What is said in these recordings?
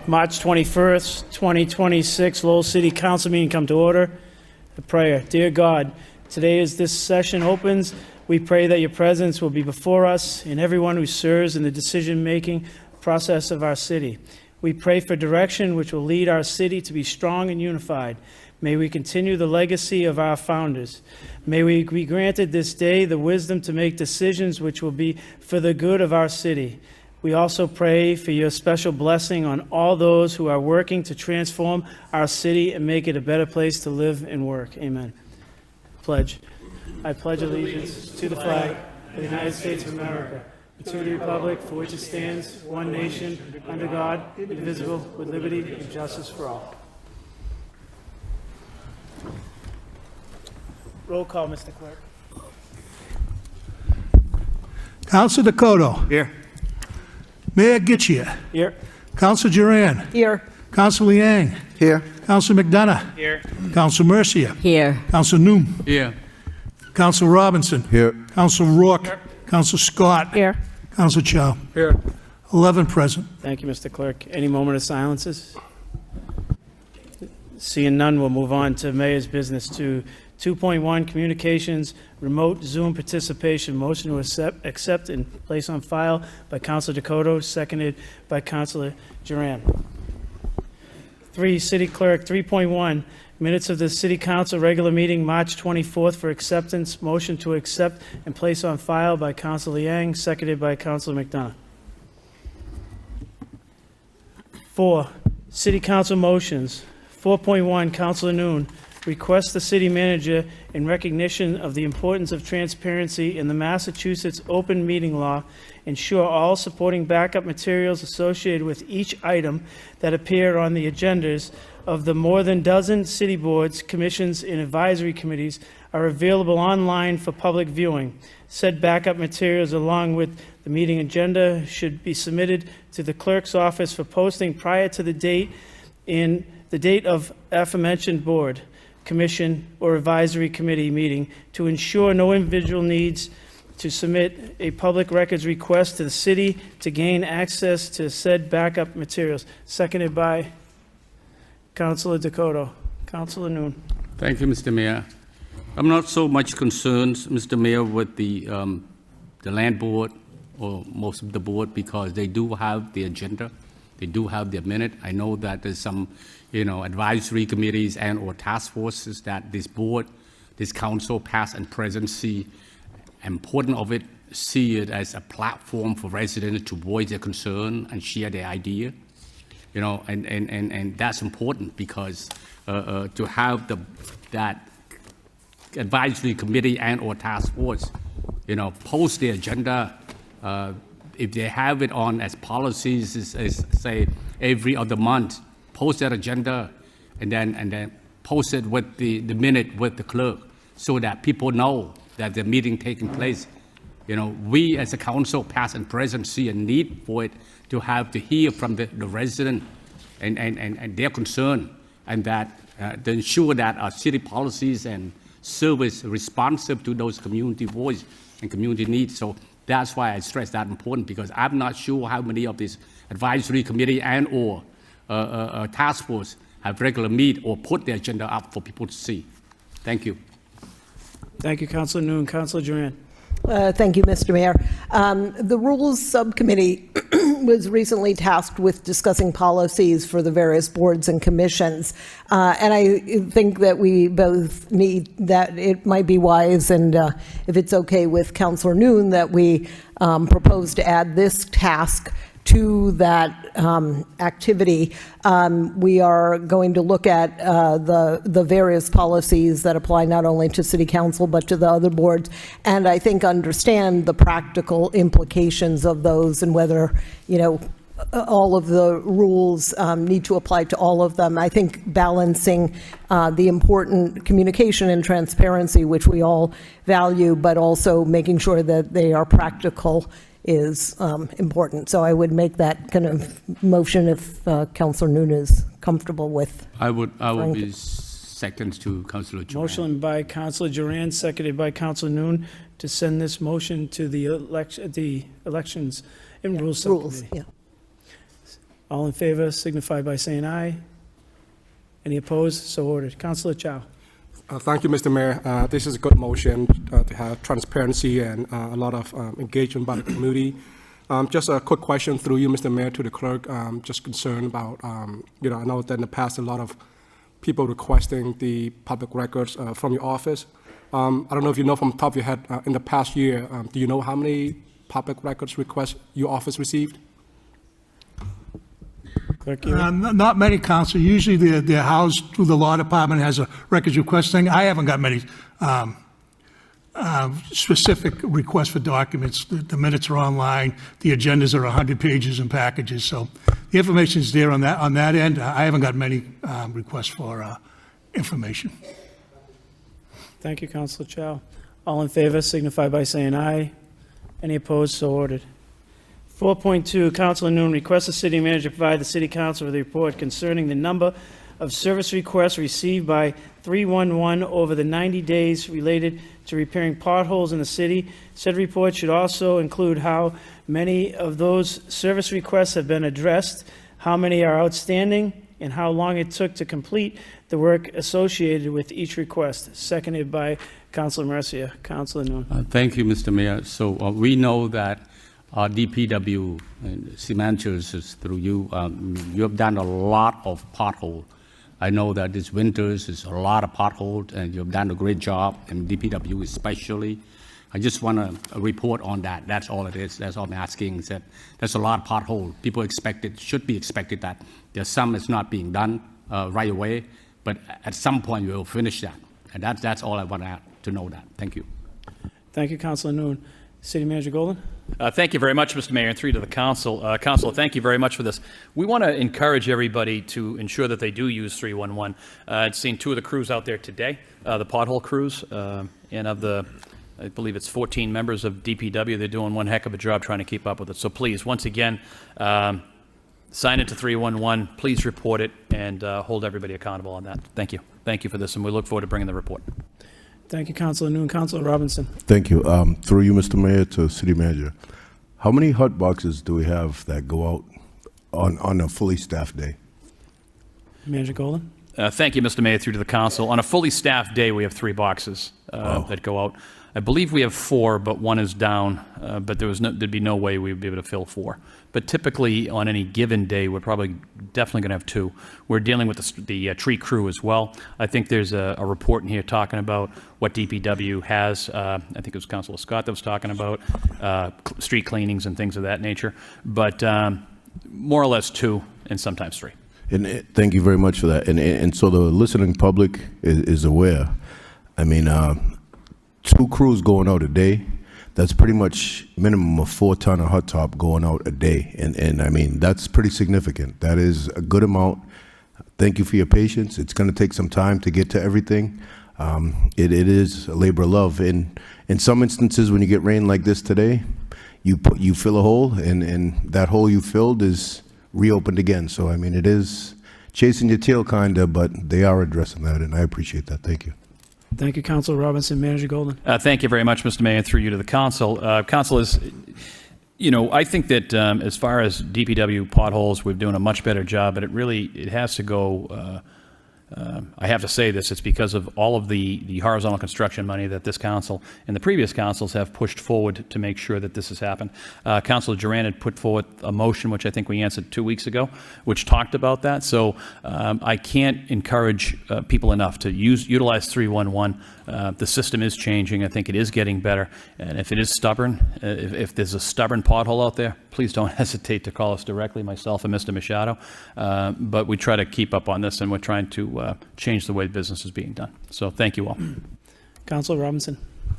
March 21st, 2026, Lowell City Council meeting come to order. A prayer. Dear God, today as this session opens, we pray that your presence will be before us and everyone who serves in the decision-making process of our city. We pray for direction which will lead our city to be strong and unified. May we continue the legacy of our founders. May we be granted this day the wisdom to make decisions which will be for the good of our city. We also pray for your special blessing on all those who are working to transform our city and make it a better place to live and work. Amen. Pledge. I pledge allegiance to the flag of the United States of America, and to the republic for which it stands, one nation, under God, indivisible, with liberty and justice for all. Roll call, Mr. Clerk. Councilor Dakota. Here. Mayor Gitchia. Here. Councilor Jeanne. Here. Councilor Liang. Here. Councilor McDonough. Here. Councilor Mercia. Here. Councilor Nuon. Here. Councilor Robinson. Here. Councilor Rourke. Councilor Scott. Here. Councilor Chow. Here. 11 present. Thank you, Mr. Clerk. Any moment of silences? Seeing none, we'll move on to Mayor's business. To 2.1, communications, remote Zoom participation. Motion to accept and place on file by Councilor Dakota, seconded by Councilor Jeanne. 3, City Clerk. 3.1, minutes of the City Council regular meeting, March 24th for acceptance. Motion to accept and place on file by Councilor Liang, seconded by Councilor McDonough. 4, City Council motions. 4.1, Councilor Nuon. Request the city manager, in recognition of the importance of transparency in the Massachusetts open meeting law, ensure all supporting backup materials associated with each item that appear on the agendas of the more than dozen city boards, commissions, and advisory committees are available online for public viewing. Said backup materials, along with the meeting agenda, should be submitted to the clerk's office for posting prior to the date of aforementioned board, commission, or advisory committee meeting to ensure no individual needs to submit a public records request to the city to gain access to said backup materials. Seconded by Councilor Dakota. Councilor Nuon. Thank you, Mr. Mayor. I'm not so much concerned, Mr. Mayor, with the land board or most of the board, because they do have the agenda. They do have their minute. I know that there's some, advisory committees and or task forces that this board, this council, past and present, see important of it, see it as a platform for residents to voice their concern and share their idea. And that's important because to have that advisory committee and or task force, post the agenda. If they have it on as policies, as say every other month, post that agenda, and then post it with the minute with the clerk, so that people know that the meeting taking place. We as a council, past and present, see a need for it to have to hear from the resident and their concern, and that to ensure that our city policies and service responsive to those community voice and community needs. So that's why I stress that important, because I'm not sure how many of these advisory committee and or task force have regular meet or put the agenda up for people to see. Thank you. Thank you, Councilor Nuon. Councilor Jeanne. Thank you, Mr. Mayor. The Rules Subcommittee was recently tasked with discussing policies for the various boards and commissions. And I think that we both need that it might be wise, and if it's okay with Councilor Nuon, that we propose to add this task to that activity. We are going to look at the various policies that apply not only to City Council but to the other boards, and I think understand the practical implications of those and whether, all of the rules need to apply to all of them. I think balancing the important communication and transparency, which we all value, but also making sure that they are practical is important. So I would make that kind of motion if Councilor Nuon is comfortable with. I would be second to Councilor Jeanne. Motion by Councilor Jeanne, seconded by Councilor Nuon, to send this motion to the elections and rules subcommittee. Yeah. All in favor signify by saying aye. Any opposed? So ordered. Councilor Chow. Thank you, Mr. Mayor. This is a good motion to have transparency and a lot of engagement by the community. Just a quick question through you, Mr. Mayor, to the clerk. Just concerned about, I know that in the past a lot of people requesting the public records from your office. I don't know if you know from the top of your head, in the past year, do you know how many public records requests your office received? Clerk, you. Not many, Counsel. Usually they're housed through the law department, has a records request thing. I haven't got many specific requests for documents. The minutes are online. The agendas are 100 pages in packages. So the information is there on that end. I haven't got many requests for information. Thank you, Councilor Chow. All in favor signify by saying aye. Any opposed? So ordered. 4.2, Councilor Nuon requests the city manager provide the city council with a report concerning the number of service requests received by 311 over the 90 days related to repairing potholes in the city. Said report should also include how many of those service requests have been addressed, how many are outstanding, and how long it took to complete the work associated with each request. Seconded by Councilor Mercia. Councilor Nuon. Thank you, Mr. Mayor. So we know that our DPW and signatures is through you. You have done a lot of pothole. I know that this winters is a lot of potholes, and you've done a great job, and DPW especially. I just want to report on that. That's all it is. That's all I'm asking. Is that there's a lot of pothole. People should be expected that there's some that's not being done right away, but at some point we will finish that. And that's all I want to know that. Thank you. Thank you, Councilor Nuon. City Manager Golden. Thank you very much, Mr. Mayor, and through to the council. Council, thank you very much for this. We want to encourage everybody to ensure that they do use 311. I've seen two of the crews out there today, the pothole crews, and of the, I believe it's 14 members of DPW. They're doing one heck of a job trying to keep up with it. So please, once again, sign it to 311. Please report it and hold everybody accountable on that. Thank you. Thank you for this, and we look forward to bringing the report. Thank you, Councilor Nuon. Councilor Robinson. Thank you. Through you, Mr. Mayor, to City Manager. How many hot boxes do we have that go out on a fully staffed day? Manager Golden. Thank you, Mr. Mayor, through to the council. On a fully staffed day, we have 3 boxes that go out. I believe we have 4, but one is down, but there'd be no way we would be able to fill 4. But typically, on any given day, we're probably definitely going to have 2. We're dealing with the tree crew as well. I think there's a report in here talking about what DPW has. I think it was Councilor Scott that was talking about street cleanings and things of that nature. But more or less 2, and sometimes 3. And thank you very much for that. And so the listening public is aware. I mean, 2 crews going out a day, that's pretty much minimum of 4 ton of hot top going out a day. And I mean, that's pretty significant. That is a good amount. Thank you for your patience. It's going to take some time to get to everything. It is a labor of love. In some instances, when you get rain like this today, you fill a hole, and that hole you filled is reopened again. So, I mean, it is chasing your tail, kind of, but they are addressing that, and I appreciate that. Thank you. Thank you, Councilor Robinson. Manager Golden. Thank you very much, Mr. Mayor, and through you to the council. Council is, I think that as far as DPW potholes, we're doing a much better job, but it has to go. I have to say this, it's because of all of the horizontal construction money that this council and the previous councils have pushed forward to make sure that this has happened. Councilor Jeanne had put forward a motion, which I think we answered 2 weeks ago, which talked about that. So I can't encourage people enough to utilize 311. The system is changing. I think it is getting better. And if it is stubborn, if there's a stubborn pothole out there, please don't hesitate to call us directly, myself and Mr. Machado. But we try to keep up on this, and we're trying to change the way business is being done. So thank you all. Councilor Robinson.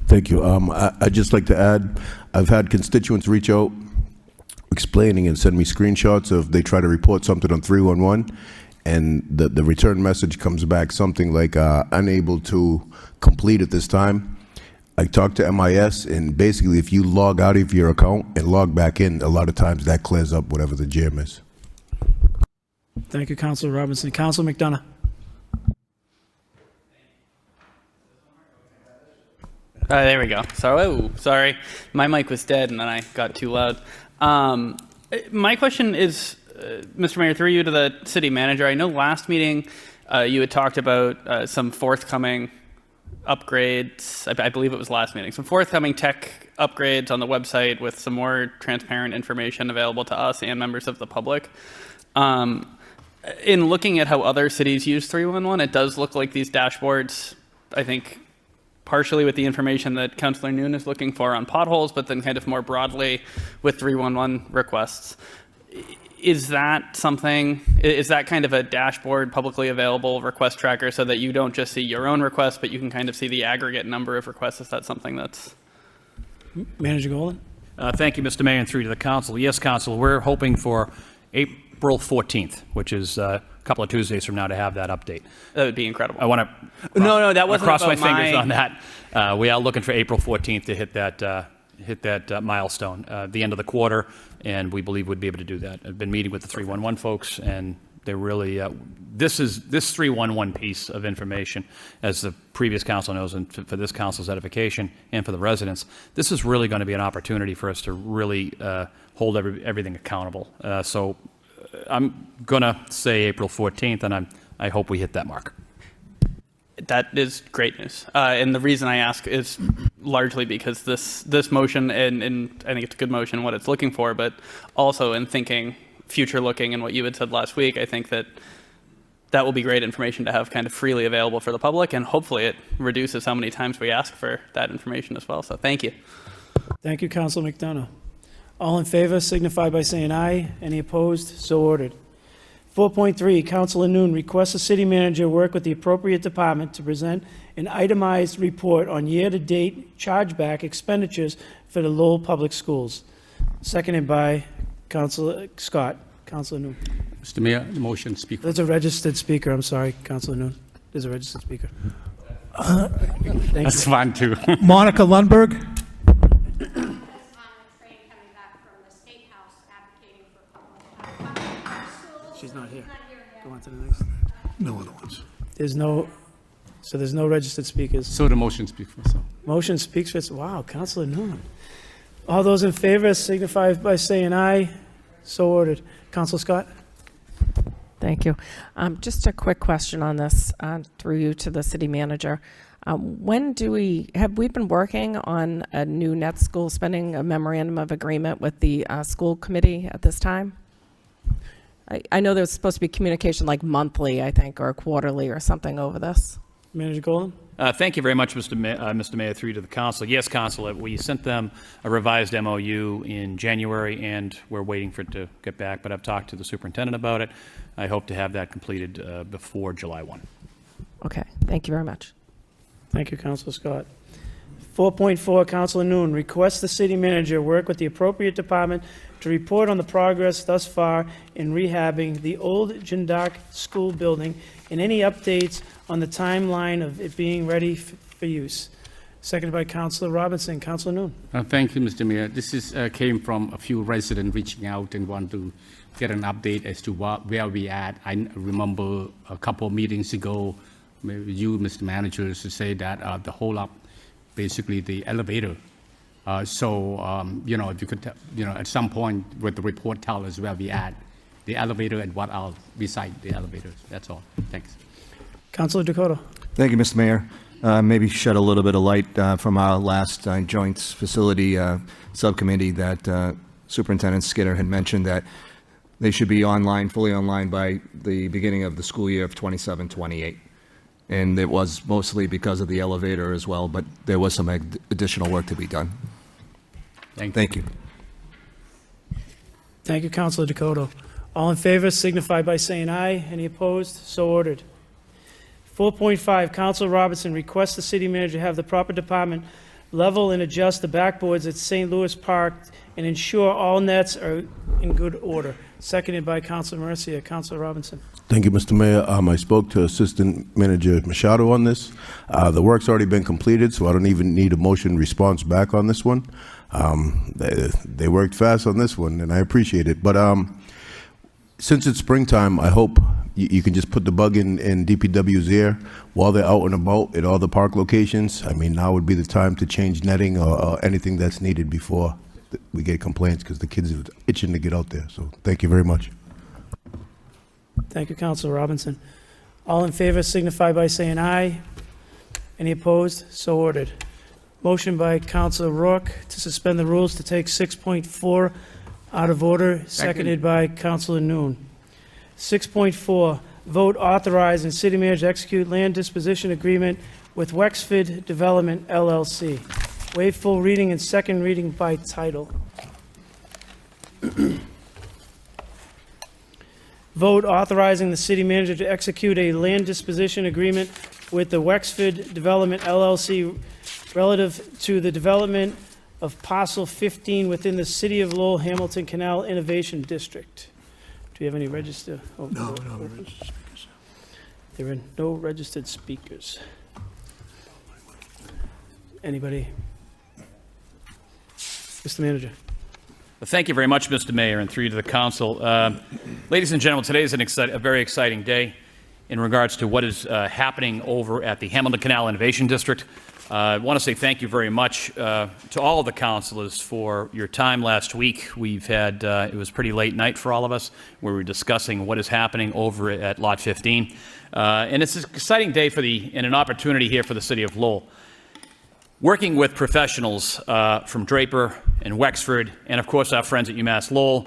Thank you. I'd just like to add, I've had constituents reach out explaining and send me screenshots of they try to report something on 311, and the return message comes back something like unable to complete at this time. I talked to MIS, and basically if you log out of your account and log back in, a lot of times that clears up whatever the jam is. Thank you, Councilor Robinson. Councilor McDonough. There we go. Sorry. My mic was dead and then I got too loud. My question is Mr. Mayor, through you to the city manager, I know last meeting you had talked about some forthcoming upgrades. I believe it was last meeting. Some forthcoming tech upgrades on the website with some more transparent information available to us and members of the public. In looking at how other cities use 311, it does look like these dashboards, I think, partially with the information that Councillor Nuon is looking for on potholes, but then kind of more broadly with 311 requests. Is that something, is that kind of a dashboard, publicly available request tracker so that you don't just see your own requests, but you can kind of see the aggregate number of requests? Is that something that's... Manager Golden? Thank you, Mr. Mayor, and through to the council. Yes, council, we're hoping for April 14th, which is a couple of Tuesdays from now, to have that update. That would be incredible. I want to No, that wasn't cross my about fingers on that. We are looking for April 14th to hit that milestone, the end of the quarter, and we believe we'd be able to do that. I've been meeting with the 311 folks, and they're really, this 311 piece of information, as the previous council knows, and for this council's edification and for the residents, this is really going to be an opportunity for us to really hold everything accountable. So I'm going to say April 14th, and I hope we hit that mark. That is great news. And the reason I ask is largely because this motion, and I think it's a good motion, what it's looking for, but also in thinking future looking and what you had said last week, I think that will be great information to have kind of freely available for the public, and hopefully it reduces how many times we ask for that information as well. So thank you. Thank you, Councilor McDonough. All in favor signify by saying aye. Any opposed? So ordered. 4.3, Councilor Nuon requests the city manager work with the appropriate department to present an itemized report on year-to-date chargeback expenditures for the Lowell Public Schools. Seconded by Councilor Scott. Councilor Nuon. Mr. Mayor, the motion speak. There's a registered speaker. I'm sorry, Councilor Nuon. There's a registered speaker. Thank That's you. fine too. Monica Lundberg? Coming back from the State House advocating for public schools. She's not here. Not here yet. Go on to the next. No other ones. There's no registered speakers. So the motion speak for itself. Motion speaks for itself. Wow, Councilor Nuon. All those in favor signify by saying aye. So ordered. Councilor Scott? Thank you. Just a quick question on this, through you to the city manager. When have we been working on a new net school spending, a memorandum of agreement with the school committee at this time? I know there's supposed to be communication like monthly, I think, or quarterly or something over this. Manager Golden? Thank you very much, Mr. Mayor, through to the council. Yes, council, we sent them a revised MOU in January, and we're waiting for it to get back, but I've talked to the superintendent about it. I hope to have that completed before July 1. Okay, thank you very much. Thank you, Councilor Scott. 4.4, Councilor Nuon requests the city manager work with the appropriate department to report on the progress thus far in rehabbing the old Jeanne D'Arc School building and any updates on the timeline of it being ready for use. Seconded by Councilor Robinson. Councilor Nuon. Thank you, Mr. Mayor. This is came from a few residents reaching out and want to get an update as to where we at. I remember a couple of meetings ago, maybe you, Mr. Manager, to say that the whole up, basically the elevator. If you could, at some point with the report tell us where we at, the elevator and what else beside the elevators. That's all. Thanks. Councilor Dakota. Thank you, Mr. Mayor. Maybe shed a little bit of light from our last joint facility subcommittee that Superintendent Skinner had mentioned that they should be online, fully online by the beginning of the school year of 27-28. And it was mostly because of the elevator as well, but there was some additional work to be done. Thank you. Thank you, Councilor Dakota. All in favor signify by saying aye. Any opposed? So ordered. 4.5, Councilor Robinson requests the city manager have the proper department level and adjust the backboards at St. Louis Park and ensure all nets are in good order. Seconded by Councilor Mercia. Councilor Robinson. Thank you, Mr. Mayor. I spoke to Assistant Manager Machado on this. The work's already been completed, so I don't even need a motion response back on this one. They worked fast on this one, and I appreciate it. But since it's springtime, I hope you can just put the bug in DPW's ear while they're out and about at all the park locations. I mean, now would be the time to change netting or anything that's needed before we get complaints, because the kids are itching to get out there. So thank you very much. Thank you, Councilor Robinson. All in favor signify by saying aye. Any opposed? So ordered. Motion by Councilor Rourke to suspend the rules to take 6.4 out of order, seconded by Councilor Nuon. 6.4, vote authorizing city manager to execute land disposition agreement with Wexford Development LLC. Waive full reading and second reading by title. Vote authorizing the city manager to execute a land disposition agreement with the Wexford Development LLC relative to the development of parcel 15 within the City of Lowell Hamilton Canal Innovation District. Do you have any registered? Oh, No, registered speakers. there are no registered speakers. Anybody? Mr. Manager. Well, thank you very much, Mr. Mayor, and through you to the council. Ladies and gentlemen, today is a very exciting day in regards to what is happening over at the Hamilton Canal Innovation District. I want to say thank you very much to all of the councilors for your time last week. We've had, it was a pretty late night for all of us, where we were discussing what is happening over at Lot 15. And it's an exciting day and an opportunity here for the city of Lowell. Working with professionals from Draper and Wexford, and of course our friends at UMass Lowell,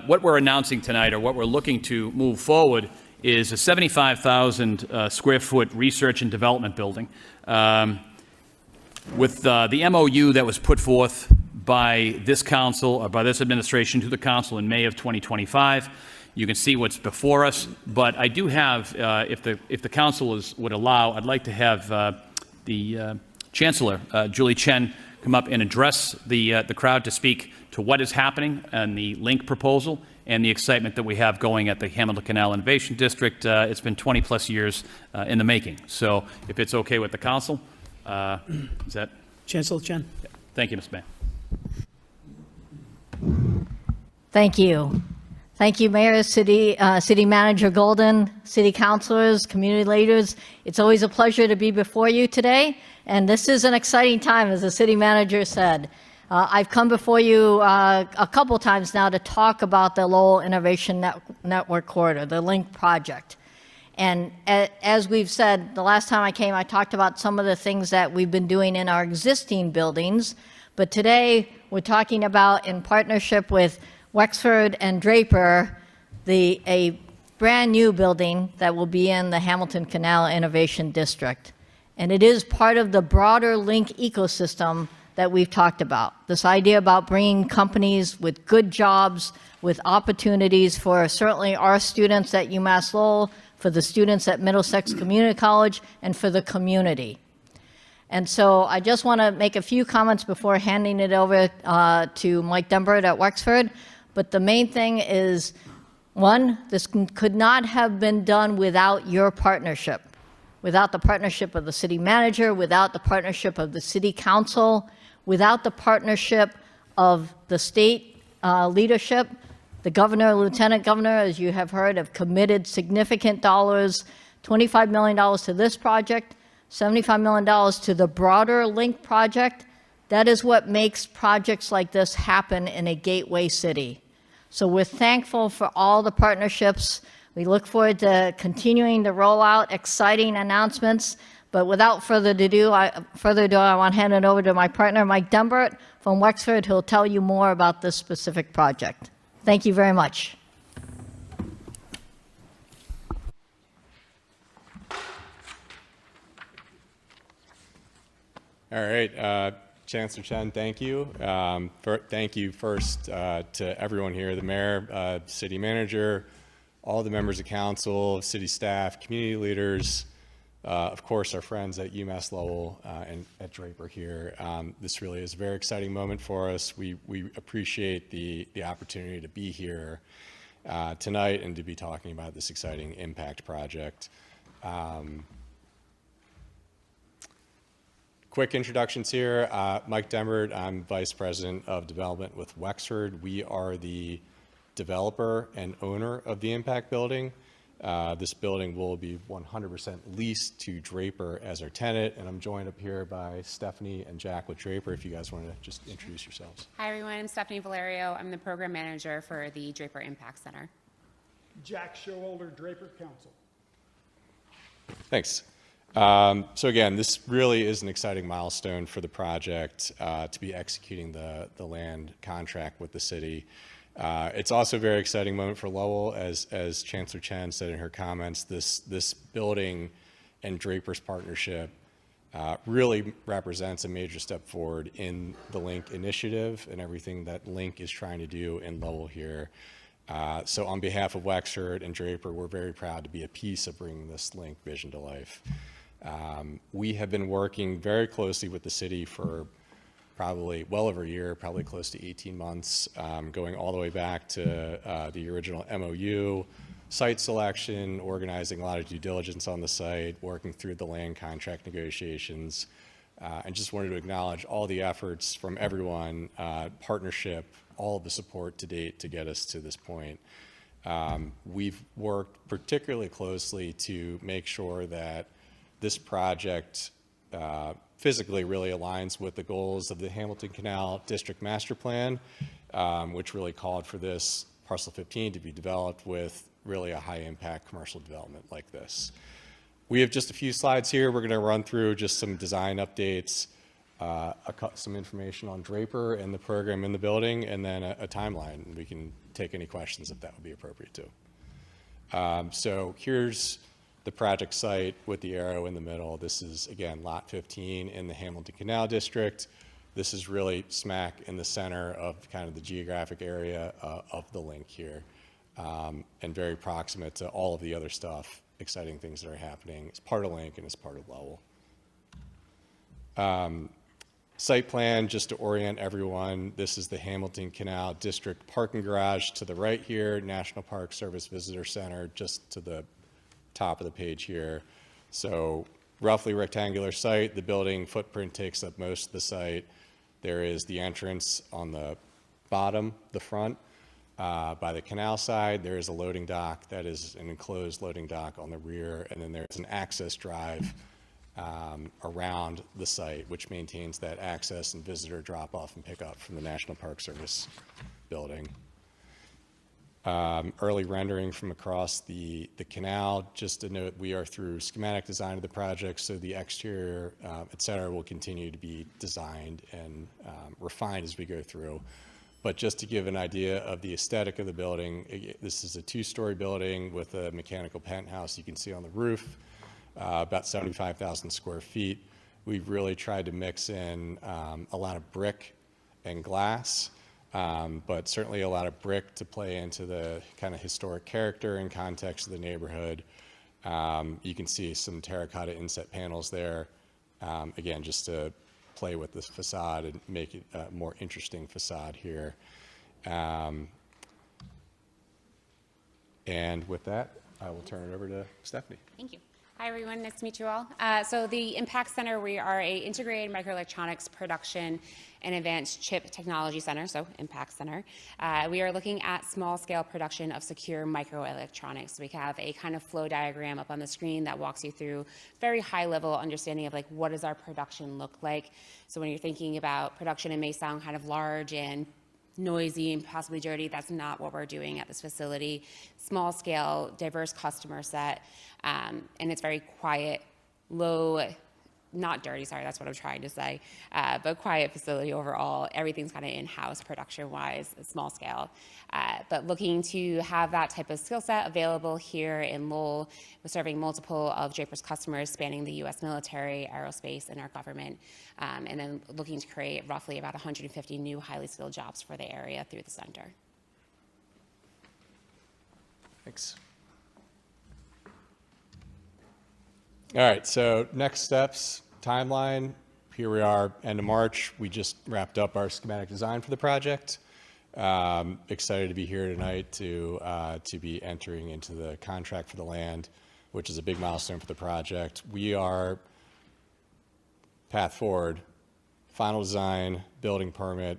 what we're announcing tonight, or what we're looking to move forward, is a 75,000 square foot research and development building. With the MOU that was put forth by this council, or by this administration to the council in May of 2025, you can see what's before us. But I do have, if the council would allow, I'd like to have the Chancellor, Julie Chen, come up and address the crowd to speak to what is happening and the link proposal and the excitement that we have going at the Hamilton Canal Innovation District. It's been 20-plus years in the making. So if it's okay with the council, is that? Chancellor Chen. Yeah. Thank you, Mr. Mayor. Thank you. Thank you, Mayor, City Manager Golden, City Councilors, community leaders. It's always a pleasure to be before you today, and this is an exciting time, as the City Manager said. I've come before you a couple times now to talk about the Lowell Innovation Network Corridor, the LINK project. And as we've said, the last time I came, I talked about some of the things that we've been doing in our existing buildings, but today we're talking about, in partnership with Wexford and Draper, a brand new building that will be in the Hamilton Canal Innovation District. And it is part of the broader LINK ecosystem that we've talked about. This idea about bringing companies with good jobs, with opportunities for certainly our students at UMass Lowell, for the students at Middlesex Community College, and for the community. And so I just want to make a few comments before handing it over to Mike Dumbert at Wexford. But the main thing is, one, this could not have been done without your partnership, without the partnership of the city manager, without the partnership of the city council, without the partnership of the state leadership. The governor, lieutenant governor, as you have heard, have committed significant dollars, $25 million to this project, $75 million to the broader LINK project. That is what makes projects like this happen in a gateway city. So we're thankful for all the partnerships. We look forward to continuing to roll out exciting announcements. But without further ado, I want to hand it over to my partner, Mike Dumbert from Wexford, who'll tell you more about this specific project. Thank you very much. All right, Chancellor Chen, thank you. Thank you first to everyone here, the mayor, city manager, all the members of council, city staff, community leaders, of course, our friends at UMass Lowell and at Draper here. This really is a very exciting moment for us. We appreciate the opportunity to be here tonight and to be talking about this exciting impact project. Quick introductions here. Mike Dumbert, I'm Vice President of Development with Wexford. We are the developer and owner of the Impact Building. This building will be 100% leased to Draper as our tenant, and I'm joined up here by Stephanie and Jack with Draper, if you guys want to just introduce yourselves. Hi everyone, I'm Stephanie Valerio. I'm the program manager for the Draper Impact Center. Jack Showalter, Draper Council. Thanks. So again, this really is an exciting milestone for the project to be executing the land contract with the city. It's also a very exciting moment for Lowell, as Chancellor Chen said in her comments. This building and Draper's partnership really represents a major step forward in the Link initiative and everything that Link is trying to do in Lowell here. So on behalf of Wexford and Draper, we're very proud to be a piece of bringing this Link vision to life. We have been working very closely with the city for probably well over a year, probably close to 18 months, going all the way back to the original MOU, site selection, organizing a lot of due diligence on the site, working through the land contract negotiations, and just wanted to acknowledge all the efforts from everyone, partnership, all of the support to date to get us to this point. We've worked particularly closely to make sure that this project physically really aligns with the goals of the Hamilton Canal District Master Plan, which really called for this parcel 15 to be developed with really a high impact commercial development like this. We have just a few slides here. We're going to run through just some design updates, some information on Draper and the program in the building, and then a timeline. We can take any questions if that would be appropriate too. So here's the project site with the arrow in the middle. This is, again, lot 15 in the Hamilton Canal District. This is really smack in the center of kind of the geographic area of the Link here, and very proximate to all of the other stuff, exciting things that are happening. It's part of Link and it's part of Lowell. Site plan, just to orient everyone, this is the Hamilton Canal District parking garage to the right here, National Park Service Visitor Center just to the top of the page here. So roughly rectangular site. The building footprint takes up most of the site. There is the entrance on the bottom, the front. By the canal side, there is a loading dock that is an enclosed loading dock on the rear, and then there's an access drive around the site, which maintains that access and visitor drop-off and pickup from the National Park Service building. Early rendering from across the canal. Just to note, we are through schematic design of the project, so the exterior, et cetera, will continue to be designed and refined as we go through. But just to give an idea of the aesthetic of the building, this is a 2-story building with a mechanical penthouse you can see on the roof, about 75,000 square feet. We've really tried to mix in a lot of brick and glass, but certainly a lot of brick to play into the kind of historic character and context of the neighborhood. You can see some terracotta inset panels there, again, just to play with this facade and make it a more interesting facade here. And with that, I will turn it over to Stephanie. Thank you. Hi, everyone. Nice to meet you all. So the Impact Center, we are a integrated microelectronics production and advanced chip technology center, so Impact Center. We are looking at small-scale production of secure microelectronics. We have a kind of flow diagram up on the screen that walks you through very high-level understanding of like what does our production look like. So when you're thinking about production, it may sound kind of large and noisy and possibly dirty. That's not what we're doing at this facility. Small scale, diverse customer set, and it's very quiet, low, not dirty, sorry, that's what I'm trying to say, but quiet facility overall. Everything's kind of in-house production-wise, small scale. But looking to have that type of skill set available here in Lowell. We're serving multiple of Draper's customers spanning the U.S. military, aerospace, and our government. And then looking to create roughly about 150 new highly skilled jobs for the area through the center. Thanks. All right, so next steps, timeline. Here we are, end of March. We just wrapped up our schematic design for the project. Excited to be here tonight to be entering into the contract for the land, which is a big milestone for the project. We are path forward, final design, building permit,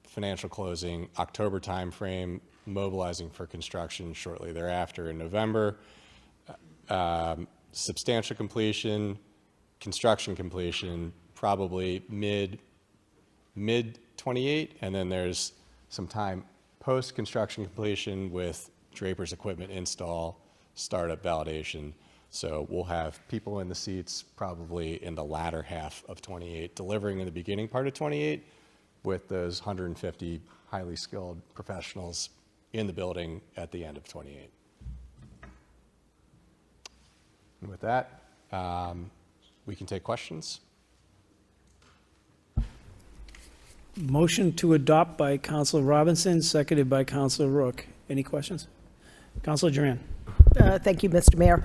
financial closing, October timeframe, mobilizing for construction shortly thereafter in November. Substantial completion, construction completion, probably mid 28, and then there's some time post-construction completion with Draper's equipment install, startup validation. So we'll have people in the seats probably in the latter half of 28, delivering in the beginning part of 28, with those 150 highly skilled professionals in the building at the end of 28. And with that, we can take questions. Motion to adopt by Councilor Robinson, seconded by Councilor Rook. Any questions? Councilor Jeanne. Thank you, Mr. Mayor.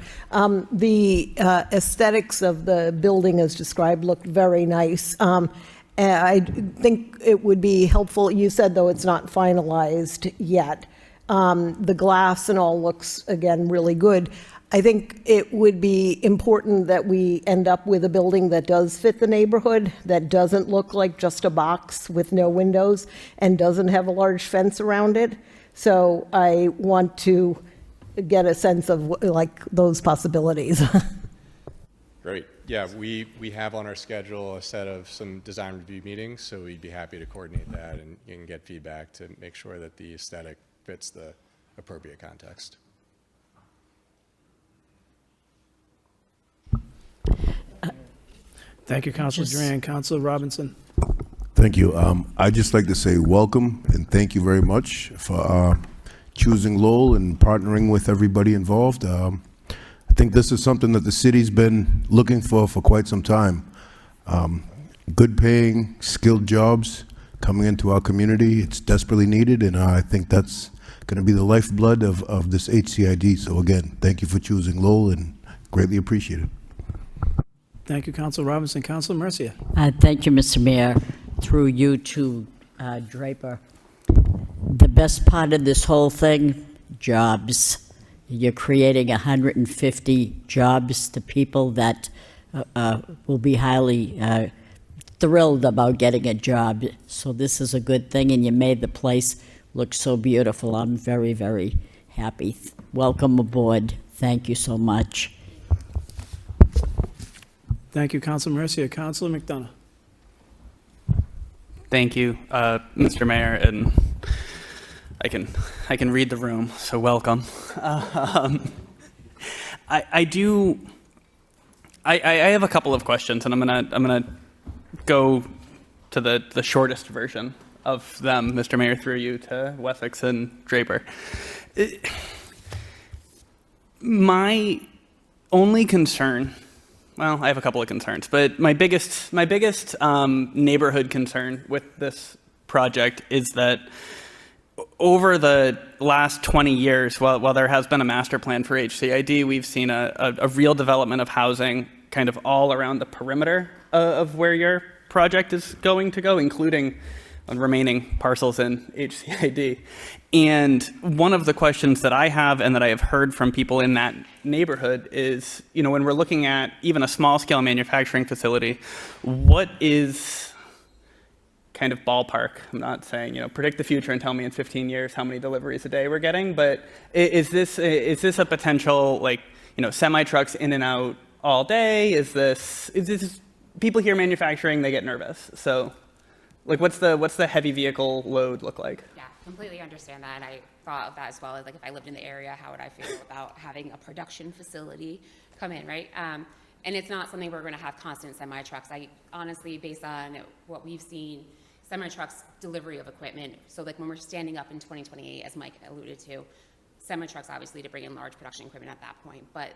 The aesthetics of the building as described looked very nice. And I think it would be helpful, you said, though it's not finalized yet, the glass and all looks, again, really good. I think it would be important that we end up with a building that does fit the neighborhood, that doesn't look like just a box with no windows and doesn't have a large fence around it. So I want to get a sense of like those possibilities. Great. Yeah, we have on our schedule a set of some design review meetings, so we'd be happy to coordinate that and you can get feedback to make sure that the aesthetic fits the appropriate context. Thank you, Councilor Jeanne. Councilor Robinson. Thank you. I'd just like to say welcome and thank you very much for choosing Lowell and partnering with everybody involved. I think this is something that the city's been looking for quite some time. Good paying, skilled jobs coming into our community. It's desperately needed, and I think that's going to be the lifeblood of this HCID. So again, thank you for choosing Lowell and greatly appreciate it. Thank you, Councilor Robinson. Councilor Mercia. Thank you, Mr. Mayor. Through you to Draper. The best part of this whole thing, jobs. You're creating 150 jobs to people that will be highly thrilled about getting a job. So this is a good thing, and you made the place look so beautiful. I'm very, very happy. Welcome aboard. Thank you so much. Thank you, Councilor Mercia. Councilor McDonough. Thank you, Mr. Mayor, and I can read the room, so welcome. I have a couple of questions, and I'm gonna go to the shortest version of them, Mr. Mayor, through you to Wessex and Draper. My only concern. Well, I have a couple of concerns, but my biggest neighborhood concern with this project is that over the last 20 years, while there has been a master plan for HCID, we've seen a real development of housing kind of all around the perimeter of where your project is going to go, including remaining parcels in HCID. And one of the questions that I have and that I have heard from people in that neighborhood is, when we're looking at even a small scale manufacturing facility, what is kind of ballpark? I'm not saying, predict the future and tell me in 15 years how many deliveries a day we're getting, but is this a potential, semi trucks in and out all day? Is this people hear manufacturing, they get nervous. So what's the heavy vehicle load look like? Yeah, completely understand that, and I thought of that as well. Like, if I lived in the area, how would I feel about having a production facility come in, right? And it's not something we're going to have constant semi trucks. I honestly, based on what we've seen, semi trucks delivery of equipment. So like when we're standing up in 2028, as Mike alluded to, semi trucks obviously to bring in large production equipment at that point, but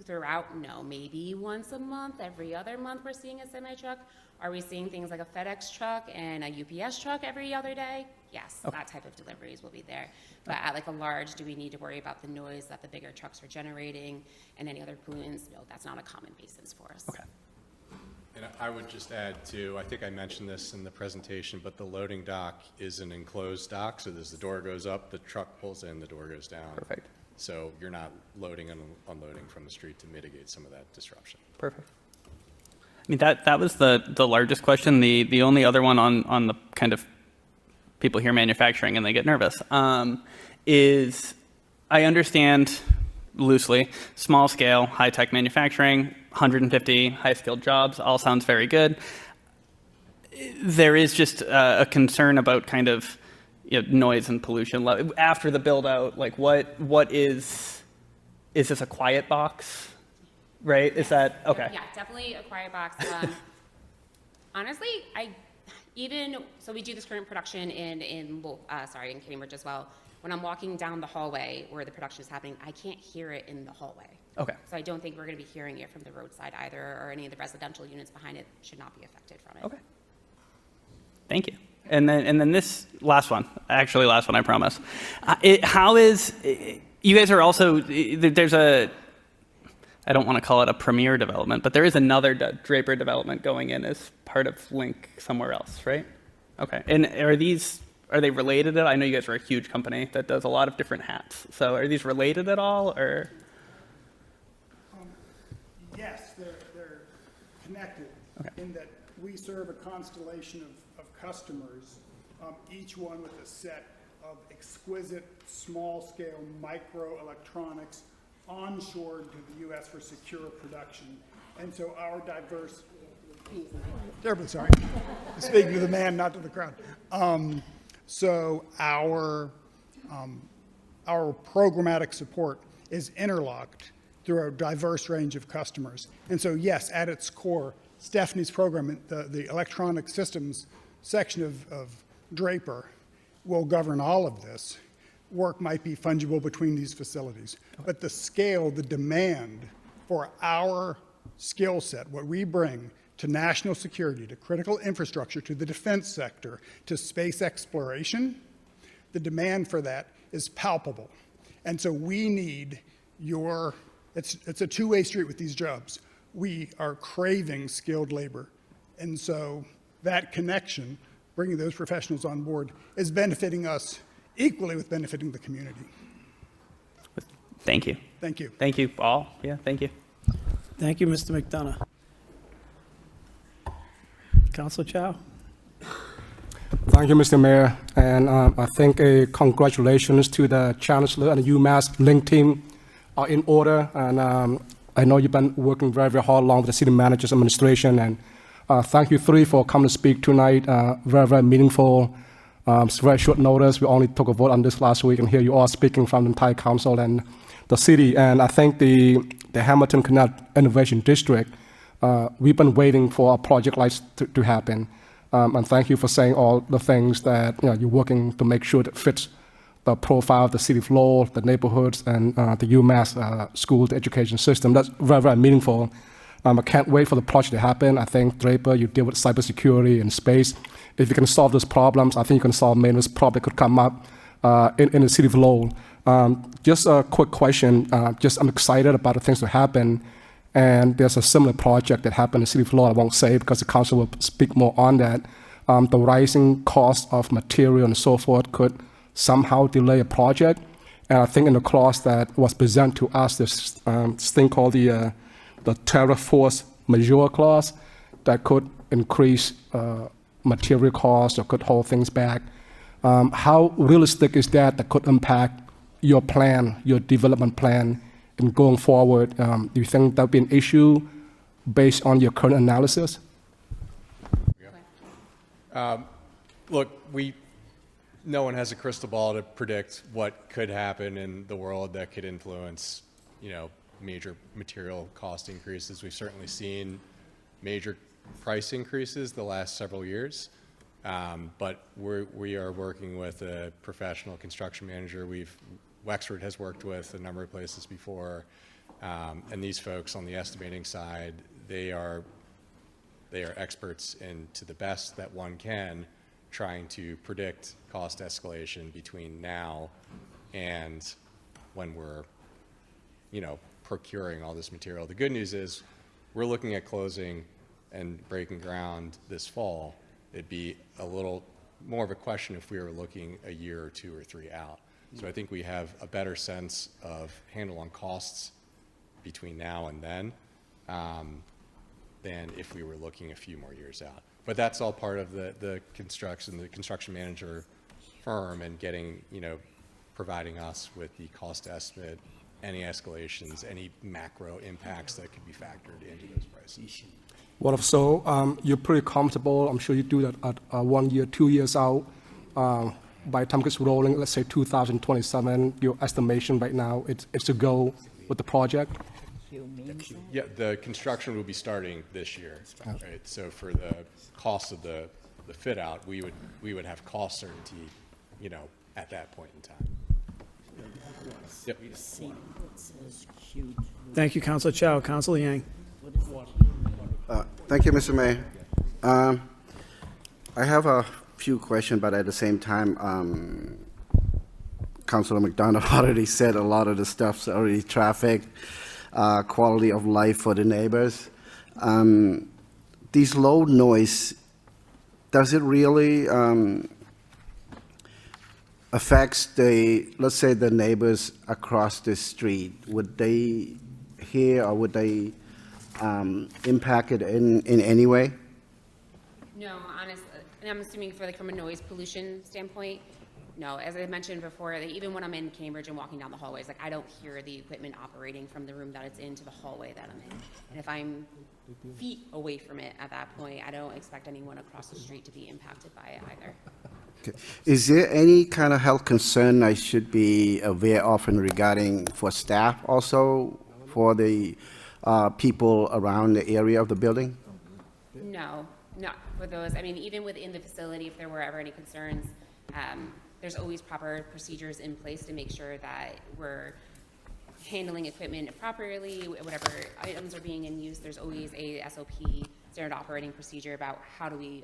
throughout, no, maybe once a month, every other month we're seeing a semi truck. Are we seeing things like a FedEx truck and a UPS truck every other day? Yes, okay. That type of deliveries will be there. But at like a large, do we need to worry about the noise that the bigger trucks are generating and any other pollutants? No, that's not a common basis for us. Okay. And I would just add too, I think I mentioned this in the presentation, but the loading dock is an enclosed dock. So as the door goes up, the truck pulls in, the door goes down. Perfect. So you're not loading and unloading from the street to mitigate some of that disruption. Perfect. I mean, that was the largest question. The only other one on the kind of people hear manufacturing and they get nervous is, I understand loosely, small scale, high tech manufacturing, 150 high skilled jobs, all sounds very good. There is just a concern about kind of, noise and pollution level after the build out? Like what is this a quiet box? Right? Is that okay? Yeah, definitely a quiet box. Honestly, so we do this current production in Cambridge as well. When I'm walking down the hallway where the production is happening, I can't hear it in the hallway. Okay. So I don't think we're going to be hearing it from the roadside either, or any of the residential units behind it should not be affected from it. Okay. Thank you. And then this last one, I promise. You guys are also, there's I don't want to call it a premier development, but there is another Draper development going in as part of Link somewhere else, right? Okay. And are they related? I know you guys are a huge company that does a lot of different hats. So are these related at all, or? Yes, they're connected in that we serve a constellation of customers, each one with a set of exquisite small-scale microelectronics onshored to the U.S. for secure production. And so our diverse, terribly sorry, speaking to the man, not to the crowd. So our programmatic support is interlocked through a diverse range of customers. And so yes, at its core, Stephanie's program, the electronic systems section of Draper will govern all of this. Work might be fungible between these facilities, but the scale, the demand for our skill set, what we bring to national security, to critical infrastructure, to the defense sector, to space exploration, the demand for that is palpable. And so we need it's a two-way street with these jobs. We are craving skilled labor. And so that connection, bringing those professionals on board, is benefiting us equally with benefiting the community. Thank you. Thank you. Thank you all. Yeah, thank you. Thank you, Mr. McDonough. Councilor Chow. Thank you, Mr. Mayor. And I think congratulations to the Chancellor and the UMass Link team are in order. And I know you've been working very, very hard along with the city manager's administration. And thank you three for coming to speak tonight. Very, very meaningful. It's very short notice. We only took a vote on this last week, and here you are speaking from the entire council and the city. And I think the Hamilton Canal Innovation District, we've been waiting for a project like this to happen. And thank you for saying all the things that you're working to make sure that fits the profile of the city of Lowell, the neighborhoods, and the UMass school, the education system. That's very, very meaningful. I can't wait for the project to happen. I think, Draper, you deal with cybersecurity and space. If you can solve those problems, I think you can solve many of those problems that could come up in the city of Lowell. Just a quick question. I'm excited about the things that happen. And there's a similar project that happened in the city of Lowell. I won't say because the council will speak more on that. The rising cost of material and so forth could somehow delay a project. And I think in the clause that was presented to us, this thing called the tariff force majeure clause that could increase material costs or could hold things back. How realistic is that could impact your plan, your development plan, and going forward? Do you think that would be an issue based on your current analysis? Look, no one has a crystal ball to predict what could happen in the world that could influence, major material cost increases. We've certainly seen major price increases the last several years, but we are working with a professional construction manager. Wexford has worked with a number of places before, and these folks on the estimating side, they are experts in, to the best that one can, trying to predict cost escalation between now and when we're, procuring all this material. The good news is we're looking at closing and breaking ground this fall. It'd be a little more of a question if we were looking a year or 2 or 3 out. So I think we have a better sense of handle on costs between now and then than if we were looking a few more years out. But that's all part of the construction manager firm and getting, providing us with the cost estimate, any escalations, any macro impacts that could be factored into those prices. Well, so you're pretty comfortable. I'm sure you do that at 1 year, 2 years out. by the time it's rolling, let's say 2027, your estimation right now, it's to go with the project? Yeah, the construction will be starting this year, right? So for the cost of the fit out, we would have cost certainty, at that point in time. Yep. Thank you, Councilor Chow. Councilor Yang. Thank you, Mr. Mayor. I have a few questions, but at the same time, Councilor McDonough already said a lot of the stuff's already traffic, quality of life for the neighbors. These low noise, does it really affects let's say the neighbors across the street? Would they hear or would they impact it in any way? No, honestly, and I'm assuming from a noise pollution standpoint, no. As I mentioned before, even when I'm in Cambridge and walking down the hallways, I don't hear the equipment operating from the room that it's in to the hallway that I'm in. And if I'm feet away from it at that point, I don't expect anyone across the street to be impacted by it either. Okay. Is there any kind of health concern I should be aware of regarding for staff also, for the people around the area of the building? No, not for those. I mean, even within the facility, if there were ever any concerns, there's always proper procedures in place to make sure that we're handling equipment properly. Whatever items are being in use, there's always a SOP, standard operating procedure, about how do we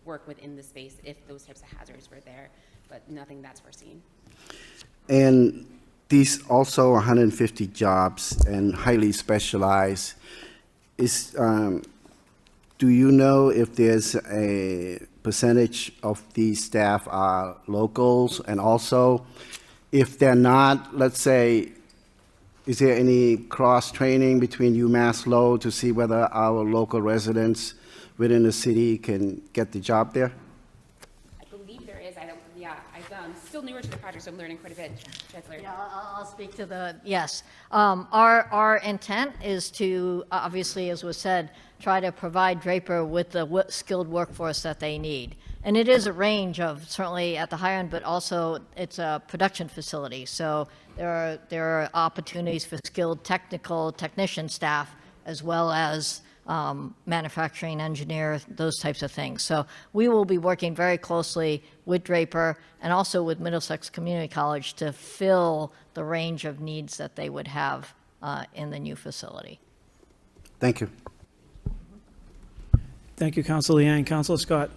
work within the space if those types of hazards were there, but nothing that's foreseen. And these also 150 jobs and highly specialized, do you know if there's a percentage of these staff are locals? And also, if they're not, let's say, is there any cross-training between UMass Lowell to see whether our local residents within the city can get the job there? I believe there is. I'm still newer to the project, so I'm learning quite a bit, Chancellor. Yeah, I'll speak to yes. Our intent is to, obviously, as was said, try to provide Draper with the skilled workforce that they need. And it is a range of, certainly at the higher end, but also it's a production facility. So there are opportunities for skilled technician staff, as well as manufacturing engineer, those types of things. So we will be working very closely with Draper and also with Middlesex Community College to fill the range of needs that they would have in the new facility. Thank you. Thank you, Councilor Yang. Councilor Scott.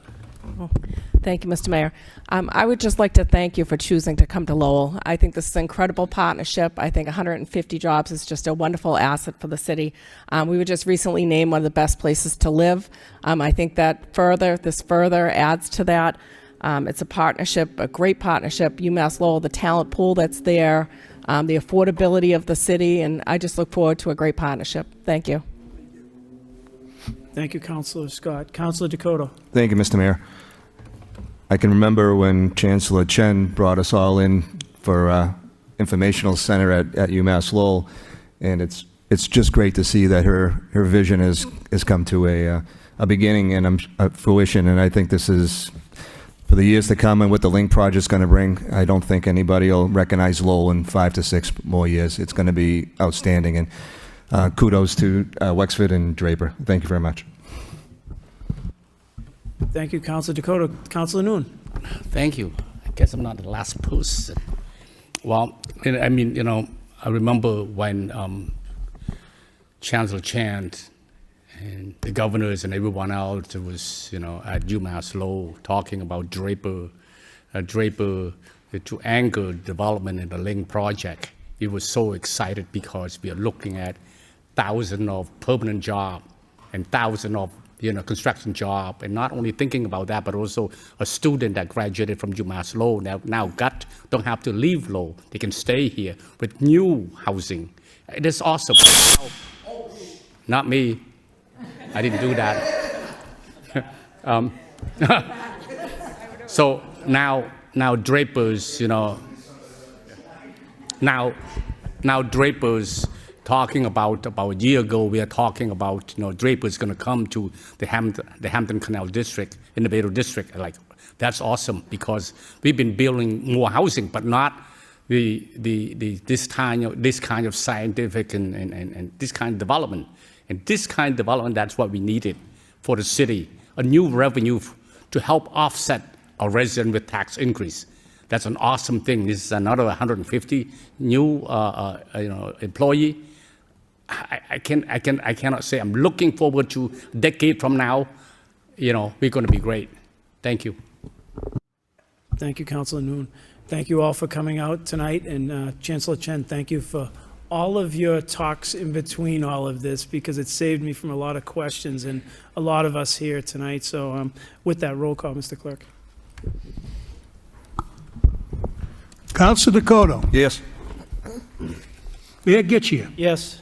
Thank you, Mr. Mayor. I would just like to thank you for choosing to come to Lowell. I think this is an incredible partnership. I think 150 jobs is just a wonderful asset for the city. We were just recently named one of the best places to live. I think that this further adds to that. It's a partnership, a great partnership. UMass Lowell, the talent pool that's there, the affordability of the city, and I just look forward to a great partnership. Thank you. Thank you, Councilor Scott. Councilor Dakota. Thank you, Mr. Mayor. I can remember when Chancellor Chen brought us all in for informational center at UMass Lowell, and it's just great to see that her vision has come to a beginning and a fruition. And I think this is for the years to come, and what the Link project's going to bring. I don't think anybody will recognize Lowell in 5 to 6 more years. It's going to be outstanding. And kudos to Wexford and Draper. Thank you very much. Thank you, Councilor Dakota. Councilor Nuon. Thank you. I guess I'm not the last person. Well, I mean, I remember when Chancellor Chant and the governors and everyone else was, at UMass Lowell talking about Draper to anchor development in the Link project. We were so excited because we are looking at thousands of permanent jobs and thousands of construction job, and not only thinking about that, but also a student that graduated from UMass Lowell now don't have to leave Lowell. They can stay here with new housing. It is awesome. Not me. I didn't do that. So now Draper's, now Draper's talking about a year ago, we are talking about, Draper's going to come to the Hampton Canal district, innovative district, like That's awesome, because we've been building more housing, but not this kind of scientific and this kind of development. And this kind of development, that's what we needed for the city, a new revenue to help offset our resident with tax increase. That's an awesome thing. This is another 150 new employee. I cannot say. I'm looking forward to a decade from now. We're going to be great. Thank you. Thank you, Councilor Nuon. Thank you all for coming out tonight, and Chancellor Chen, thank you for all of your talks in between all of this, because it saved me from a lot of questions and a lot of us here tonight. So with that, roll call, Mr. Clerk. Councilor Dakota. Yes. Mayor Getchia. Yes.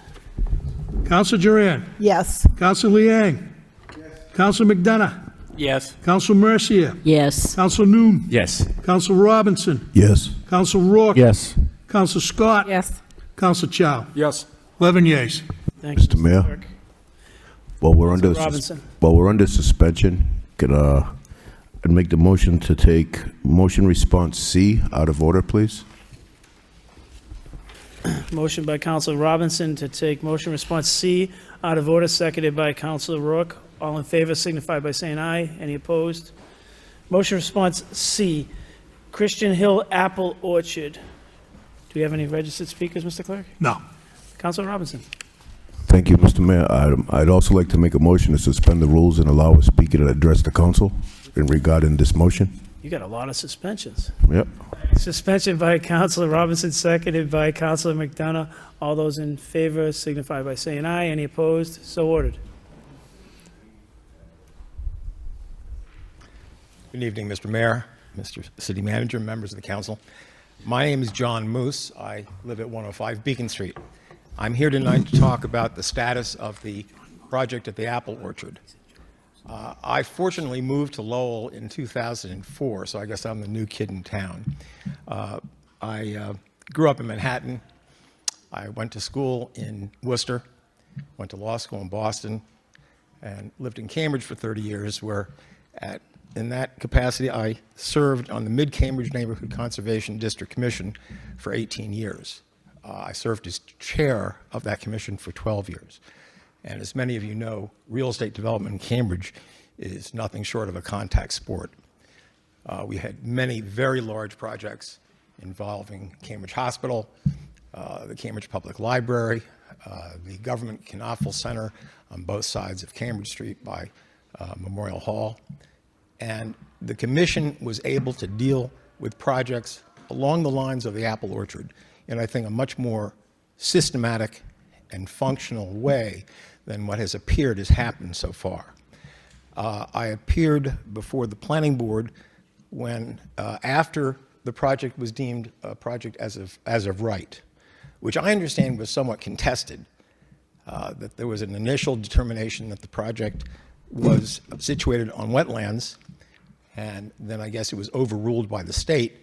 Councilor Duran. Yes. Councilor Liang. Yes. Councilor McDonough. Yes. Councilor Mercier. Yes. Councilor Noon. Yes. Councilor Robinson. Yes. Councilor Rourke. Yes. Councilor Scott. Yes. Councilor Chow. Yes. 11 yeas. Thank you, Mr. Mayor. Clerk. While we're under suspension, could I'd make the motion to take motion response C out of order, please? Motion by Councilor Robinson to take motion response C out of order, seconded by Councilor Rourke. All in favor signify by saying aye. Any opposed? Motion response C, Christian Hill Apple Orchard. Do we have any registered speakers, Mr. Clerk? No. Councilor Robinson. Thank you, Mr. Mayor. I'd also like to make a motion to suspend the rules and allow a speaker to address the council regarding this motion. You got a lot of suspensions. Yep. Suspension by Councilor Robinson, seconded by Councilor McDonough. All those in favor signify by saying aye. Any opposed? So ordered. Good evening, Mr. Mayor, Mr. City Manager, members of the council. My name is John Moose. I live at 105 Beacon Street. I'm here tonight to talk about the status of the project at the Apple Orchard. I fortunately moved to Lowell in 2004, so I guess I'm the new kid in town. I grew up in Manhattan. I went to school in Worcester, went to law school in Boston, and lived in Cambridge for 30 years, where in that capacity, I served on the Mid-Cambridge Neighborhood Conservation District Commission for 18 years. I served as chair of that commission for 12 years. And as many of you know, real estate development in Cambridge is nothing short of a contact sport. We had many very large projects involving Cambridge Hospital, the Cambridge Public Library, the Government Canal Center on both sides of Cambridge Street by Memorial Hall. And the commission was able to deal with projects along the lines of the Apple Orchard in, I think, a much more systematic and functional way than what has appeared has happened so far. I appeared before the planning board when, after the project was deemed a project as of right, which I understand was somewhat contested, that there was an initial determination that the project was situated on wetlands, and then I guess it was overruled by the state,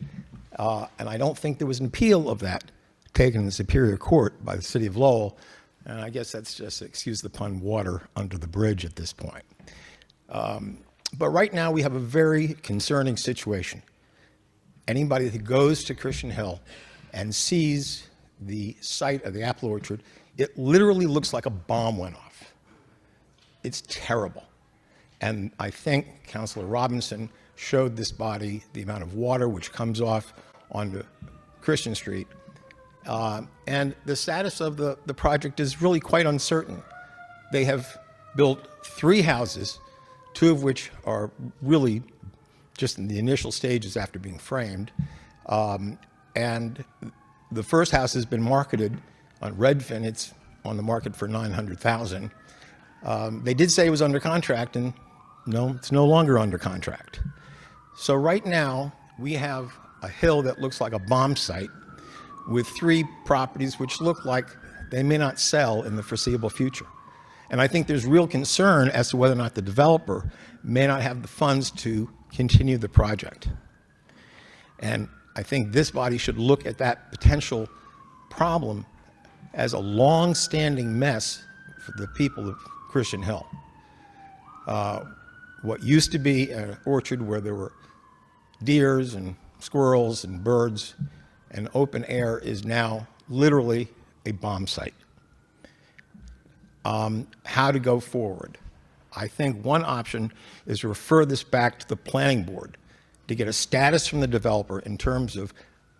and I don't think there was an appeal of that taken in the Superior Court by the city of Lowell, and I guess that's just, excuse the pun, water under the bridge at this point. But right now we have a very concerning situation. Anybody who goes to Christian Hill and sees the site of the Apple Orchard, it literally looks like a bomb went off. It's terrible. And I think Councilor Robinson showed this body the amount of water which comes off onto Christian Street. And the status of the project is really quite uncertain. They have built 3 houses, 2 of which are really just in the initial stages after being framed. And the first house has been marketed on Redfin. It's on the market for $900,000. They did say it was under contract, and no, it's no longer under contract. So right now, we have a hill that looks like a bomb site with 3 properties which look like they may not sell in the foreseeable future. And I think there's real concern as to whether or not the developer may not have the funds to continue the project. And I think this body should look at that potential problem as a long-standing mess for the people of Christian Hill. What used to be an orchard where there were deers and squirrels and birds, and open air is now literally a bomb site. How to go forward? I think one option is to refer this back to the planning board to get a status from the developer in terms of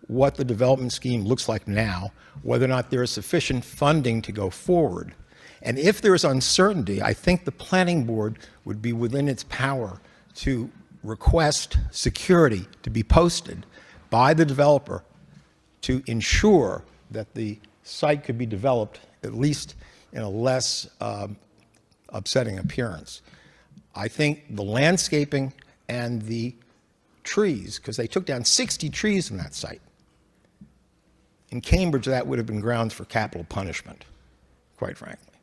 what the development scheme looks like now, whether or not there is sufficient funding to go forward. And if there is uncertainty, I think the planning board would be within its power to request security to be posted by the developer to ensure that the site could be developed at least in a less upsetting appearance. I think the landscaping and the trees, because they took down 60 trees from that site. In Cambridge, that would have been grounds for capital punishment, quite frankly.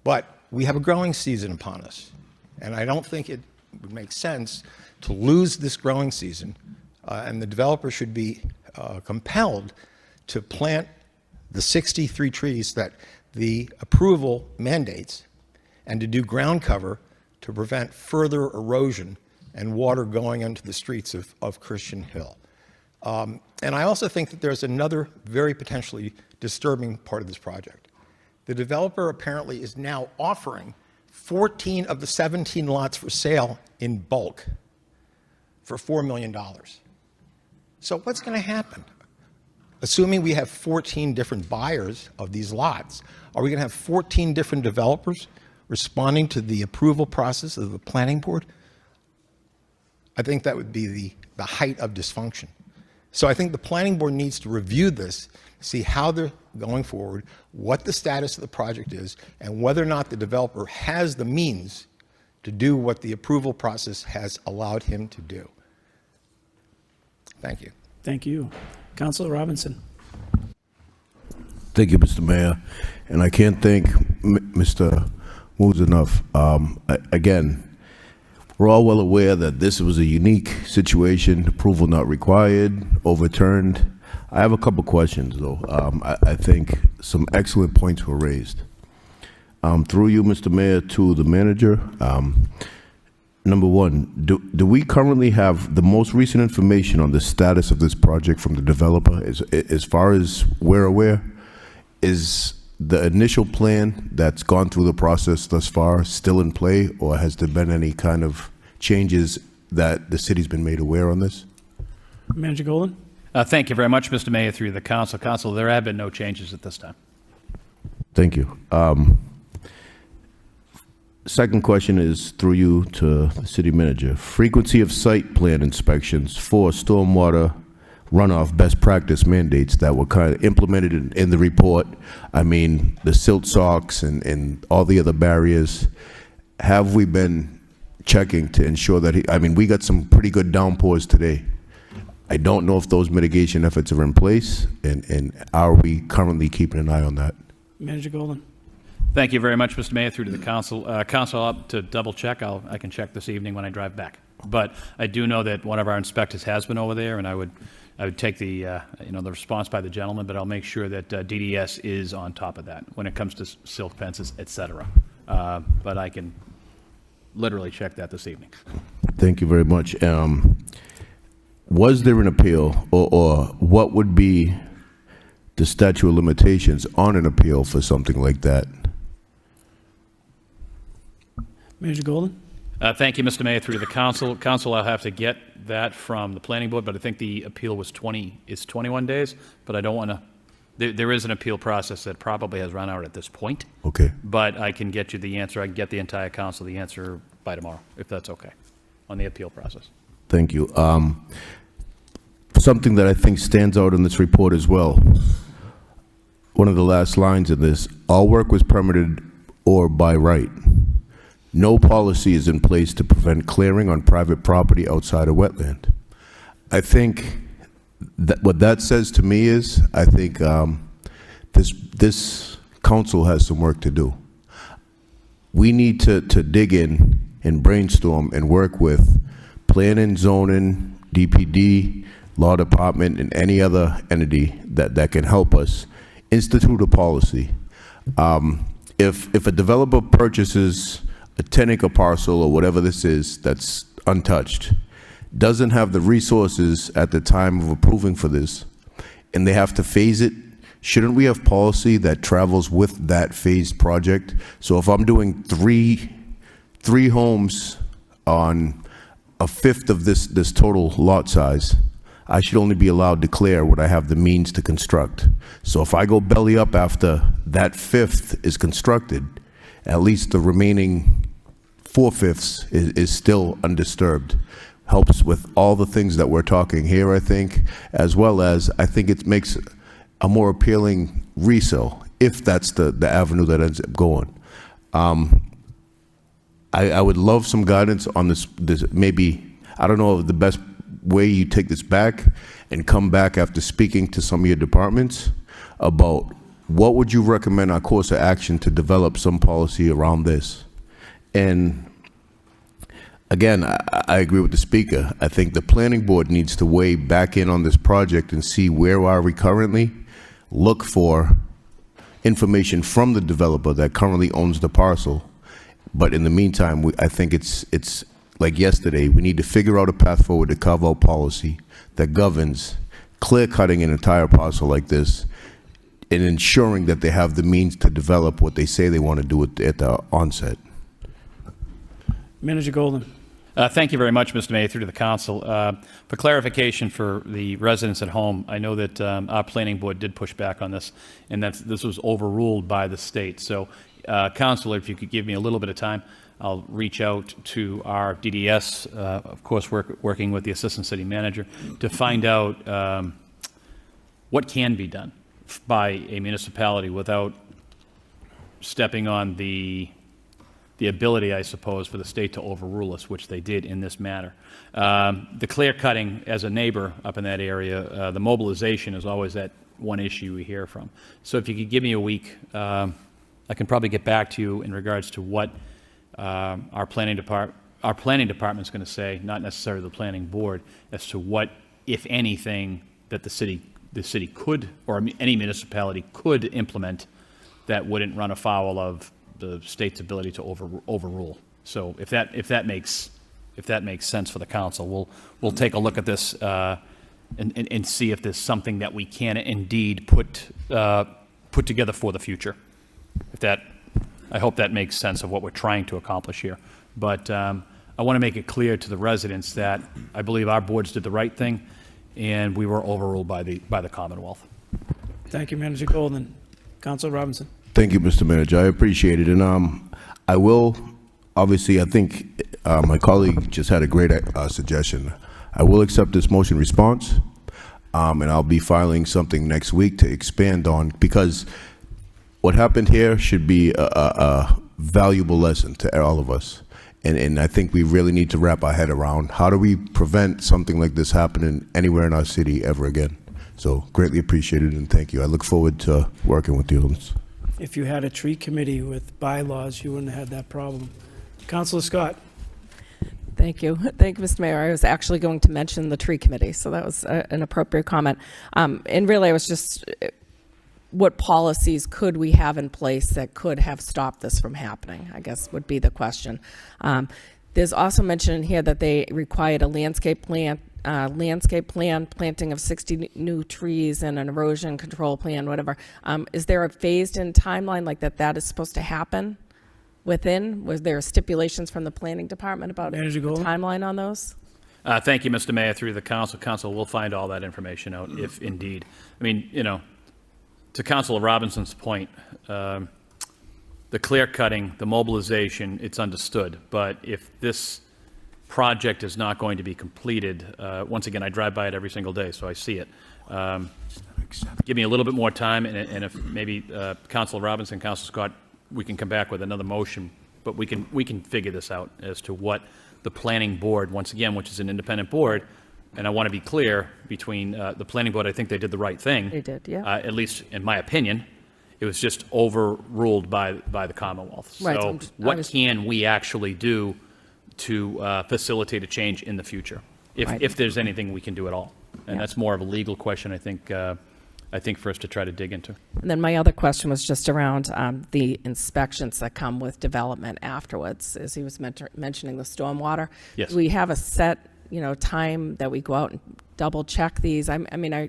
But we have a growing season upon us, and I don't think it would make sense to lose this growing season, and the developer should be compelled to plant the 63 trees that the approval mandates and to do ground cover to prevent further erosion and water going into the streets of Christian Hill. And I also think that there's another very potentially disturbing part of this project. The developer apparently is now offering 14 of the 17 lots for sale in bulk for $4 million. So what's going to happen? Assuming we have 14 different buyers of these lots, are we going to have 14 different developers responding to the approval process of the planning board? I think that would be the height of dysfunction. So I think the planning board needs to review this, see how they're going forward, what the status of the project is, and whether or not the developer has the means to do what the approval process has allowed him to do. Thank you. Thank you. Councilor Robinson. Thank you, Mr. Mayor. And I can't thank Mr. Moose enough. Again, we're all well aware that this was a unique situation, approval not required, overturned. I have a couple questions, though. I think some excellent points were raised. Through you, Mr. Mayor, to the manager. Number one, do we currently have the most recent information on the status of this project from the developer? As far as we're aware, is the initial plan that's gone through the process thus far still in play, or has there been any kind of changes that the city's been made aware on this? Manager Golden. Thank you very much, Mr. Mayor, through the council. Council, there have been no changes at this time. Thank you. Second question is through you to the city manager. Frequency of site plan inspections for stormwater runoff best practice mandates that were kind of implemented in the report. I mean, the silt socks and all the other barriers. Have we been checking to ensure that I mean, we got some pretty good downpours today. I don't know if those mitigation efforts are in place, and are we currently keeping an eye on that? Manager Golden. Thank you very much, Mr. Mayor, through to the council. Council, up to double check. I can check this evening when I drive back. But I do know that one of our inspectors has been over there, and I would take the the response by the gentleman, but I'll make sure that DDS is on top of that when it comes to silk fences, et cetera. But I can literally check that this evening. Thank you very much. Was there an appeal, or what would be the statute of limitations on an appeal for something like that? Manager Golden. Thank you, Mr. Mayor, through to the council. Council, I'll have to get that from the planning board, but I think the appeal was 21 days, but I don't want to, there is an appeal process that probably has run out at this point. Okay. But I can get you the answer. I can get the entire council the answer by tomorrow, if that's okay, on the appeal process. Thank you. Something that I think stands out in this report as well, one of the last lines of this, all work was permitted or by right. No policy is in place to prevent clearing on private property outside a wetland. I think that what that says to me is, I think this council has some work to do. We need to dig in and brainstorm and work with planning, zoning, DPD, law department, and any other entity that can help us institute a policy. If a developer purchases a 10-acre parcel or whatever this is that's untouched, doesn't have the resources at the time of approving for this, and they have to phase it, shouldn't we have policy that travels with that phased project? So if I'm doing three homes on a fifth of this total lot size, I should only be allowed to declare what I have the means to construct. So if I go belly up after that fifth is constructed, at least the remaining 4/5 is still undisturbed. Helps with all the things that we're talking here, I think, as well as I think it makes a more appealing resale, if that's the avenue that ends up going. I would love some guidance on this maybe, I don't know the best way you take this back and come back after speaking to some of your departments about what would you recommend our course of action to develop some policy around this. And again, I agree with the speaker. I think the planning board needs to weigh back in on this project and see where are we currently, look for information from the developer that currently owns the parcel. But in the meantime, I think it's like yesterday, we need to figure out a path forward to carve out policy that governs clear-cutting an entire parcel like this and ensuring that they have the means to develop what they say they want to do at the onset. Manager Golden. Thank you very much, Mr. Mayor, through to the council. For clarification for the residents at home, I know that our planning board did push back on this, and that this was overruled by the state. So, Councilor, if you could give me a little bit of time, I'll reach out to our DDS, of course, working with the Assistant City Manager, to find out what can be done by a municipality without stepping on the ability, I suppose, for the state to overrule us, which they did in this matter. The clear cutting, as a neighbor up in that area, the mobilization is always that one issue we hear from. So if you could give me a week, I can probably get back to you in regards to what our planning department's going to say, not necessarily the planning board, as to what, if anything, that the city could, or any municipality could implement that wouldn't run afoul of the state's ability to overrule. So if that makes sense for the council, we'll take a look at this and see if there's something that we can indeed put together for the future. I hope that makes sense of what we're trying to accomplish here. But I want to make it clear to the residents that I believe our boards did the right thing, and we were overruled by the Commonwealth. Thank you, Manager Golden. Councilor Robinson. Thank you, Mr. Manager. I appreciate it. And I will, obviously, I think my colleague just had a great suggestion. I will accept this motion response, and I'll be filing something next week to expand on, because what happened here should be a valuable lesson to all of us. And I think we really need to wrap our head around how do we prevent something like this happening anywhere in our city ever again. So greatly appreciated, and thank you. I look forward to working with you on this. If you had a tree committee with bylaws, you wouldn't have had that problem. Councilor Scott. Thank you. Thank you, Mr. Mayor. I was actually going to mention the tree committee, so that was an appropriate comment. And really, I was just, what policies could we have in place that could have stopped this from happening, I guess would be the question. There's also mentioned in here that they required a landscape plan, planting of 60 new trees and an erosion control plan, whatever. Is there a phased-in timeline like that is supposed to happen within? Was there stipulations from the planning department about a timeline on those? Thank you, Mr. Mayor, through the council. Council will find all that information out, if indeed. I mean, to Councilor Robinson's point, the clear cutting, the mobilization, it's understood. But if this project is not going to be completed, once again, I drive by it every single day, so I see it. Give me a little bit more time, and if maybe Councilor Robinson, Councilor Scott, we can come back with another motion, but we can figure this out as to what the planning board, once again, which is an independent board, and I want to be clear between the planning board, I think they did the right thing. They did, yeah. At least in my opinion. It was just overruled by the Commonwealth. Right, So what can we actually do to facilitate a change in the future, if there's anything we can do at all? And that's more of a legal question, I think, for us to try to dig into. And then my other question was just around the inspections that come with development afterwards, as he was mentioning the stormwater. Yes. Do we have a set time that we go out and double check these? I mean, I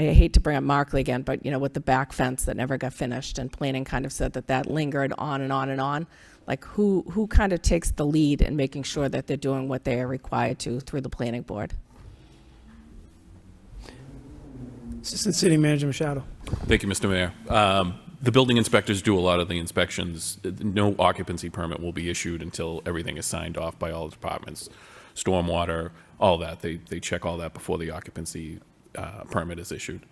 hate to bring up Markley again, but, with the back fence that never got finished, and planning kind of said that lingered on and on and on. Like, who kind of takes the lead in making sure that they're doing what they are required to through the planning board? Assistant City Manager Machado. Thank you, Mr. Mayor. The building inspectors do a lot of the inspections. No occupancy permit will be issued until everything is signed off by all the departments. Stormwater, all that. They check all that before the occupancy permit is issued.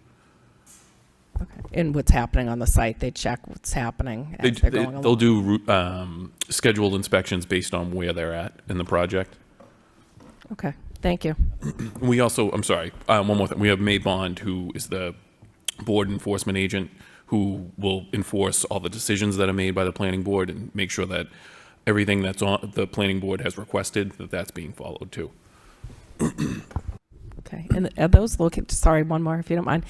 Okay. And what's happening on the site, they check what's happening as they're going along? They'll do scheduled inspections based on where they're at in the project. Okay, thank you. We also, I'm sorry, one more thing. We have May Bond, who is the board enforcement agent, who will enforce all the decisions that are made by the planning board and make sure that everything that's on the planning board has requested, that's being followed too. Okay, and are those located, sorry, one more if you don't mind.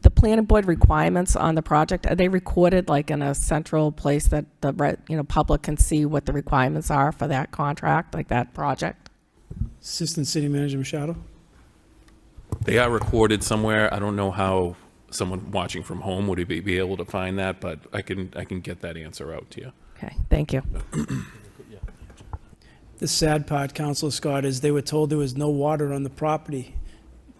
The planning board requirements on the project, are they recorded like in a central place that the public can see what the requirements are for that contract, like that project? Assistant City Manager Machado. They are recorded somewhere. I don't know how someone watching from home would be able to find that, but I can get that answer out to you. Okay, thank you. The sad part, Councilor Scott, is they were told there was no water on the property,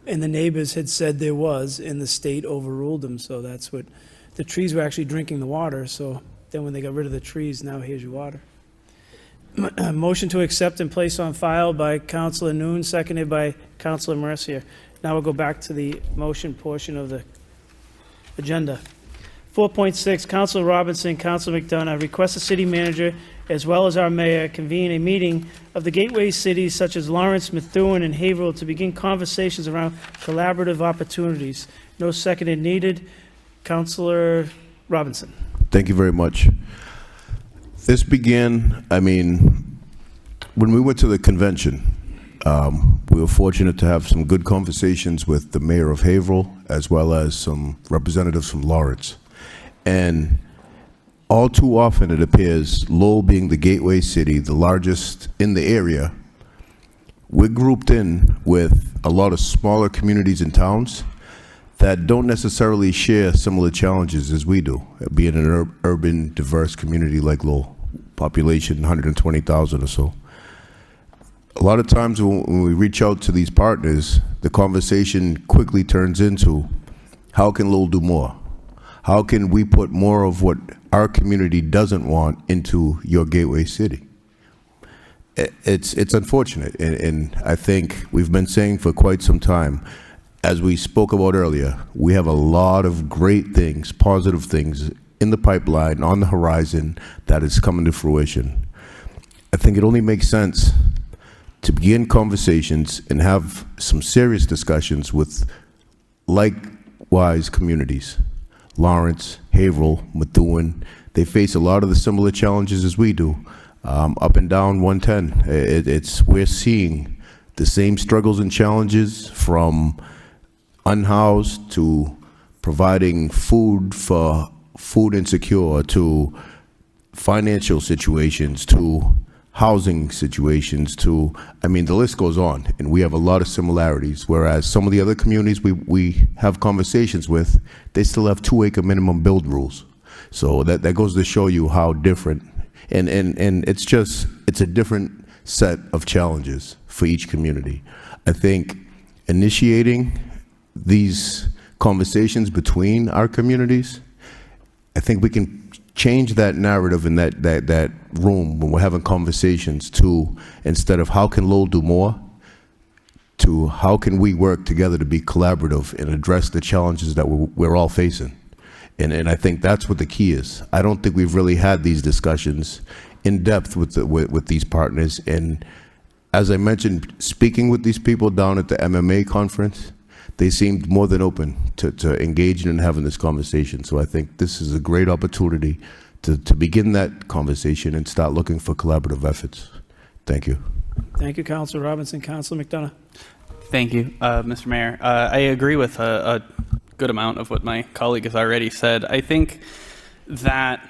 and the neighbors had said there was, and the state overruled them. So that's what, the trees were actually drinking the water. So then when they got rid of the trees, now here's your water. Motion to accept and place on file by Councilor Nuon, seconded by Councilor Mercier. Now we'll go back to the motion portion of the agenda. 4.6, Councilor Robinson, Councilor McDonough request the city manager as well as our mayor convene a meeting of the gateway cities such as Lawrence, Methuen, and Haverhill to begin conversations around collaborative opportunities. No seconded needed. Councilor Robinson. Thank you very much. This began, when we went to the convention, we were fortunate to have some good conversations with the mayor of Haverhill as well as some representatives from Lawrence. And all too often it appears, Lowell being the gateway city, the largest in the area, we're grouped in with a lot of smaller communities and towns that don't necessarily share similar challenges as we do, being an urban, diverse community like Lowell, population 120,000 or so. A lot of times when we reach out to these partners, the conversation quickly turns into, how can Lowell do more? How can we put more of what our community doesn't want into your gateway city? It's unfortunate, and I think we've been saying for quite some time, as we spoke about earlier, we have a lot of great things, positive things in the pipeline, on the horizon, that is coming to fruition. I think it only makes sense to begin conversations and have some serious discussions with likewise communities. Lawrence, Haverhill, Methuen, they face a lot of the similar challenges as we do. Up and down 110, we're seeing the same struggles and challenges, from unhoused to providing food for food insecure, to financial situations, to housing situations, to, the list goes on, and we have a lot of similarities, whereas some of the other communities we have conversations with, they still have 2-acre minimum build rules. So that goes to show you how different, and it's a different set of challenges for each community. I think initiating these conversations between our communities, I think we can change that narrative in that room when we're having conversations to, instead of how can Lowell do more, to how can we work together to be collaborative and address the challenges that we're all facing. And I think that's what the key is. I don't think we've really had these discussions in depth with these partners. And as I mentioned, speaking with these people down at the MMA conference, they seemed more than open to engaging and having this conversation. So I think this is a great opportunity to begin that conversation and start looking for collaborative efforts. Thank you. Thank you, Councilor Robinson. Councilor McDonough. Thank you, Mr. Mayor. I agree with a good amount of what my colleague has already said. I think that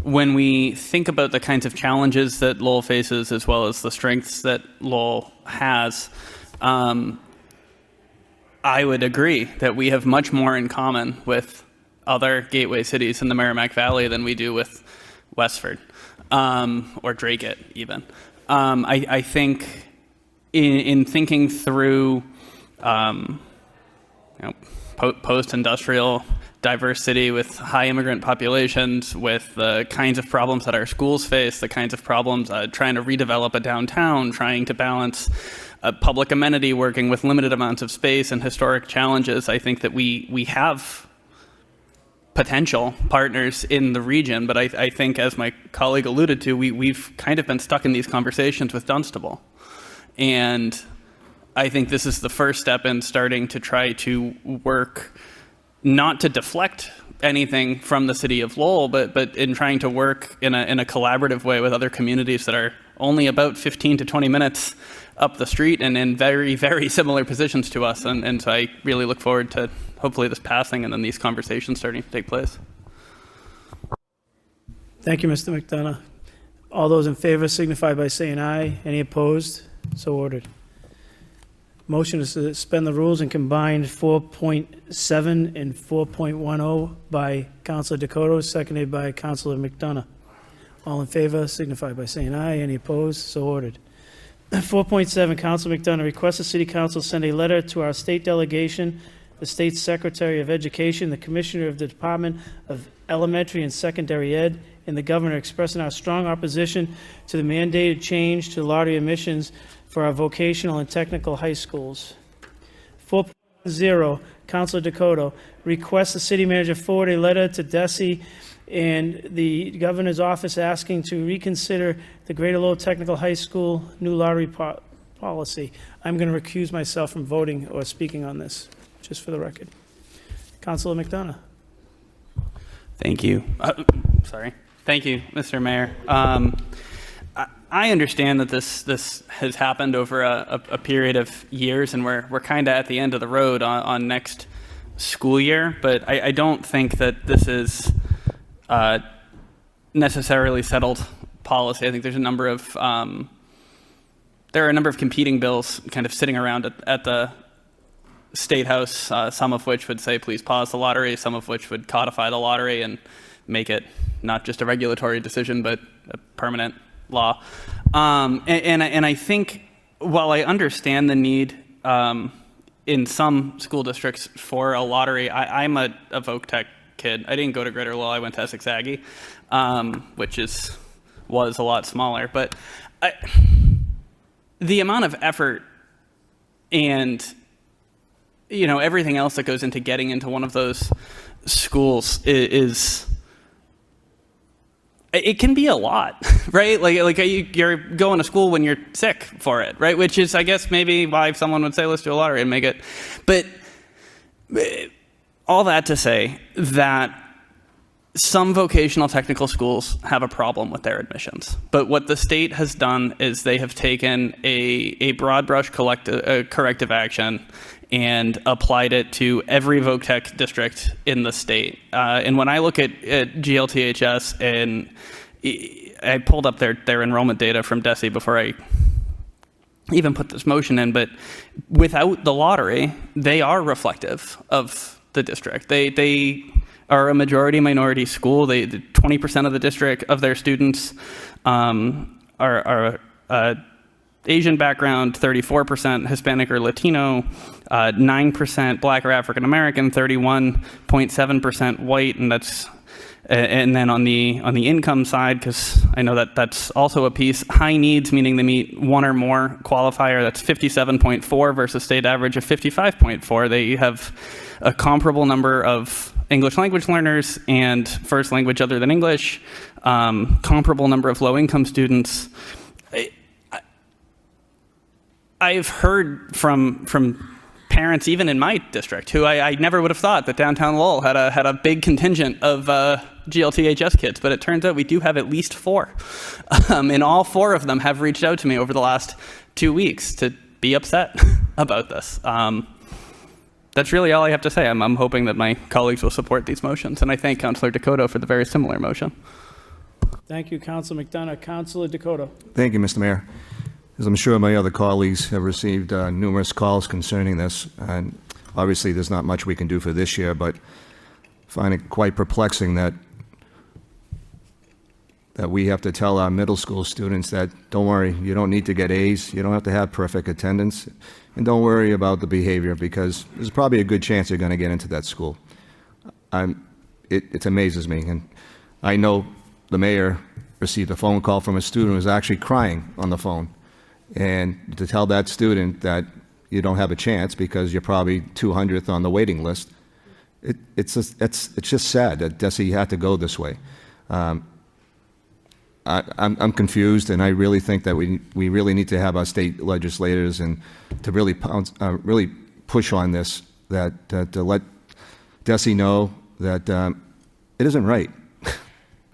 when we think about the kinds of challenges that Lowell faces as well as the strengths that Lowell has, I would agree that we have much more in common with other gateway cities in the Merrimack Valley than we do with Westford or Dracut even. I think in thinking through post-industrial diverse city with high immigrant populations, with the kinds of problems that our schools face, the kinds of problems trying to redevelop a downtown, trying to balance public amenity, working with limited amounts of space and historic challenges, I think that we have potential partners in the region, but I think, as my colleague alluded to, we've kind of been stuck in these conversations with Dunstable. And I think this is the first step in starting to try to work, not to deflect anything from the city of Lowell, but in trying to work in a collaborative way with other communities that are only about 15 to 20 minutes up the street and in very, very similar positions to us. And so I really look forward to hopefully this passing and then these conversations starting to take place. Thank you, Mr. McDonough. All those in favor signify by saying aye. Any opposed? So ordered. Motion is to suspend the rules and combine 4.7 and 4.10 by Councilor Dakota, seconded by Councilor McDonough. All in favor signify by saying aye. Any opposed? So ordered. 4.7, Councilor McDonough requests the City Council send a letter to our state delegation, the State Secretary of Education, the Commissioner of the Department of Elementary and Secondary Ed, and the Governor expressing our strong opposition to the mandated change to lottery admissions for our vocational and technical high schools. 4.0, Councilor Dakota requests the City Manager forward a letter to DESE and the Governor's office asking to reconsider the Greater Lowell Technical High School new lottery policy. I'm going to recuse myself from voting or speaking on this, just for the record. Councilor McDonough. Thank you. Sorry. Thank you, Mr. Mayor. I understand that this has happened over a period of years, and we're kind of at the end of the road on next school year, but I don't think that this is necessarily settled policy. I think there's a number of competing bills kind of sitting around at the State House, some of which would say please pause the lottery, some of which would codify the lottery and make it not just a regulatory decision but a permanent law. And I think while I understand the need in some school districts for a lottery, I'm a Voc Tech kid. I didn't go to Greater Lowell. I went to Essex Aggie, which was a lot smaller. But the amount of effort and everything else that goes into getting into one of those schools is it can be a lot, right? Like you're going to school when you're sick for it, right? Which is, I guess, maybe why someone would say, let's do a lottery and make it. But all that to say that some vocational technical schools have a problem with their admissions. But what the state has done is they have taken a broad brush corrective action and applied it to every Voc Tech district in the state. And when I look at GLTHS, and I pulled up their enrollment data from DESE before I even put this motion in, but without the lottery, they are reflective of the district. They are a majority minority school. 20% of the district of their students are Asian background, 34% Hispanic or Latino, 9% Black or African American, 31.7% white, and then on the income side, because I know that's also a piece, high needs, meaning they meet one or more qualifier, that's 57.4 versus state average of 55.4. They have a comparable number of English language learners and first language other than English, comparable number of low income students. I've heard from parents, even in my district, who I never would have thought that downtown Lowell had a big contingent of GLTHS kids, but it turns out we do have at least 4. And all 4 of them have reached out to me over the last 2 weeks to be upset about this. That's really all I have to say. I'm hoping that my colleagues will support these motions, and I thank Councilor Dakota for the very similar motion. Thank you, Councilor McDonough. Councilor Dakota. Thank you, Mr. Mayor. As I'm sure my other colleagues have received numerous calls concerning this, and obviously there's not much we can do for this year, but find it quite perplexing that we have to tell our middle school students that, don't worry, you don't need to get A's, you don't have to have perfect attendance, and don't worry about the behavior, because there's probably a good chance you're going to get into that school. It amazes me, and I know the mayor received a phone call from a student who was actually crying on the phone, and to tell that student that you don't have a chance because you're probably 200th on the waiting list, it's just sad that DESE had to go this way. I'm confused, and I really think that we really need to have our state legislators and to really really push on this, to let DESE know that it isn't right.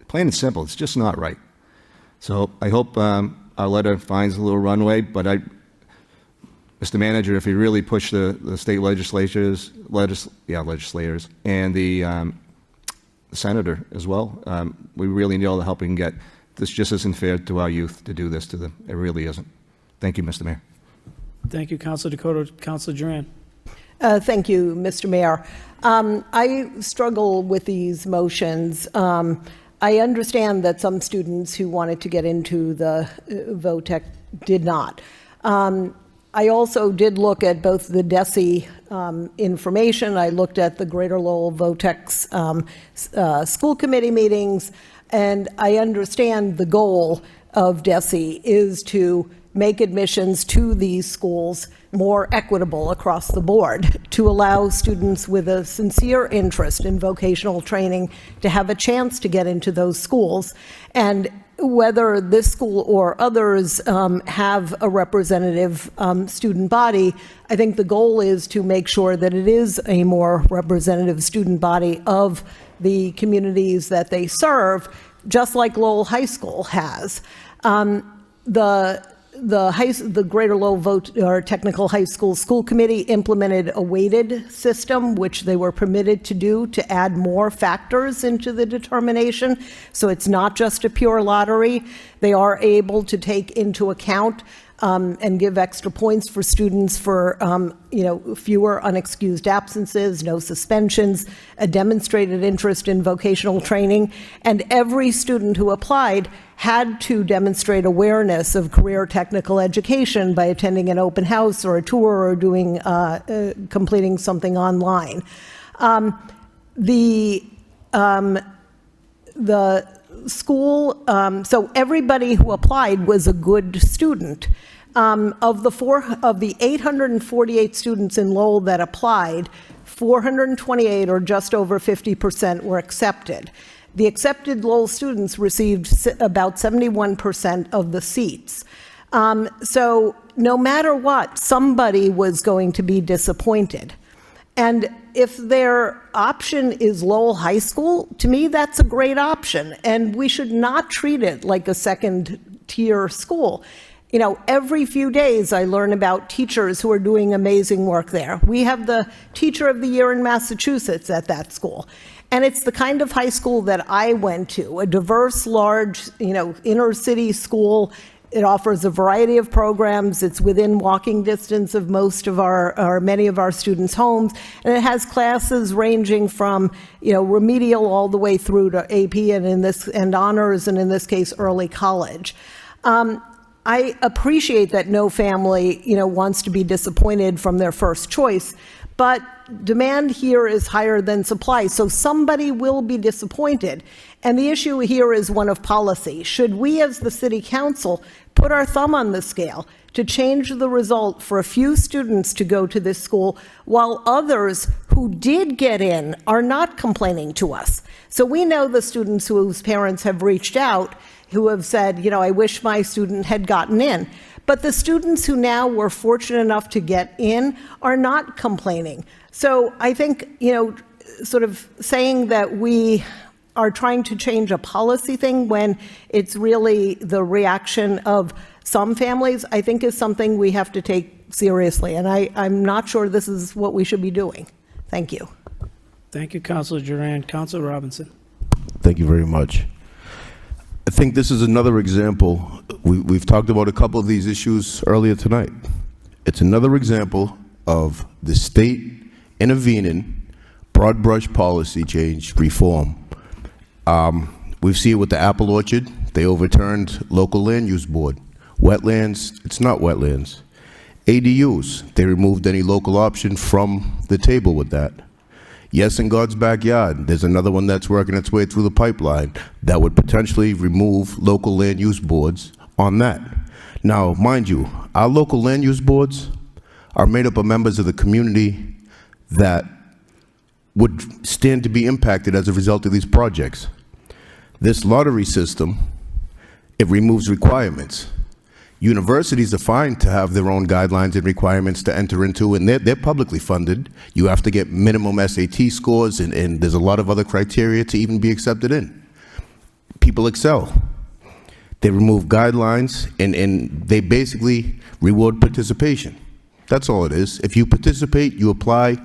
Plain and simple, it's just not right. So I hope our letter finds a little runway, but Mr. Manager, if you really push the state legislators and the senator as well, we really need all the help we can get. This just isn't fair to our youth to do this to them. It really isn't. Thank you, Mr. Mayor. Thank you, Councilor Dakota. Councilor Jeanne. Thank you, Mr. Mayor. I struggle with these motions. I understand that some students who wanted to get into the VOTEC did not. I also did look at both the DESE information. I looked at the Greater Lowell VOTEC's school committee meetings, and I understand the goal of DESE is to make admissions to these schools more equitable across the board, to allow students with a sincere interest in vocational training to have a chance to get into those schools. And whether this school or others have a representative student body, I think the goal is to make sure that it is a more representative student body of the communities that they serve, just like Lowell High School has. The Greater Lowell Technical High School School Committee implemented a weighted system, which they were permitted to do to add more factors into the determination. So it's not just a pure lottery. They are able to take into account and give extra points for students for fewer unexcused absences, no suspensions, a demonstrated interest in vocational training, and every student who applied had to demonstrate awareness of career technical education by attending an open house or a tour or doing completing something online. The school, so everybody who applied was a good student. Of the 848 students in Lowell that applied, 428, or just over 50%, were accepted. The accepted Lowell students received about 71% of the seats. So no matter what, somebody was going to be disappointed. And if their option is Lowell High School, to me, that's a great option. And we should not treat it like a second-tier school. You know, every few days I learn about teachers who are doing amazing work there. We have the Teacher of the Year in Massachusetts at that school. And it's the kind of high school that I went to, a diverse, large, inner city school. It offers a variety of programs. It's within walking distance of most of many of our students' homes. And it has classes ranging from, remedial all the way through to AP and honors, and in this case, early college. I appreciate that no family, wants to be disappointed from their first choice, but demand here is higher than supply, so somebody will be disappointed. And the issue here is one of policy. Should we as the City Council put our thumb on the scale to change the result for a few students to go to this school, while others who did get in are not complaining to us? So we know the students whose parents have reached out, who have said, I wish my student had gotten in. But the students who now were fortunate enough to get in are not complaining. So I think, sort of saying that we are trying to change a policy thing when it's really the reaction of some families, I think is something we have to take seriously. And I'm not sure this is what we should be doing. Thank you. Thank you, Councilor Duran. Councilor Robinson. Thank you very much. I think this is another example. We've talked about a couple of these issues earlier tonight. It's another example of the state intervening, broad brush policy change, reform. We see it with the apple orchard. They overturned local land use board. Wetlands, it's not wetlands. ADUs, they removed any local option from the table with that. Yes, in God's backyard, there's another one that's working its way through the pipeline that would potentially remove local land use boards on that. Now, mind you, our local land use boards are made up of members of the community that would stand to be impacted as a result of these projects. This lottery system, it removes requirements. Universities are fine to have their own guidelines and requirements to enter into, and they're publicly funded. You have to get minimum SAT scores, and there's a lot of other criteria to even be accepted in. People excel. They remove guidelines, and they basically reward participation. That's all it is. If you participate, you apply,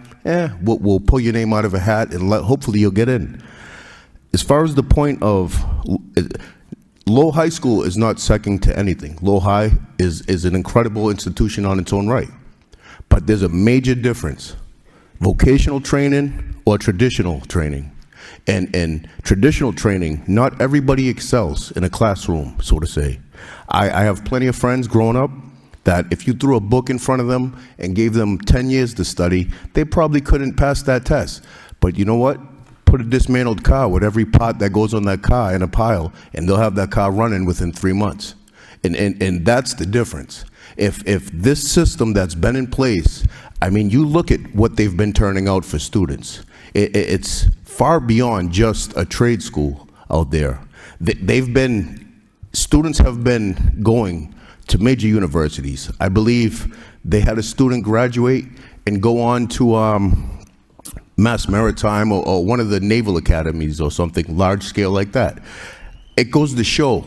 we'll pull your name out of a hat, and hopefully you'll get in. As far as the point of Lowell High School is not second to anything. Lowell High is an incredible institution on its own right. But there's a major difference. Vocational training or traditional training. And traditional training, not everybody excels in a classroom, so to say. I have plenty of friends growing up that if you threw a book in front of them and gave them 10 years to study, they probably couldn't pass that test. But you know what? Put a dismantled car with every part that goes on that car in a pile, and they'll have that car running within 3 months. And that's the difference. If this system that's been in place, I mean, you look at what they've been turning out for students. It's far beyond just a trade school out there. Students have been going to major universities. I believe they had a student graduate and go on to Mass Maritime or one of the naval academies or something large scale like that. It goes to show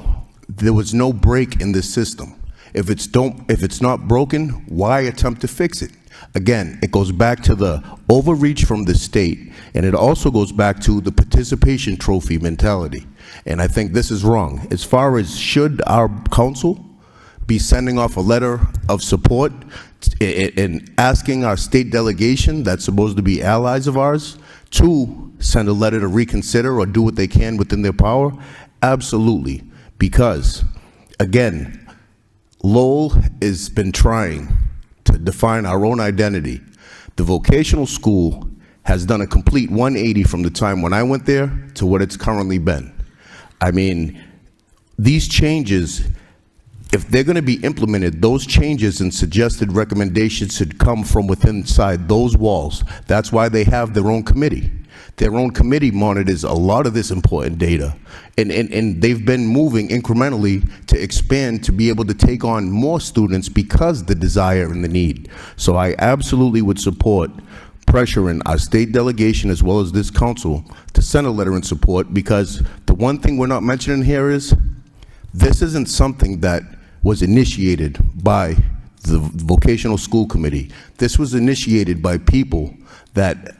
there was no break in this system. If it's not broken, why attempt to fix it? Again, it goes back to the overreach from the state, and it also goes back to the participation trophy mentality. And I think this is wrong. As far as should our council be sending off a letter of support and asking our state delegation that's supposed to be allies of ours to send a letter to reconsider or do what they can within their power? Absolutely. Because, again, Lowell has been trying to define our own identity. The vocational school has done a complete 180 from the time when I went there to what it's currently been. I mean, these changes, if they're going to be implemented, those changes and suggested recommendations should come from within inside those walls. That's why they have their own committee. Their own committee monitors a lot of this important data. And they've been moving incrementally to expand to be able to take on more students because the desire and the need. So I absolutely would support pressuring our state delegation as well as this council to send a letter in support, because the one thing we're not mentioning here is this isn't something that was initiated by the vocational school committee. This was initiated by people that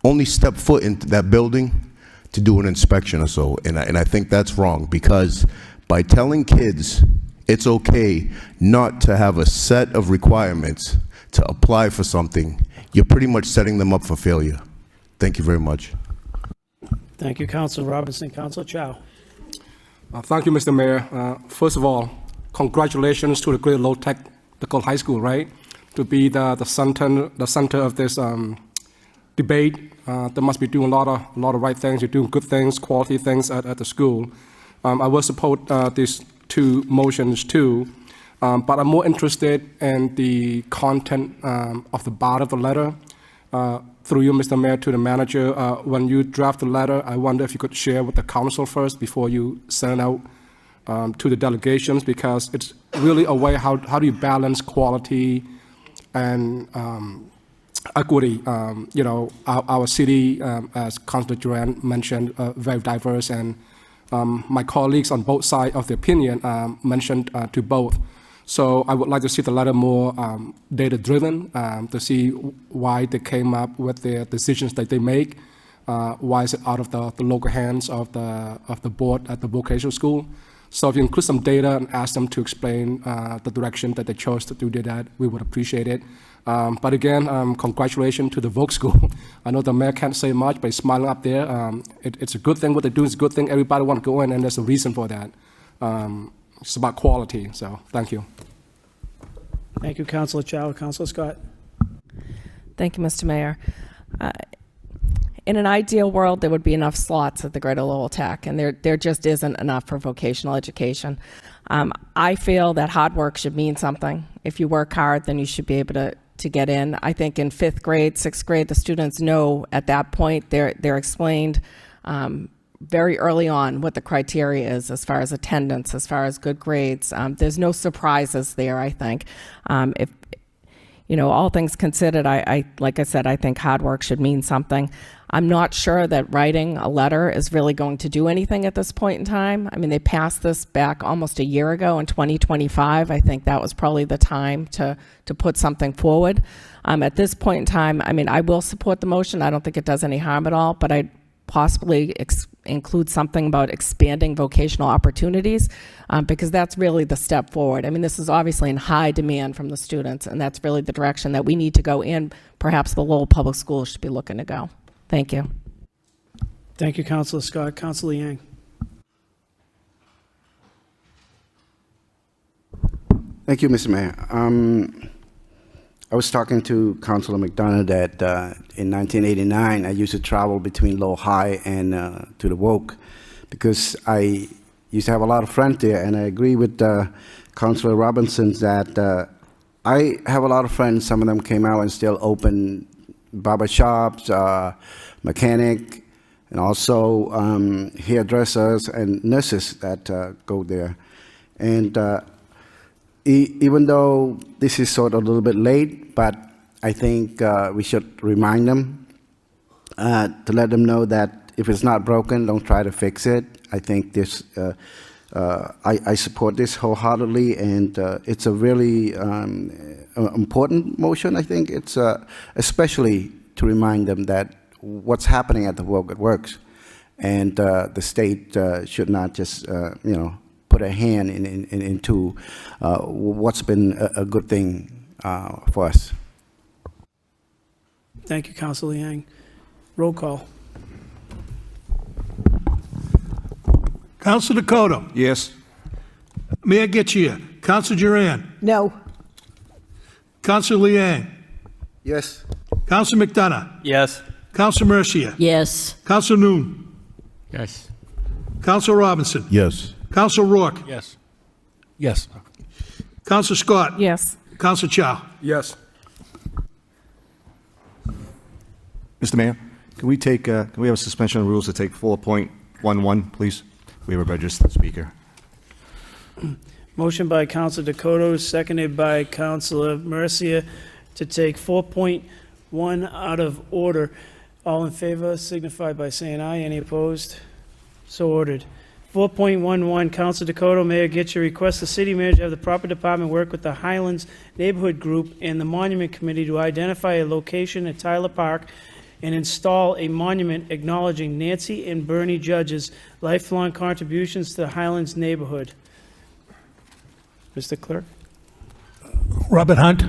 only stepped foot into that building to do an inspection or so. And I think that's wrong, because by telling kids it's okay not to have a set of requirements to apply for something, you're pretty much setting them up for failure. Thank you very much. Thank you, Councilor Robinson. Councilor Chow. Thank you, Mr. Mayor. First of all, congratulations to the great Lowell Technical High School, right? To be the center of this debate. They must be doing a lot of right things. You're doing good things, quality things at the school. I will support these two motions too, but I'm more interested in the content of the body of the letter. Through you, Mr. Mayor, to the manager, when you draft the letter, I wonder if you could share with the council first before you send it out to the delegations, because it's really a way how do you balance quality and equity. You know, our city, as Councilor Jeanne mentioned, very diverse, and my colleagues on both sides of the opinion mentioned to both. So I would like to see the letter more data-driven, to see why they came up with the decisions that they make. why is it out of the local hands of the board at the vocational school? So if you include some data and ask them to explain the direction that they chose to do that, we would appreciate it. But again, congratulations to the Voc School. I know the mayor can't say much, but he's smiling up there. It's a good thing. What they do is a good thing. Everybody want to go in, and there's a reason for that. It's about quality, so thank you. Thank you, Councilor Chow. Councilor Scott. Thank you, Mr. Mayor. In an ideal world, there would be enough slots at the Greater Lowell Tech, and there just isn't enough for vocational education. I feel that hard work should mean something. If you work hard, then you should be able to get in. I think in 5th grade, 6th grade, the students know at that point, they're explained very early on what the criteria is as far as attendance, as far as good grades. There's no surprises there, I think. If all things considered, like I said, I think hard work should mean something. I'm not sure that writing a letter is really going to do anything at this point in time. I mean, they passed this back almost a year ago in 2025. I think that was probably the time to put something forward. At this point in time, I mean, I will support the motion. I don't think it does any harm at all, but I'd possibly include something about expanding vocational opportunities because that's really the step forward. I mean, this is obviously in high demand from the students, and that's really the direction that we need to go in. Perhaps the Lowell Public Schools should be looking to go. Thank you. Thank you, Councilor Scott. Councilor Yang. Thank you, Mr. Mayor. I was talking to Councilor McDonough that in 1989, I used to travel between Lowell High and to the Woke because I used to have a lot of friends there, and I agree with Councilor Robinson that I have a lot of friends. Some of them came out and still open barber shops, mechanic, and also hairdressers and nurses that go there. And even though this is sort of a little bit late, but I think we should remind them to let them know that if it's not broken, don't try to fix it. I think this, I support this wholeheartedly, and it's a really important motion. I think it's especially to remind them that what's happening at the work, it works, and the state should not just put a hand into what's been a good thing for us. Thank you, Councilor Yang. Roll call. Councilor Dakota. Yes. Mayor Getchia. Councilor Duran. No. Councilor Liang. Yes. Councilor McDonough. Yes. Councilor Mercia. Yes. Councilor Nuon. Yes. Councilor Robinson. Yes. Councilor Rourke. Yes. Yes. Councilor Scott. Yes. Councilor Chow. Yes. Mr. Mayor, can we have a suspension of rules to take 4.11, please? We have a registered speaker. Motion by Councilor Dakota, seconded by Councilor Mercia to take 4.1 out of order. All in favor signify by saying aye. Any opposed? So ordered. 4.11, Councilor Dakota, Mayor Getchia requests the city manager have the proper department work with the Highlands Neighborhood Group and the Monument Committee to identify a location at Tyler Park and install a monument acknowledging Nancy and Bernie Judge's lifelong contributions to the Highlands neighborhood. Mr. Clerk? Robert Hunt.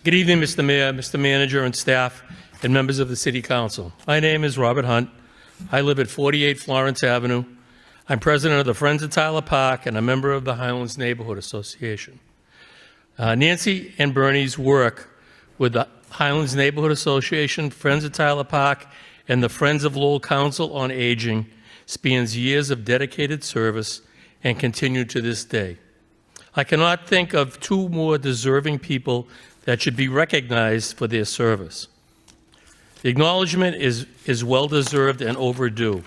Good evening, Mr. Mayor, Mr. Manager, and staff, and members of the City Council. My name is Robert Hunt. I live at 48 Florence Avenue. I'm president of the Friends of Tyler Park and a member of the Highlands Neighborhood Association. Nancy and Bernie's work with the Highlands Neighborhood Association, Friends of Tyler Park, and the Friends of Lowell Council on Aging spans years of dedicated service and continue to this day. I cannot think of two more deserving people that should be recognized for their service. The acknowledgement is well-deserved and overdue.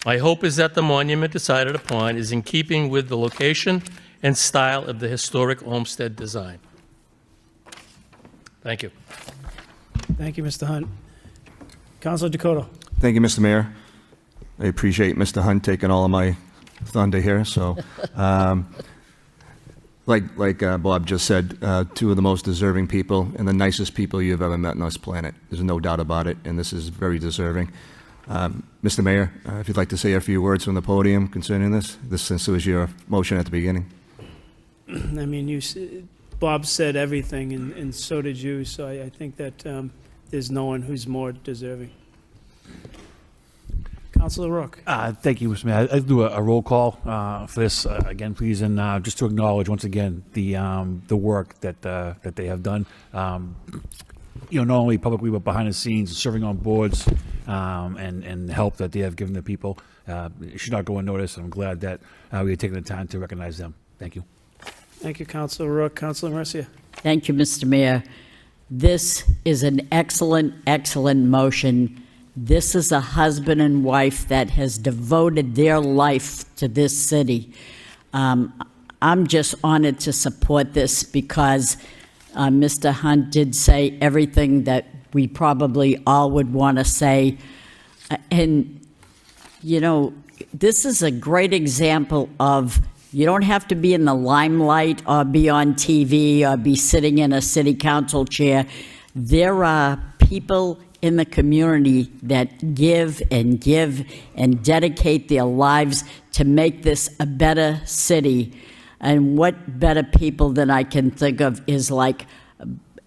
My hope is that the monument decided upon is in keeping with the location and style of the historic Olmsted design. Thank you. Thank you, Mr. Hunt. Councilor Dakota. Thank you, Mr. Mayor. I appreciate Mr. Hunt taking all of my thunder here. So Like Bob just said, two of the most deserving people and the nicest people you've ever met on this planet. There's no doubt about it, and this is very deserving. Mr. Mayor, if you'd like to say a few words from the podium concerning this, since it was your motion at the beginning. I mean, Bob said everything, and so did you, so I think that there's no one who's more deserving. Councilor Rook. Thank you, Mr. Mayor. I'll do a roll call for this again, please, and just to acknowledge once again the work that they have done. Not only publicly but behind the scenes, serving on boards and help that they have given the people. It should not go unnoticed. I'm glad that we are taking the time to recognize them. Thank you. Thank you, Councilor Rook. Councilor Mercia. Thank you, Mr. Mayor. This is an excellent, excellent motion. This is a husband and wife that has devoted their life to this city. I'm just honored to support this because Mr. Hunt did say everything that we probably all would want to say. And, this is a great example of you don't have to be in the limelight or be on TV or be sitting in a city council chair. There are people in the community that give and dedicate their lives to make this a better city. And what better people than I can think of is like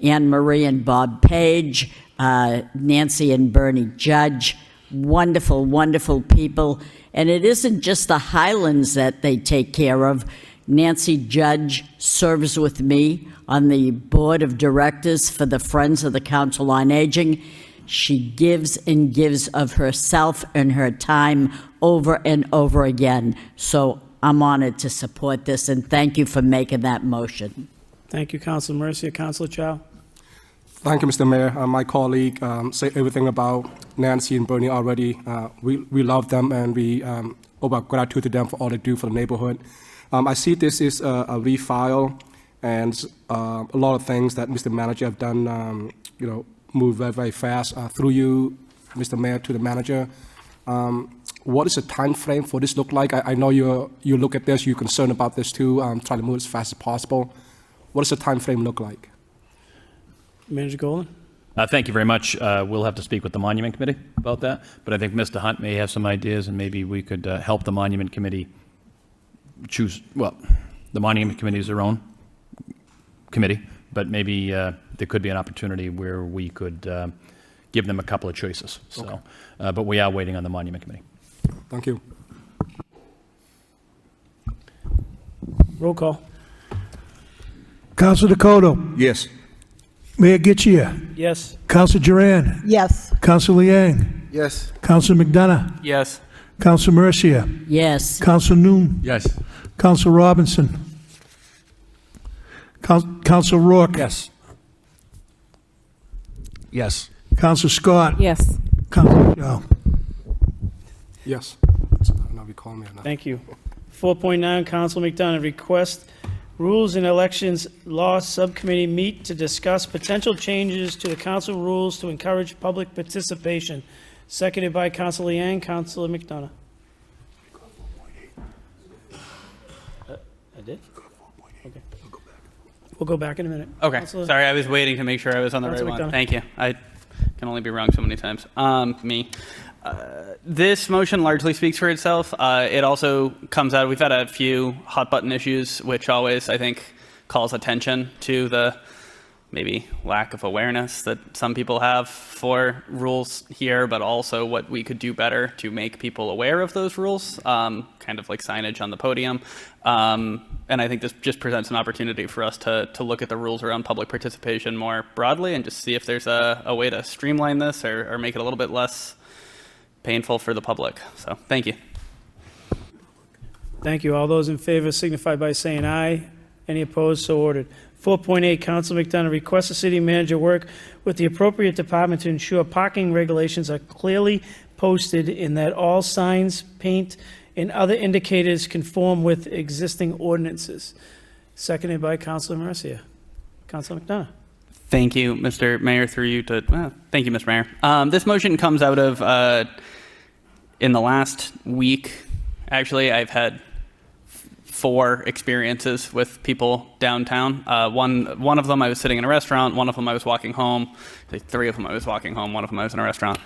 Anne Marie and Bob Page, Nancy and Bernie Judge, wonderful, wonderful people. And it isn't just the Highlands that they take care of. Nancy Judge serves with me on the board of directors for the Friends of the Council on Aging. She gives and gives of herself and her time over and over again. So I'm honored to support this, and thank you for making that motion. Thank you, Councilor Mercia. Councilor Chow. Thank you, Mr. Mayor. My colleague said everything about Nancy and Bernie already. We love them, and we owe our gratitude to them for all they do for the neighborhood. I see this is a refile, and a lot of things that Mr. Manager have done, move very, very fast. Through you, Mr. Mayor, to the manager, what is the time frame for this look like? I know you look at this, you're concerned about this too, try to move as fast as possible. What does the time frame look like? Manager Golden. Thank you very much. We'll have to speak with the Monument Committee about that, but I think Mr. Hunt may have some ideas, and maybe we could help the Monument Committee choose, well, the Monument Committee is their own committee, but maybe there could be an opportunity where we could give them a couple of choices. So, okay. But we are waiting on the Monument Committee. Thank you. Roll call. Councilor Dakota. Yes. Mayor Getchia. Yes. Councilor Duran. Yes. Councilor Liang. Yes. Councilor McDonough. Yes. Councilor Mercia. Yes. Councilor Nuon. Yes. Councilor Robinson. Councilor Rourke. Yes. Yes. Councilor Scott. Yes. Councilor Chow. Yes. Now we call me or not. Thank you. 4.9, Councilor McDonough, request Rules and Elections Law Subcommittee meet to discuss potential changes to the council rules to encourage public participation. Seconded by Councilor Liang. Councilor McDonough. I did? Okay. We'll go back in a minute. Okay, Councilor- sorry, I was waiting to make sure I was on the right Councilor one. McDonough. Thank you. I can only be wrong so many times. This motion largely speaks for itself. It also comes out, we've had a few hot button issues, which always, I think, calls attention to the maybe lack of awareness that some people have for rules here, but also what we could do better to make people aware of those rules, kind of like signage on the podium. And I think this just presents an opportunity for us to look at the rules around public participation more broadly and just see if there's a way to streamline this or make it a little bit less painful for the public. So thank you. Thank you. All those in favor signify by saying aye. Any opposed? So ordered. 4.8, Councilor McDonough requests the city manager work with the appropriate department to ensure parking regulations are clearly posted and that all signs, paint, and other indicators conform with existing ordinances. Seconded by Councilor Mercia. Councilor McDonough. Thank you, Mr. Mayor, through you to, thank you, Mr. Mayor. This motion comes out of, in the last week, actually, I've had 4 experiences with people downtown. One of them I was sitting in a restaurant, one of them I was walking home, 3 of them I was walking home, one of them I was in a restaurant.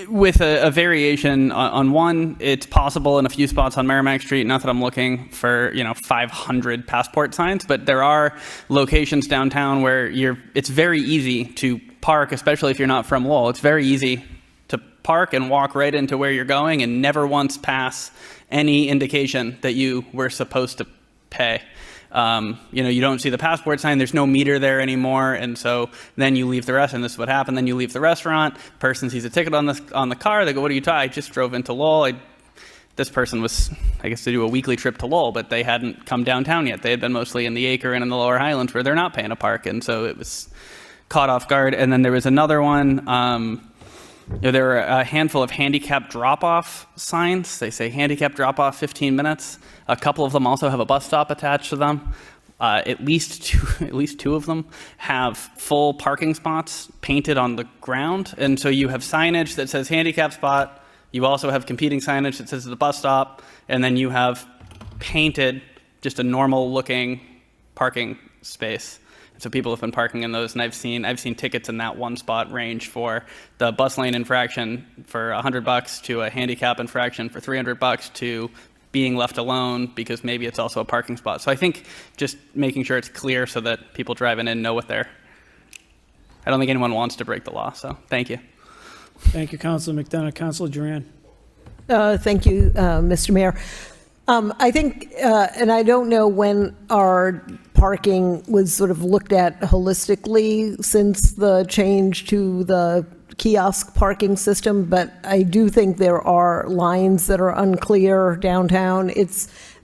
With a variation on one, it's possible in a few spots on Merrimack Street, not that I'm looking for 500 passport signs, but there are locations downtown where it's very easy to park, especially if you're not from Lowell. It's very easy to park and walk right into where you're going and never once pass any indication that you were supposed to pay. You don't see the passport sign, there's no meter there anymore, and so then you leave the restaurant, and this is what happened, then you leave the restaurant, person sees a ticket on the car, they go, what are you talking? I just drove into Lowell. This person was, I guess, to do a weekly trip to Lowell, but they hadn't come downtown yet. They had been mostly in the Acre and in the Lower Highlands where they're not paying a park, and so it was caught off guard. And then there was another one, there were a handful of handicap drop-off signs. They say handicap drop-off 15 minutes. A couple of them also have a bus stop attached to them. At least two of them have full parking spots painted on the ground. And so you have signage that says handicap spot. You also have competing signage that says the bus stop. And then you have painted just a normal looking parking space. So people have been parking in those, and I've seen tickets in that one spot range for the bus lane infraction for $100 to a handicap infraction for $300 to being left alone because maybe it's also a parking spot. So I think just making sure it's clear so that people driving in know what I don't think anyone wants to break the law. So thank you. Thank you, Councilor McDonough. Councilor Jeanne. Thank you, Mr. Mayor. I think, and I don't know when our parking was sort of looked at holistically since the change to the kiosk parking system, but I do think there are lines that are unclear downtown.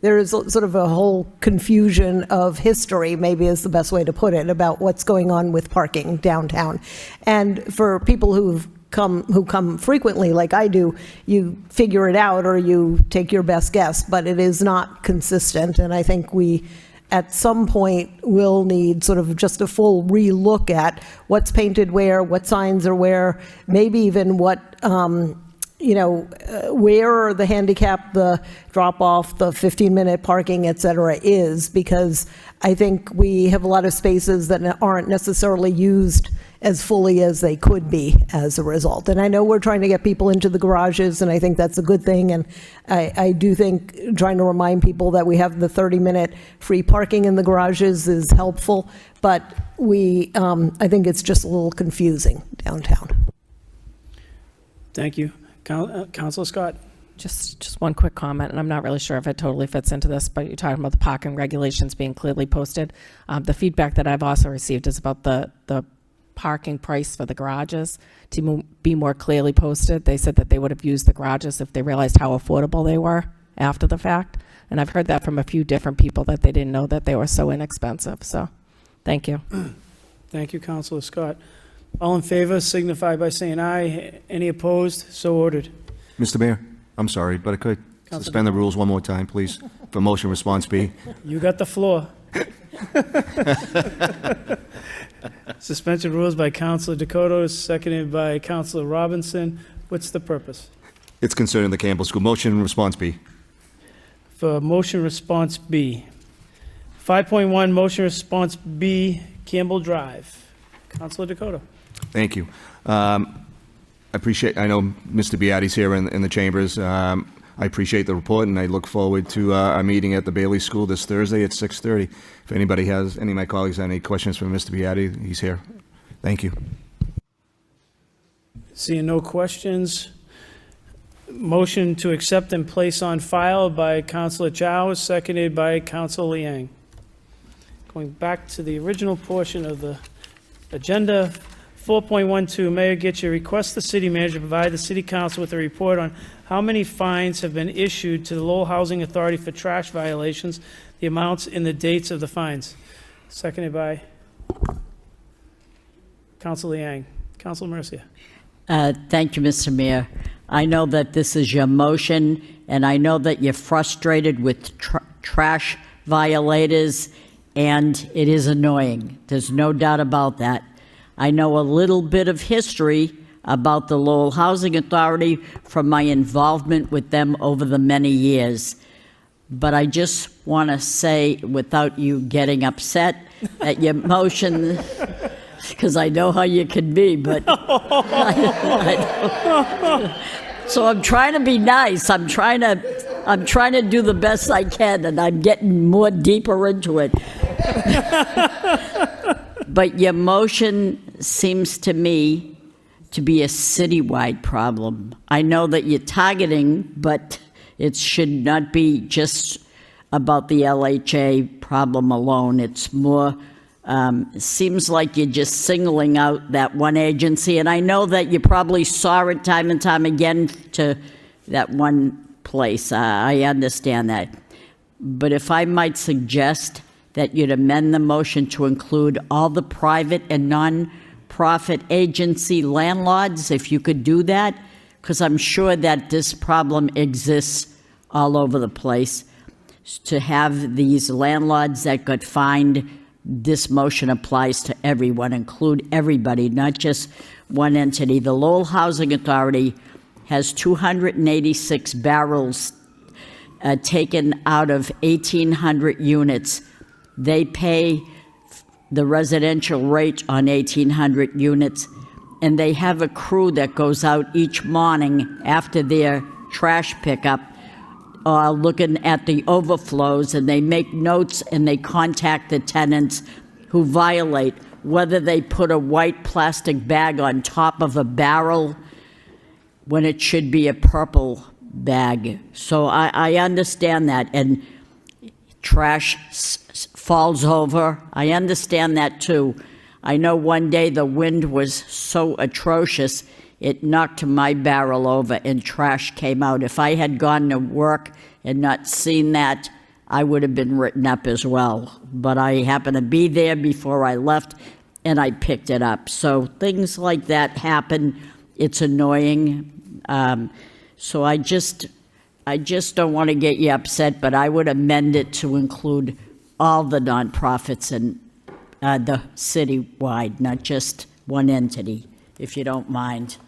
There is sort of a whole confusion of history, maybe is the best way to put it, about what's going on with parking downtown. And for people who come frequently like I do, you figure it out or you take your best guess, but it is not consistent. And I think we, at some point, will need sort of just a full relook at what's painted where, what signs are where, maybe even what, where the handicap, the drop-off, the 15-minute parking, et cetera, is, because I think we have a lot of spaces that aren't necessarily used as fully as they could be as a result. And I know we're trying to get people into the garages, and I think that's a good thing. And I do think trying to remind people that we have the 30-minute free parking in the garages is helpful. But I think it's just a little confusing downtown. Thank you. Councilor Scott. Just one quick comment, and I'm not really sure if it totally fits into this, but you're talking about the parking regulations being clearly posted. The feedback that I've also received is about the parking price for the garages to be more clearly posted. They said that they would have used the garages if they realized how affordable they were after the fact. And I've heard that from a few different people, that they didn't know that they were so inexpensive. So thank you. Thank you, Councilor Scott. All in favor signify by saying aye. Any opposed? So ordered. Mr. Mayor, I'm sorry, but I could suspend the rules one more time, please, for motion response B. You got the floor. Suspension rules by Councilor Dakota, seconded by Councilor Robinson. What's the purpose? It's concerning the Campbell School. Motion response B. For motion response B. 5.1, motion response B, Campbell Drive. Councilor Dakota. Thank you. I know Mr. Beatty's here in the chambers. I appreciate the report, and I look forward to our meeting at the Bailey School this Thursday at 6:30. If anybody has, any of my colleagues have any questions for Mr. Beatty, he's here. Thank you. Seeing no questions, motion to accept and place on file by Councilor Chow, seconded by Councilor Liang. Going back to the original portion of the agenda, 4.12, Mayor Gitcher requests the city manager provide the city council with a report on how many fines have been issued to the Lowell Housing Authority for trash violations, the amounts and the dates of the fines. Seconded by Councilor Liang. Councilor Mercia. Thank you, Mr. Mayor. I know that this is your motion, and I know that you're frustrated with trash violators, and it is annoying. There's no doubt about that. I know a little bit of history about the Lowell Housing Authority from my involvement with them over the many years. but I just want to say, without you getting upset, that your motion, because I know how you can be, but so I'm trying to be nice. I'm trying to do the best I can, and I'm getting more deeper into it. But your motion seems to me to be a citywide problem. I know that you're targeting, but it should not be just about the LHA problem alone. It's more, seems like you're just singling out that one agency. And I know that you probably saw it time and time again to that one place. I understand that. But if I might suggest that you'd amend the motion to include all the private and non-profit agency landlords, if you could do that, because I'm sure that this problem exists all over the place. To have these landlords that got fined, this motion applies to everyone, include everybody, not just one entity. The Lowell Housing Authority has 286 barrels taken out of 1,800 units. They pay the residential rate on 1,800 units, and they have a crew that goes out each morning after their trash pickup, looking at the overflows, and they make notes and they contact the tenants who violate, whether they put a white plastic bag on top of a barrel when it should be a purple bag. So I understand that, and trash falls over. I understand that too. I know one day the wind was so atrocious, it knocked my barrel over and trash came out. If I had gone to work and not seen that, I would have been written up as well. But I happened to be there before I left, and I picked it up. So things like that happen. It's annoying. So I just don't want to get you upset, but I would amend it to include all the nonprofits and the citywide, not just one entity, if you don't mind.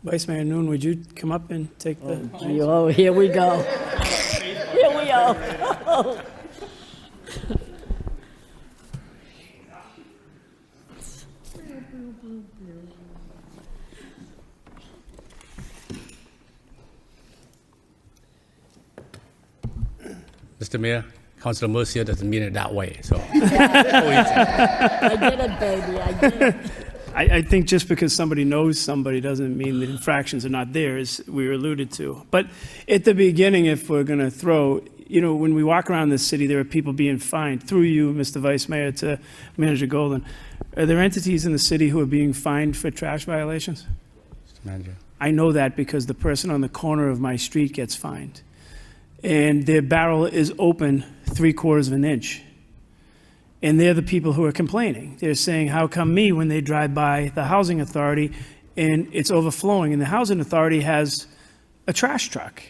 Vice Mayor Nuon, would you come up and take the... Oh, here we go. Here we go. Mr. Mayor, Councilor Mercier doesn't mean it that way, so. I did it, baby, I did it. I think just because somebody knows somebody doesn't mean the infractions are not there, as we were alluded to. But at the beginning, if we're going to throw, when we walk around this city, there are people being fined, through you, Mr. Vice Mayor, to Manager Golden. Are there entities in the city who are being fined for trash violations? Mr. Manager. I know that because the person on the corner of my street gets fined. And their barrel is open 3/4 of an inch. And they're the people who are complaining. They're saying, how come me, when they drive by the housing authority and it's overflowing, and the housing authority has a trash truck,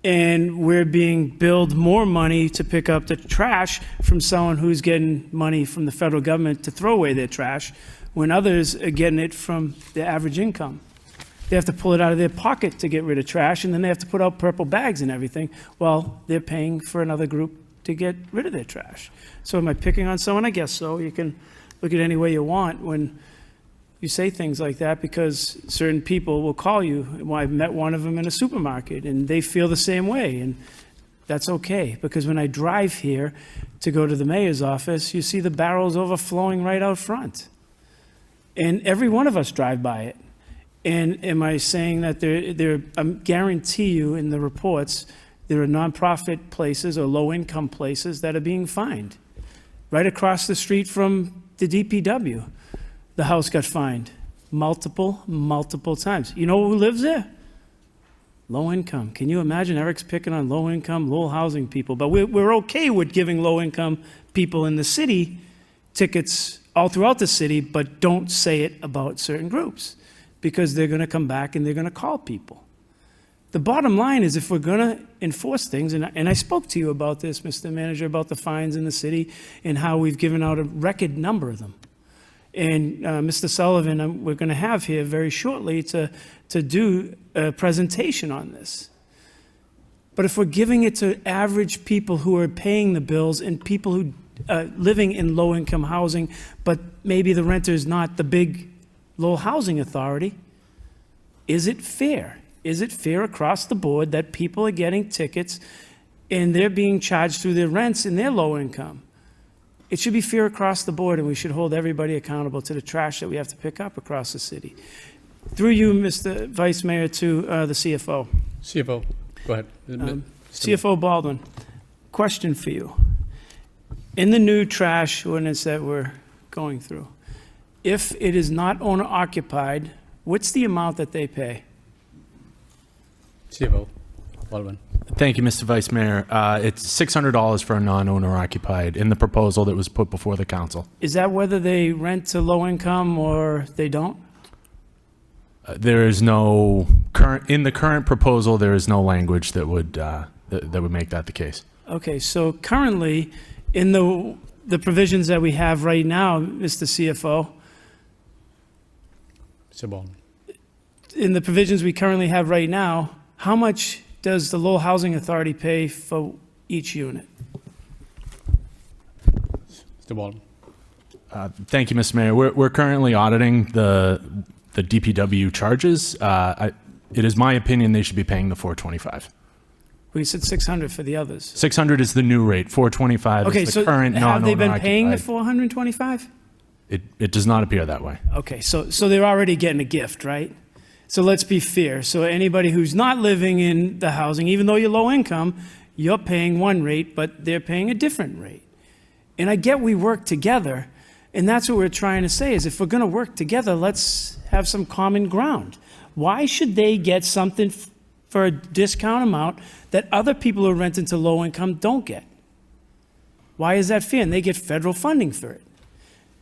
and we're being billed more money to pick up the trash from someone who's getting money from the federal government to throw away their trash, when others are getting it from their average income. They have to pull it out of their pocket to get rid of trash, and then they have to put out purple bags and everything while they're paying for another group to get rid of their trash. So am I picking on someone? I guess so. You can look at it any way you want when you say things like that, because certain people will call you. Well, I've met one of them in a supermarket, and they feel the same way, and that's okay, because when I drive here to go to the mayor's office, you see the barrels overflowing right out front. And every one of us drive by it. And am I saying that I guarantee you in the reports, there are nonprofit places or low-income places that are being fined. Right across the street from the DPW, the house got fined multiple times. You know who lives there? Low income. Can you imagine Eric's picking on low income, low housing people? But we're okay with giving low income people in the city tickets all throughout the city, but don't say it about certain groups, because they're going to come back and they're going to call people. The bottom line is, if we're going to enforce things, and I spoke to you about this, Mr. Manager, about the fines in the city and how we've given out a record number of them. And Mr. Sullivan, we're going to have here very shortly to do a presentation on this. But if we're giving it to average people who are paying the bills and people who living in low-income housing, but maybe the renter is not the big Lowell Housing Authority, is it fair? Is it fair across the board that people are getting tickets and they're being charged through their rents and their low income? It should be fair across the board, and we should hold everybody accountable to the trash that we have to pick up across the city. Through you, Mr. Vice Mayor, to the CFO. CFO, go ahead. CFO Baldwin, question for you. In the new trash ordinance that we're going through, if it is not owner occupied, what's the amount that they pay? CFO, Baldwin. Thank you, Mr. Vice Mayor. It's $600 for a non-owner occupied in the proposal that was put before the council. Is that whether they rent to low income or they don't? There is no in the current proposal. There is no language that would that would make that the case. Okay, so currently, in the provisions that we have right now, Mr. CFO, in the provisions we currently have right now, how much does the Lowell Housing Authority pay for each unit? Mr. Baldwin. Thank you, Mr. Mayor. We're currently auditing the DPW charges. It is my opinion they should be paying the $425. We said 600 for the others. 600 is the new rate. 425 Okay, is the so current non-owner have they been paying the occupied. 425? It does not appear that way. Okay, so they're already getting a gift, right? So let's be fair. So anybody who's not living in the housing, even though you're low income, you're paying one rate, but they're paying a different rate. And I get we work together, and that's what we're trying to say is if we're going to work together, let's have some common ground. Why should they get something for a discount amount that other people who are renting to low income don't get? Why is that fair? And they get federal funding for it.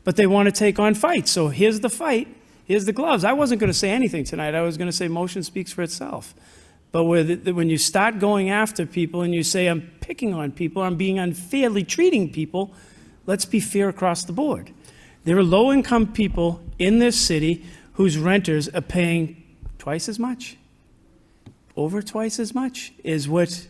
But they want to take on fights. So here's the fight. Here's the gloves. I wasn't going to say anything tonight. I was going to say motion speaks for itself. But when you start going after people and you say, I'm picking on people, I'm being unfairly treating people, let's be fair across the board. There are low-income people in this city whose renters are paying twice as much, over twice as much, is what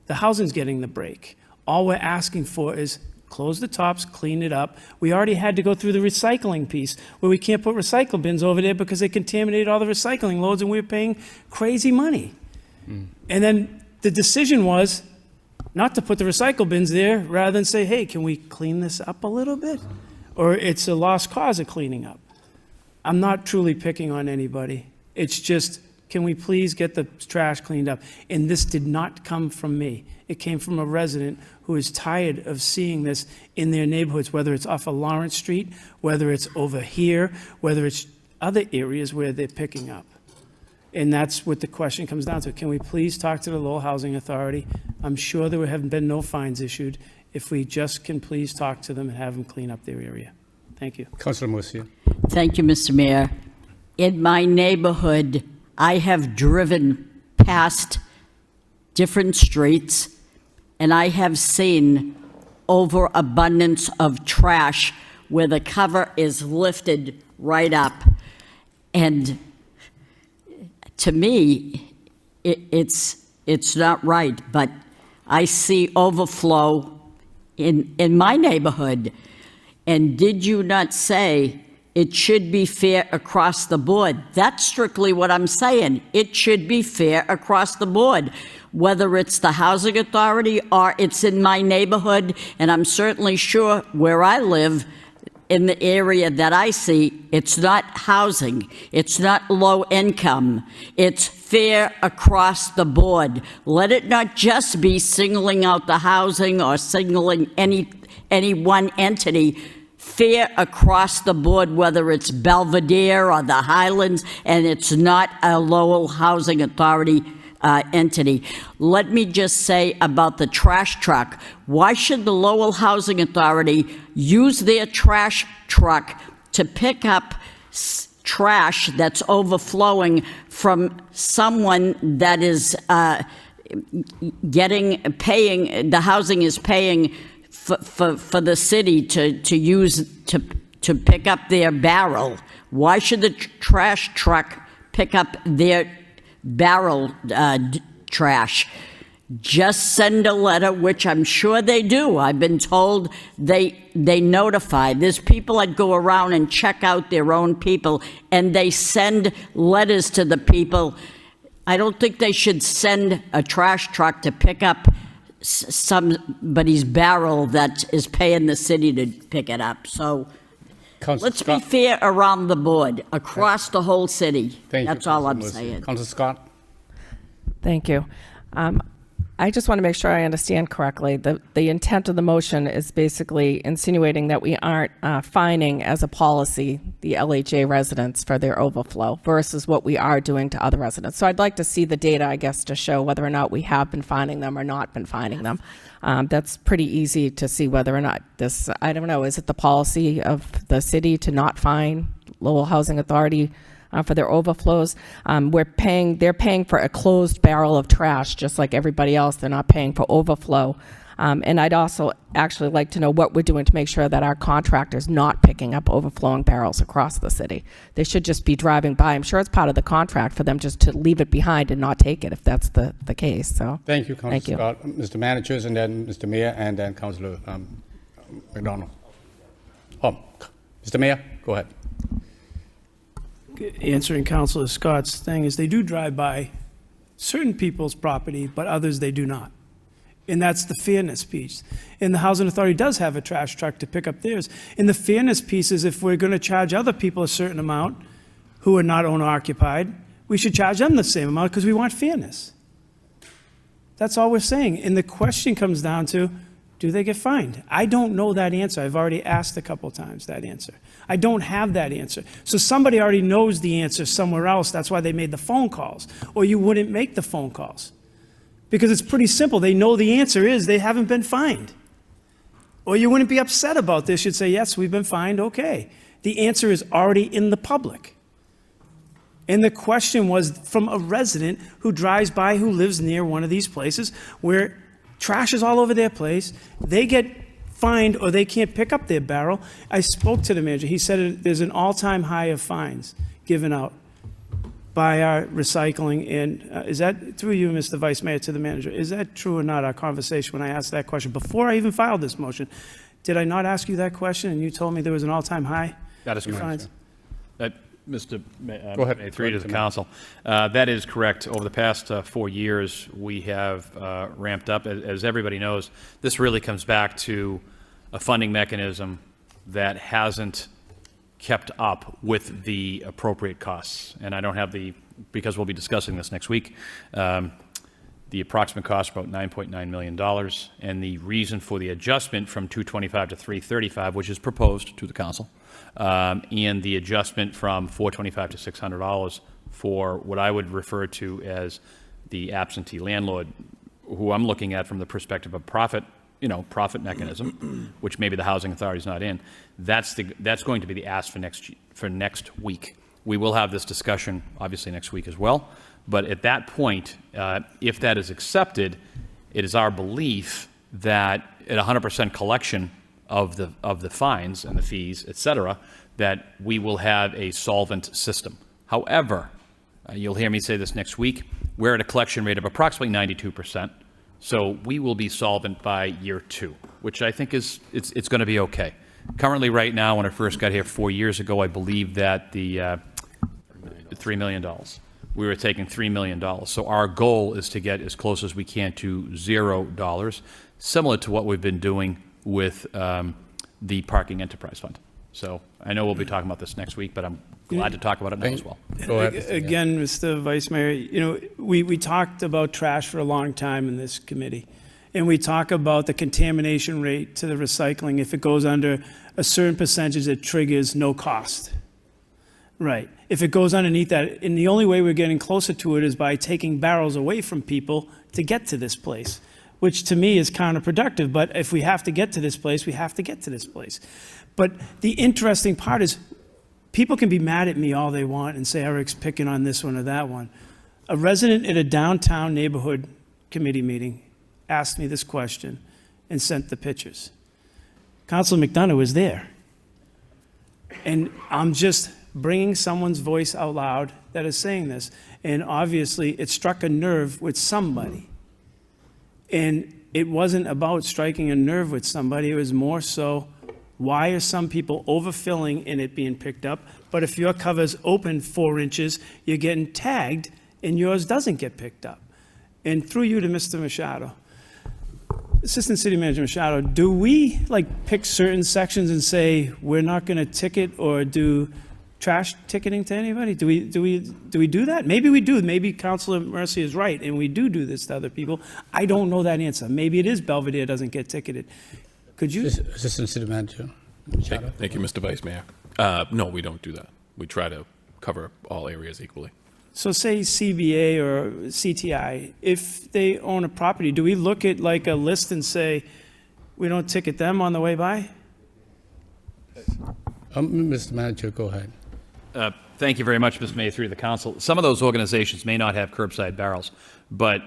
the housing's getting the break. All we're asking for is close the tops, clean it up. We already had to go through the recycling piece where we can't put recycle bins over there because they contaminated all the recycling loads and we were paying crazy money. And then the decision was not to put the recycle bins there rather than say, hey, can we clean this up a little bit? Or it's a lost cause of cleaning up. I'm not truly picking on anybody. It's just, can we please get the trash cleaned up? And this did not come from me. It came from a resident who is tired of seeing this in their neighborhoods, whether it's off of Lawrence Street, whether it's over here, whether it's other areas where they're picking up. And that's what the question comes down to. Can we please talk to the Lowell Housing Authority? I'm sure there have been no fines issued. If we just can please talk to them and have them clean up their area. Thank you. Councilor Murcia. Thank you, Mr. Mayor. In my neighborhood, I have driven past different streets, and I have seen overabundance of trash where the cover is lifted right up. And to me, it's not right, but I see overflow in my neighborhood. And did you not say it should be fair across the board? That's strictly what I'm saying. It should be fair across the board, whether it's the housing authority or it's in my neighborhood. And I'm certainly sure where I live, in the area that I see, it's not housing, it's not low income, it's fair across the board. Let it not just be singling out the housing or singling any one entity. Fair across the board, whether it's Belvedere or the Highlands, and it's not a Lowell Housing Authority entity. Let me just say about the trash truck. Why should the Lowell Housing Authority use their trash truck to pick up trash that's overflowing from someone that is paying, the housing is paying for the city to use to pick up their barrel? Why should the trash truck pick up their barrel trash? just send a letter, which I'm sure they do. I've been told they notify. There's people that go around and check out their own people, and they send letters to the people. I don't think they should send a trash truck to pick up somebody's barrel that is paying the city to pick it up. So let's be fair around the board, across the whole city. That's all I'm saying. Councilor Scott? Thank you. I just want to make sure I understand correctly. The intent of the motion is basically insinuating that we aren't fining as a policy the LHA residents for their overflow versus what we are doing to other residents. So I'd like to see the data, I guess, to show whether or not we have been fining them or not been fining them. That's pretty easy to see whether or not this, I don't know, is it the policy of the city to not fine Lowell Housing Authority for their overflows? They're paying for a closed barrel of trash, just like everybody else. They're not paying for overflow. And I'd also actually like to know what we're doing to make sure that our contractor's not picking up overflowing barrels across the city. They should just be driving by. I'm sure it's part of the contract for them just to leave it behind and not take it if that's the case. So Thank you, Councilor Scott. Mr. Managers, and then Mr. Mayor, and then Councilor McDonough. Mr. Mayor, go ahead. Answering Councilor Scott's thing is they do drive by certain people's property, but others they do not. And that's the fairness piece. And the Housing Authority does have a trash truck to pick up theirs. And the fairness piece is if we're going to charge other people a certain amount who are not owner occupied, we should charge them the same amount because we want fairness. That's all we're saying. And the question comes down to, do they get fined? I don't know that answer. I've already asked a couple times that answer. I don't have that answer. So somebody already knows the answer somewhere else. That's why they made the phone calls. Or you wouldn't make the phone calls. Because it's pretty simple. They know the answer is they haven't been fined. Or you wouldn't be upset about this. You'd say, yes, we've been fined, okay. The answer is already in the public. And the question was from a resident who drives by, who lives near one of these places where trash is all over their place. They get fined or they can't pick up their barrel. I spoke to the manager. He said there's an all-time high of fines given out by our recycling. And is that, through you, Mr. Vice Mayor, to the manager, is that true or not, our conversation when I asked that question? Before I even filed this motion, did I not ask you that question and you told me there was an all-time high? That is correct. Fines? Mr. Go ahead. Through to the council. That is correct. Over the past 4 years, we have ramped up. As everybody knows, this really comes back to a funding mechanism that hasn't kept up with the appropriate costs. And I don't have because we'll be discussing this next week, the approximate cost about $9.9 million, and the reason for the adjustment from $225 to $335, which is proposed to the council, and the adjustment from $425 to $600 for what I would refer to as the absentee landlord, who I'm looking at from the perspective of profit mechanism, which maybe the housing authority is not in. That's going to be the ask for next week. We will have this discussion obviously next week as well. But at that point, if that is accepted, it is our belief that at 100% collection of the fines and the fees, et cetera, that we will have a solvent system. However, you'll hear me say this next week, we're at a collection rate of approximately 92%. So we will be solvent by year 2, which I think it's going to be okay. Currently, right now, when I first got here 4 years ago, I believe that the $3 million. We were taking $3 million. So our goal is to get as close as we can to $0, similar to what we've been doing with the Parking Enterprise Fund. So I know we'll be talking about this next week, but I'm glad to talk about it now as well. Go ahead. Again, Mr. Vice Mayor, we talked about trash for a long time in this committee. And we talk about the contamination rate to the recycling. If it goes under a certain percentage, it triggers no cost. Right. If it goes underneath that, and the only way we're getting closer to it is by taking barrels away from people to get to this place, which to me is counterproductive. But if we have to get to this place, we have to get to this place. But the interesting part is people can be mad at me all they want and say Eric's picking on this one or that one. A resident at a downtown neighborhood committee meeting asked me this question and sent the pictures. Councilor McDonough was there. And I'm just bringing someone's voice out loud that is saying this. And obviously, it struck a nerve with somebody. And it wasn't about striking a nerve with somebody. It was more so, why are some people overfilling and it being picked up? But if your cover's open 4 inches, you're getting tagged and yours doesn't get picked up. And through you to Mr. Machado, Assistant City Manager Machado, do we like pick certain sections and say we're not going to ticket or do trash ticketing to anybody? Do we do that? Maybe we do. Maybe Councilor Mercy is right, and we do this to other people. I don't know that answer. Maybe it is Belvedere doesn't get ticketed. Could you? Assistant City Manager Machado. Thank you, Mr. Vice Mayor. No, we don't do that. We try to cover all areas equally. So say CBA or CTI, if they own a property, do we look at like a list and say, we don't ticket them on the way by? Mr. Manager, go ahead. Thank you very much, Mr. Mayor, through the council. Some of those organizations may not have curbside barrels, but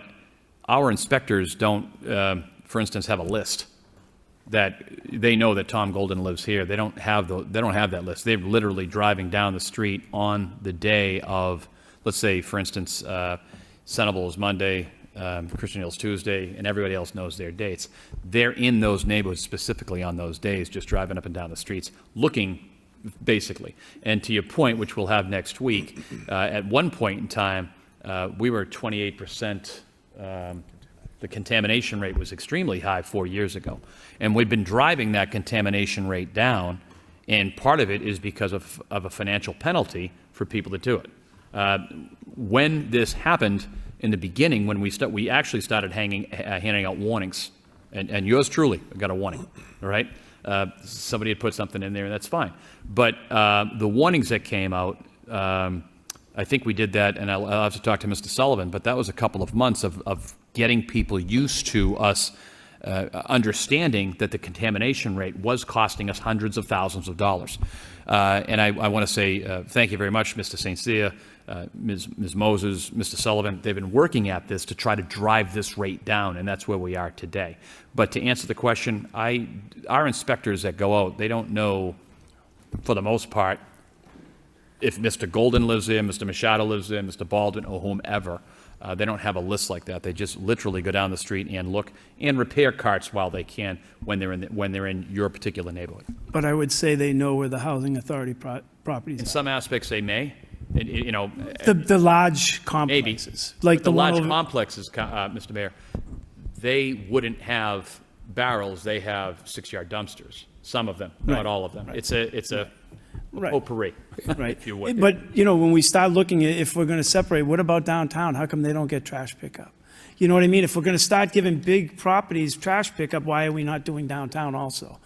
our inspectors don't, for instance, have a list that they know that Tom Golden lives here. They don't have that list. They're literally driving down the street on the day of, let's say, for instance, Senable is Monday, Christian Hill's Tuesday, and everybody else knows their dates. They're in those neighborhoods specifically on those days, just driving up and down the streets, looking, basically. And to your point, which we'll have next week, at one point in time, we were 28%. The contamination rate was extremely high 4 years ago. And we've been driving that contamination rate down, and part of it is because of a financial penalty for people that do it. When this happened in the beginning, when we actually started handing out warnings, and yours truly got a warning, all right? Somebody had put something in there, and that's fine. But the warnings that came out, I think we did that, and I'll have to talk to Mr. Sullivan, but that was a couple of months of getting people used to us understanding that the contamination rate was costing us hundreds of thousands of dollars. And I want to say thank you very much, Mr. St. Cyr, Ms. Moses, Mr. Sullivan. They've been working at this to try to drive this rate down, and that's where we are today. But to answer the question, our inspectors that go out, they don't know, for the most part, if Mr. Golden lives there, Mr. Machado lives there, Mr. Baldwin, or whomever. They don't have a list like that. They just literally go down the street and look and repair carts while they can when they're in your particular neighborhood. But I would say they know where the housing authority properties In are. some aspects, they may. You know, The large complexes. Like the one large over- complexes, Mr. Mayor, they wouldn't have barrels. They have 6-yard dumpsters. Some of them, not Right. all of them. It's a Right. potpourri, Right. if you would. But, when we start looking at, if we're going to separate, what about downtown? How come they don't get trash pickup? You know what I mean? If we're going to start giving big properties trash pickup, why are we not doing downtown also?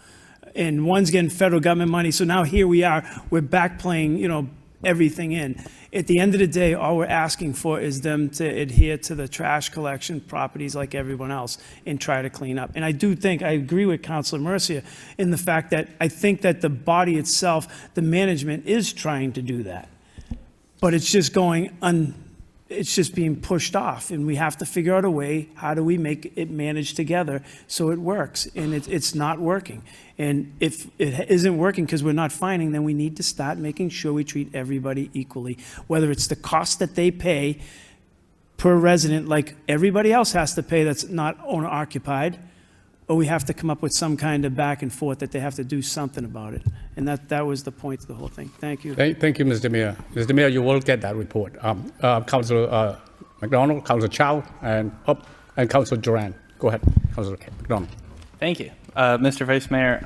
And one's getting federal government money, so now here we are, we're back playing, everything in. At the end of the day, all we're asking for is them to adhere to the trash collection properties like everyone else and try to clean up. And I agree with Councilor Mercia in the fact that I think that the body itself, the management is trying to do that. But it's just it's just being pushed off, and we have to figure out a way, how do we make it manage together so it works? And it's not working. And if it isn't working because we're not finding, then we need to start making sure we treat everybody equally, whether it's the cost that they pay per resident, like everybody else has to pay that's not owner occupied, or we have to come up with some kind of back and forth that they have to do something about it. And that was the point of the whole thing. Thank you. Thank you, Mr. Mayor. Mr. Mayor, you will get that report. Councilor McDonough, Councilor Chow, and Councilor Duran. Go ahead, Councilor McDonough. Thank you. Mr. Vice Mayor,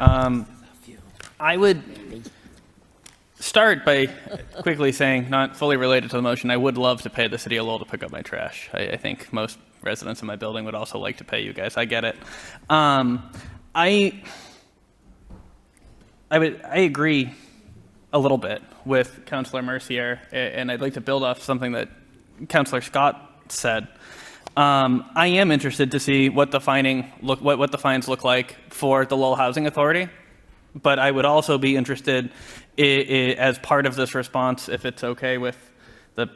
I would start by quickly saying, not fully related to the motion, I would love to pay the city of Lowell to pick up my trash. I think most residents in my building would also like to pay you guys. I get it. I agree a little bit with Councilor Mercier, and I'd like to build off something that Councilor Scott said. I am interested to see what the fines look like for the Lowell Housing Authority, but I would also be interested as part of this response, if it's okay with the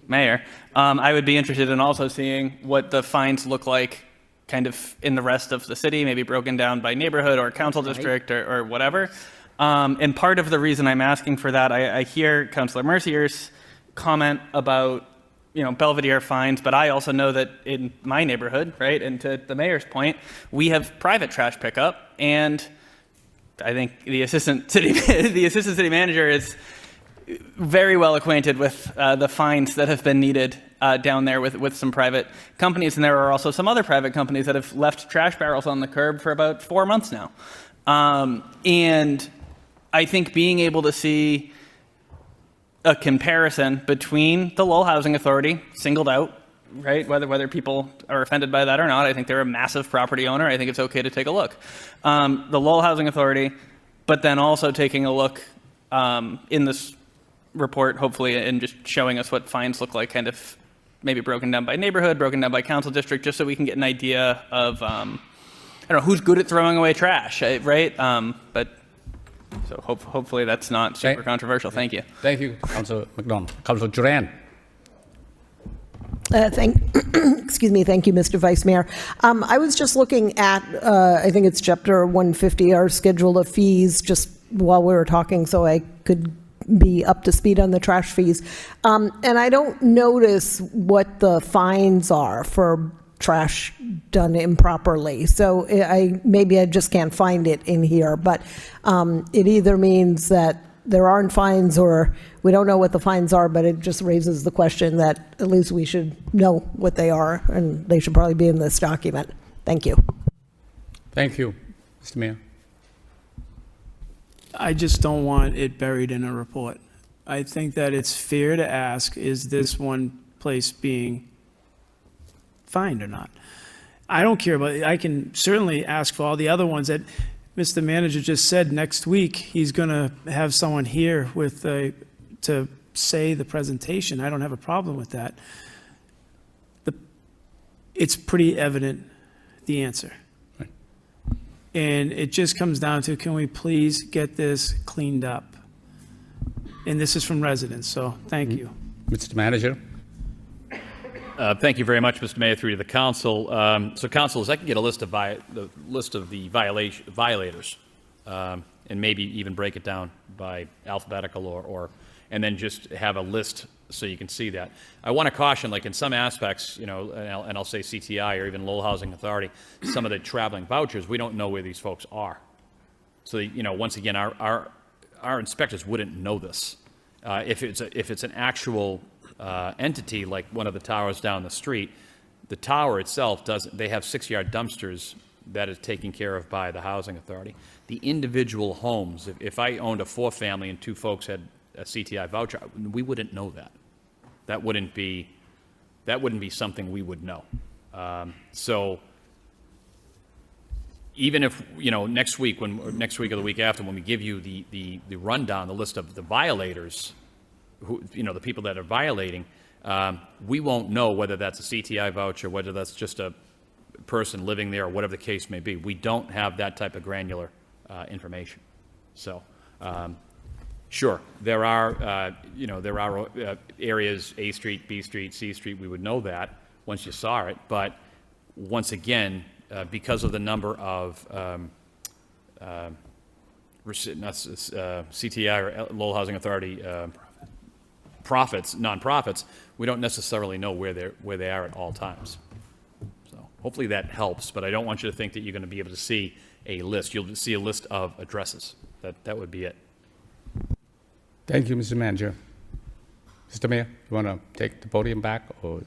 mayor, I would be interested in also seeing what the fines look like kind of in the rest of the city, maybe broken down by neighborhood or council district or whatever. And part of the reason I'm asking for that, I hear Councilor Mercier's comment about Belvedere fines, but I also know that in my neighborhood, right, and to the mayor's point, we have private trash pickup, and I think the assistant city manager is very well acquainted with the fines that have been needed down there with some private companies, and there are also some other private companies that have left trash barrels on the curb for about 4 months now. And I think being able to see a comparison between the Lowell Housing Authority, singled out, right, whether people are offended by that or not, I think they're a massive property owner. I think it's okay to take a look. The Lowell Housing Authority, but then also taking a look in this report, hopefully, and just showing us what fines look like, kind of maybe broken down by neighborhood, broken down by council district, just so we can get an idea of, I don't know, who's good at throwing away trash, right? But so hopefully that's not super controversial. Thank you. Thank you, Councilor McDonough. Councilor Jeanne. Excuse me. Thank you, Mr. Vice Mayor. I was just looking at, I think it's chapter 150, our schedule of fees, just while we were talking, so I could be up to speed on the trash fees. And I don't notice what the fines are for trash done improperly. So maybe I just can't find it in here, but it either means that there aren't fines or we don't know what the fines are, but it just raises the question that at least we should know what they are, and they should probably be in this document. Thank you. Thank you, Mr. Mayor. I just don't want it buried in a report. I think that it's fair to ask, is this one place being fined or not? I don't care about it. I can certainly ask for all the other ones that Mr. Manager just said. Next week, he's going to have someone here with to say the presentation. I don't have a problem with that. It's pretty evident, the answer. And it just comes down to, can we please get this cleaned up? And this is from residents, so thank you. Mr. Manager. Thank you very much, Mr. Mayor, through to the council. So, councilors, I can get a list of the violators, and maybe even break it down by alphabetical or and then just have a list so you can see that. I want to caution, like in some aspects, and I'll say CTI or even Lowell Housing Authority, some of the traveling vouchers, we don't know where these folks are. So, once again, our inspectors wouldn't know this. If it's an actual entity like one of the towers down the street, the tower itself they have 6-yard dumpsters that is taken care of by the housing authority. The individual homes, if I owned a 4-family and 2 folks had a CTI voucher, we wouldn't know that. That wouldn't be something we would know. So even if, next week or the week after, when we give you the rundown, the list of the violators, who, the people that are violating, we won't know whether that's a CTI voucher, whether that's just a person living there, or whatever the case may be. We don't have that type of granular information. So, sure, there are areas, A Street, B Street, C Street, we would know that once you saw it. But once again, because of the number of CTI or Lowell Housing Authority nonprofits, we don't necessarily know where they are at all times. So hopefully that helps, but I don't want you to think that you're going to be able to see a list. You'll see a list of addresses. That would be it. Thank you, Mr. Manager. Mr. Mayor, you want to take the podium back? Or?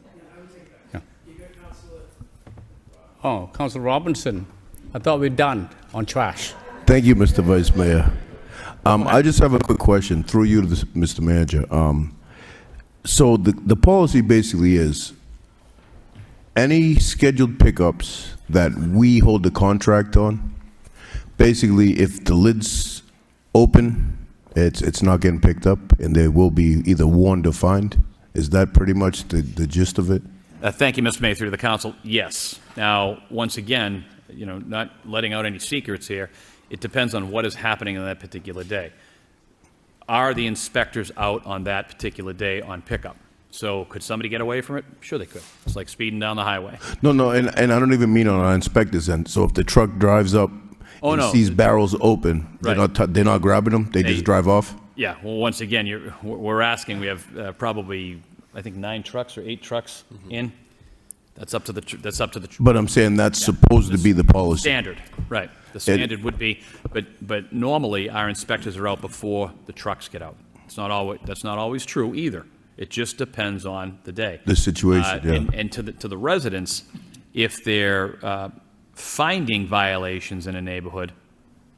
Yeah. Oh, Councilor Robinson, I thought we're done on trash. Thank you, Mr. Vice Mayor. I just have a quick question through you to Mr. Manager. So the policy basically is any scheduled pickups that we hold the contract on, basically if the lid's open, it's not getting picked up, and they will be either warned or fined. Is that pretty much the gist of it? Thank you, Mr. Mayor, through the council. Yes. Now, once again, not letting out any secrets here, it depends on what is happening on that particular day. Are the inspectors out on that particular day on pickup? So could somebody get away from it? Sure they could. It's like speeding down the highway. No, and I don't even mean on our inspectors' end. So if the truck drives up and sees barrels open, Right. they're not grabbing them, they just drive off? Yeah, well, once again, we're asking, we have probably I think 9 trucks or 8 trucks in. That's up to the. But I'm saying that's supposed to be the policy. Standard, right. The standard would be, but normally our inspectors are out before the trucks get out. That's not always true either. It just depends on the day. The situation, yeah. And to the residents, if they're finding violations in a neighborhood,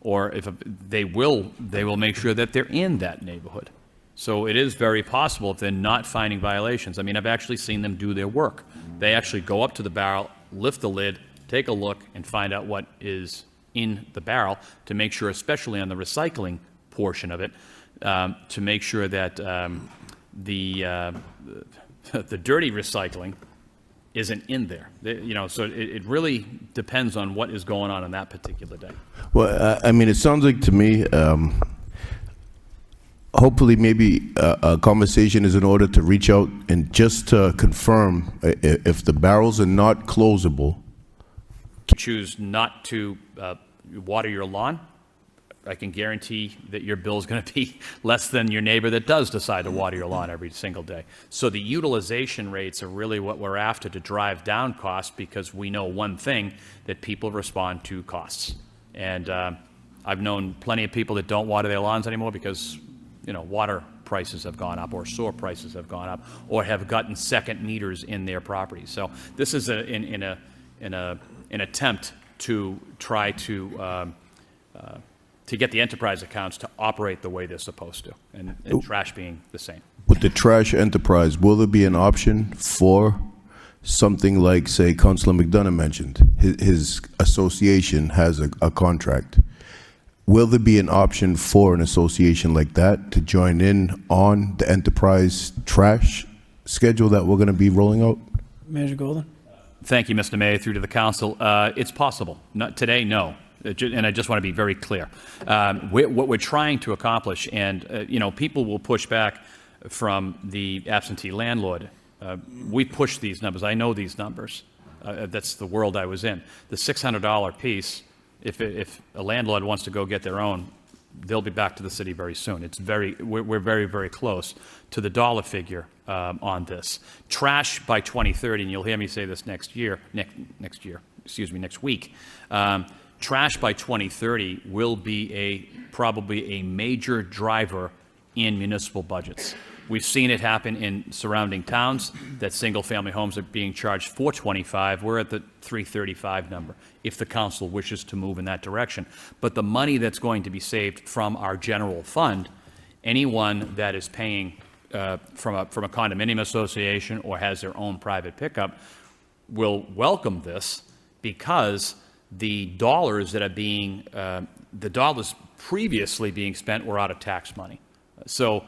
or if they will make sure that they're in that neighborhood. So it is very possible if they're not finding violations. I mean, I've actually seen them do their work. They actually go up to the barrel, lift the lid, take a look, and find out what is in the barrel to make sure, especially on the recycling portion of it, to make sure that the dirty recycling isn't in there. So it really depends on what is going on that particular day. Well, I mean, it sounds like to me, hopefully maybe a conversation is in order to reach out and just to confirm if the barrels are not closable. Choose not to water your lawn, I can guarantee that your bill is going to be less than your neighbor that does decide to water your lawn every single day. So the utilization rates are really what we're after to drive down costs, because we know one thing, that people respond to costs. And I've known plenty of people that don't water their lawns anymore because, water prices have gone up, or sewer prices have gone up, or have gotten second meters in their property. So this is an attempt to try to get the enterprise accounts to operate the way they're supposed to, and trash being the same. With the trash enterprise, will there be an option for something like, say, Councilor McDonough mentioned, his association has a contract? Will there be an option for an association like that to join in on the enterprise trash schedule that we're going to be rolling out? Manager Golden? Thank you, Mr. Mayor, through to the council. It's possible. Not today, no. And I just want to be very clear. What we're trying to accomplish, and people will push back from the absentee landlord. We push these numbers. I know these numbers. That's the world I was in. The $600 piece, if a landlord wants to go get their own, they'll be back to the city very soon. We're very, very close to the dollar figure on this. Trash by 2030, and you'll hear me say this next week. Trash by 2030 will be probably a major driver in municipal budgets. We've seen it happen in surrounding towns that single-family homes are being charged $425. We're at the $335 number, if the council wishes to move in that direction. But the money that's going to be saved from our general fund, anyone that is paying from a condominium association or has their own private pickup will welcome this, because the dollars that are being, the dollars previously being spent were out of tax money. So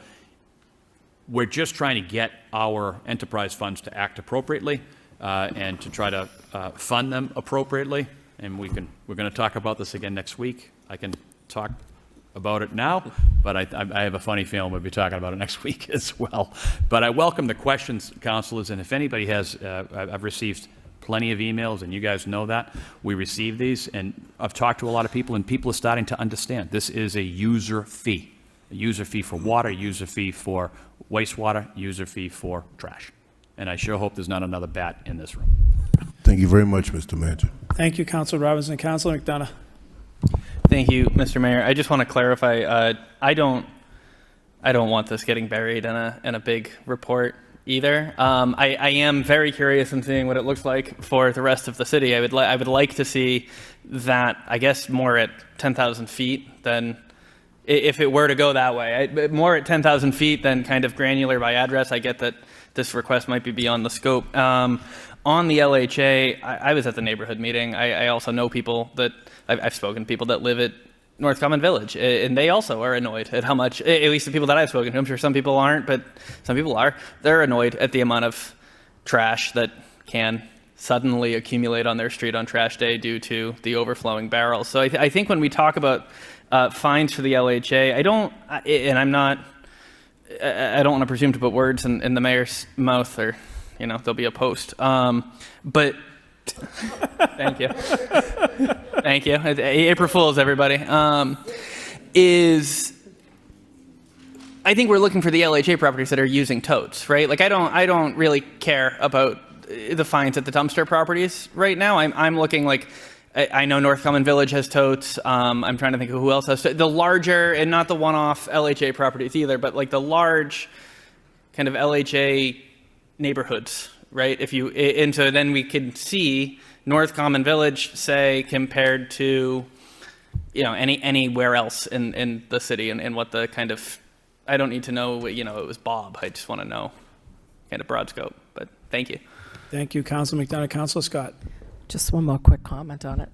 we're just trying to get our enterprise funds to act appropriately and to try to fund them appropriately. And we're going to talk about this again next week. I can talk about it now, but I have a funny feeling we'll be talking about it next week as well. But I welcome the questions, councilors, and if anybody has, I've received plenty of emails, and you guys know that. We receive these, and I've talked to a lot of people, and people are starting to understand this is a user fee. A user fee for water, user fee for wastewater, user fee for trash. And I sure hope there's not another bat in this room. Thank you very much, Mr. Manager. Thank you, Councilor Robinson. Councilor McDonough? Thank you, Mr. Mayor. I just want to clarify, I don't want this getting buried in a big report either. I am very curious in seeing what it looks like for the rest of the city. I would like to see that, I guess, more at 10,000 feet than, if it were to go that way. More at 10,000 feet than kind of granular by address. I get that this request might be beyond the scope. On the LHA, I was at the neighborhood meeting. I also know people that, I've spoken to people that live at North Common Village, and they also are annoyed at how much, at least the people that I've spoken to, I'm sure some people aren't, but some people are, they're annoyed at the amount of trash that can suddenly accumulate on their street on trash day due to the overflowing barrels. So I think when we talk about fines for the LHA, I don't want to presume to put words in the mayor's mouth, or, there'll be a post. But thank you. Thank you. April Fools, everybody. I think we're looking for the LHA properties that are using totes, right? Like I don't really care about the fines at the dumpster properties right now. I'm looking like, I know North Common Village has totes. I'm trying to think of who else has the larger, and not the one-off LHA properties either, but like the large kind of LHA neighborhoods, right? And so then we can see North Common Village, say, compared to, anywhere else in the city, and what the kind of, I don't need to know, it was Bob. I just want to know kind of broad scope, but thank you. Thank you, Councilor McDonough. Councilor Scott. Just one more quick comment on it.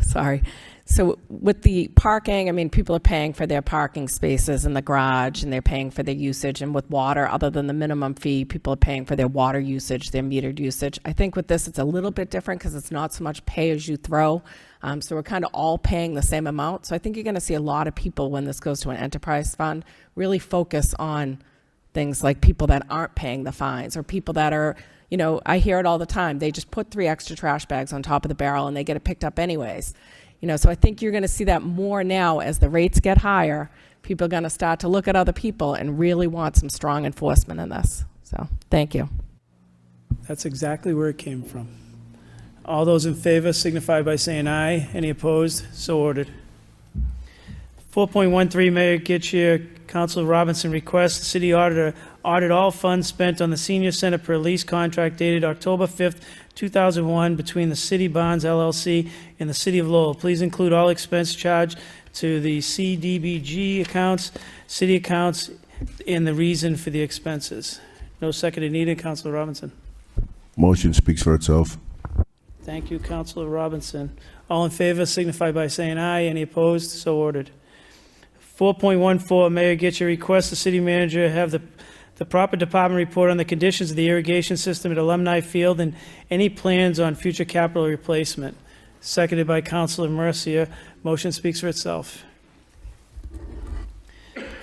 Sorry. So with the parking, I mean, people are paying for their parking spaces in the garage, and they're paying for their usage. And with water, other than the minimum fee, people are paying for their water usage, their metered usage. I think with this, it's a little bit different because it's not so much pay as you throw. So we're kind of all paying the same amount. So I think you're going to see a lot of people, when this goes to an enterprise fund, really focus on things like people that aren't paying the fines, or people that are, I hear it all the time. They just put 3 extra trash bags on top of the barrel and they get it picked up anyways. So I think you're going to see that more now as the rates get higher. People are going to start to look at other people and really want some strong enforcement in this. So thank you. That's exactly where it came from. All those in favor signify by saying aye. Any opposed? So ordered. 4.13, Mayor Getchia, Councilor Robinson requests the city auditor audit all funds spent on the senior center per lease contract dated October 5th, 2001 between the City Bonds LLC and the City of Lowell. Please include all expense charged to the CDBG accounts, city accounts, and the reason for the expenses. No second needed. Councilor Robinson. Motion speaks for itself. Thank you, Councilor Robinson. All in favor signify by saying aye. Any opposed? So ordered. 4.14, Mayor Getchia requests the city manager have the proper department report on the conditions of the irrigation system at Alumni Field and any plans on future capital replacement. Seconded by Councilor Mercia. Motion speaks for itself.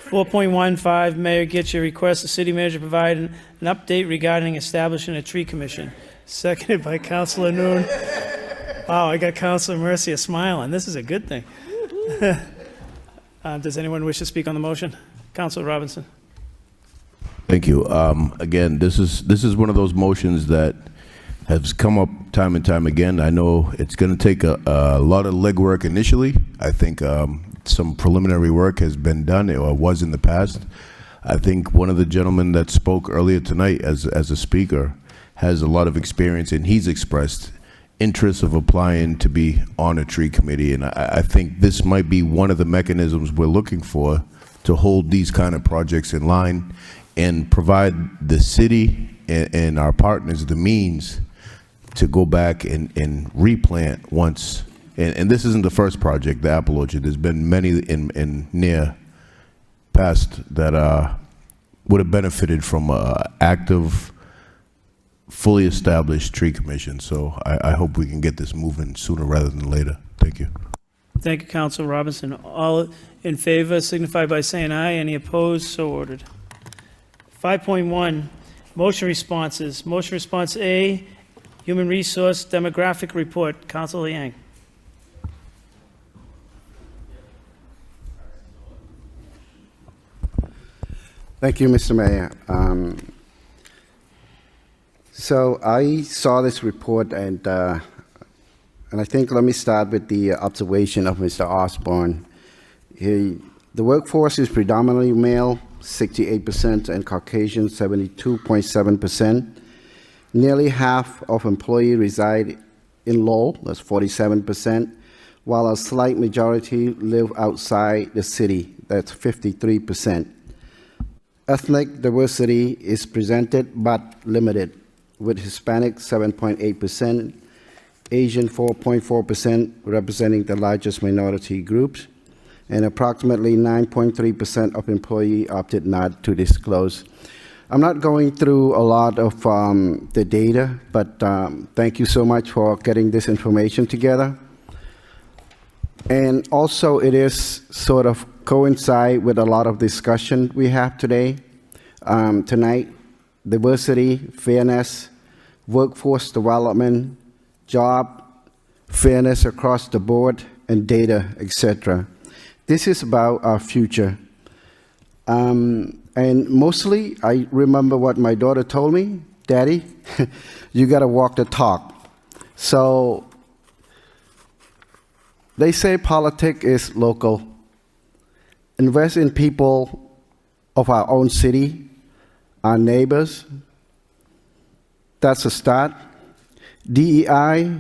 4.15, Mayor Getchia requests the city manager provide an update regarding establishing a tree commission. Seconded by Councilor Nuon. Wow, I got Councilor Mercia smiling. This is a good thing. Does anyone wish to speak on the motion? Councilor Robinson. Thank you. Again, this is one of those motions that has come up time and time again. I know it's going to take a lot of legwork initially. I think some preliminary work has been done, or was in the past. I think one of the gentlemen that spoke earlier tonight as a speaker has a lot of experience, and he's expressed interest of applying to be on a tree committee. And I think this might be one of the mechanisms we're looking for to hold these kind of projects in line and provide the city and our partners the means to go back and replant once. And this isn't the first project, the apple orchard. There's been many in near past that would have benefited from active, fully established tree commission. So I hope we can get this moving sooner rather than later. Thank you. Thank you, Councilor Robinson. All in favor signify by saying aye. Any opposed? So ordered. 5.1, motion responses. Motion response A, Human Resource Demographic Report. Councilor Yang. Thank you, Mr. Mayor. So I saw this report, and I think let me start with the observation of Mr. Osborne. The workforce is predominantly male, 68%, and Caucasian, 72.7%. Nearly half of employees reside in Lowell, that's 47%, while a slight majority live outside the city, that's 53%. Ethnic diversity is presented but limited, with Hispanic 7.8%, Asian 4.4%, representing the largest minority groups, and approximately 9.3% of employees opted not to disclose. I'm not going through a lot of the data, but thank you so much for getting this information together. And also, it is sort of coincide with a lot of discussion we have today, tonight: diversity, fairness, workforce development, job, fairness across the board, and data, etc. This is about our future. And mostly, I remember what my daughter told me, Daddy, you got to walk the talk. So they say politics is local. Invest in people of our own city, our neighbors. That's a start. DEI,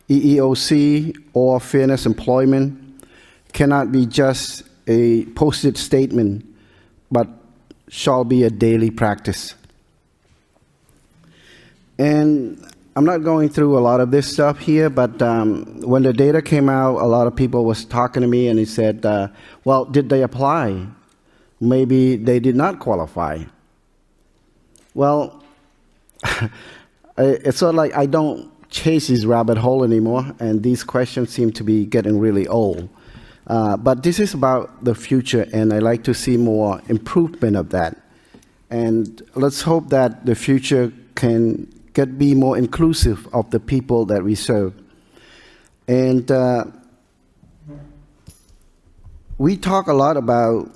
EEOC, or fairness employment cannot be just a posted statement, but shall be a daily practice. And I'm not going through a lot of this stuff here, but when the data came out, a lot of people was talking to me and he said, well, did they apply? Maybe they did not qualify. Well, it's sort of like I don't chase this rabbit hole anymore, and these questions seem to be getting really old. But this is about the future, and I like to see more improvement of that. And let's hope that the future can be more inclusive of the people that we serve. And we talk a lot about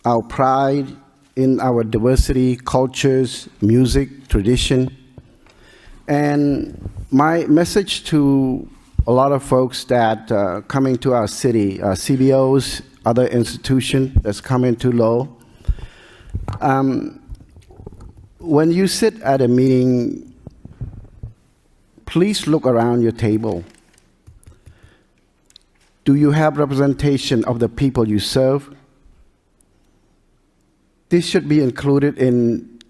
our pride in our diversity, cultures, music, tradition. And my message to a lot of folks that coming to our city, CBOs, other institutions that's coming to Lowell, when you sit at a meeting, please look around your table. Do you have representation of the people you serve? This should be included in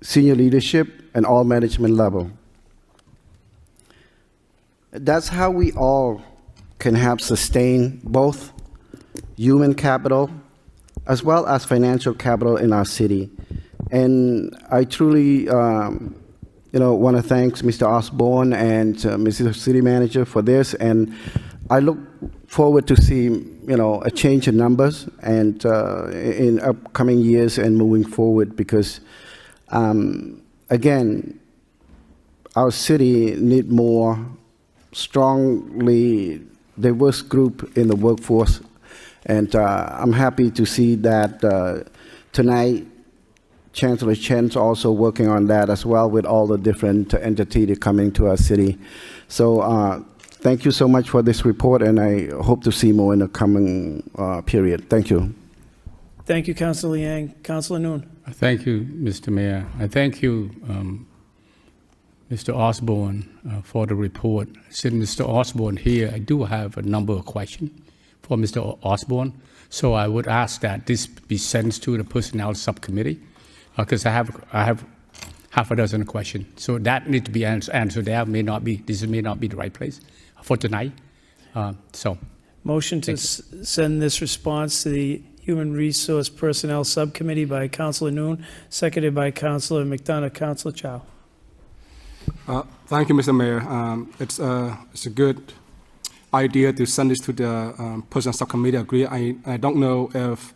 senior leadership and all management level. That's how we all can have sustain both human capital as well as financial capital in our city. And I truly want to thank Mr. Osborne and Mr. City Manager for this, and I look forward to see a change in numbers and in upcoming years and moving forward, because again, our city need more strongly diverse group in the workforce, and I'm happy to see that tonight Chancellor Chen's also working on that as well with all the different entities coming to our city. So thank you so much for this report, and I hope to see more in the coming period. Thank you. Thank you, Councilor Yang. Councilor Nuon. Thank you, Mr. Mayor. I thank you, Mr. Osborne, for the report. Since Mr. Osborne here, I do have a number of questions for Mr. Osborne. So I would ask that this be sent to the Personnel Subcommittee, because I have half a dozen questions. So that need to be answered. This may not be the right place for tonight. Motion to send this response to the Human Resource Personnel Subcommittee by Councilor Nuon, seconded by Councilor McDonough. Councilor Chow. Thank you, Mr. Mayor. It's a good idea to send this to the Personnel Subcommittee. I agree. I don't know if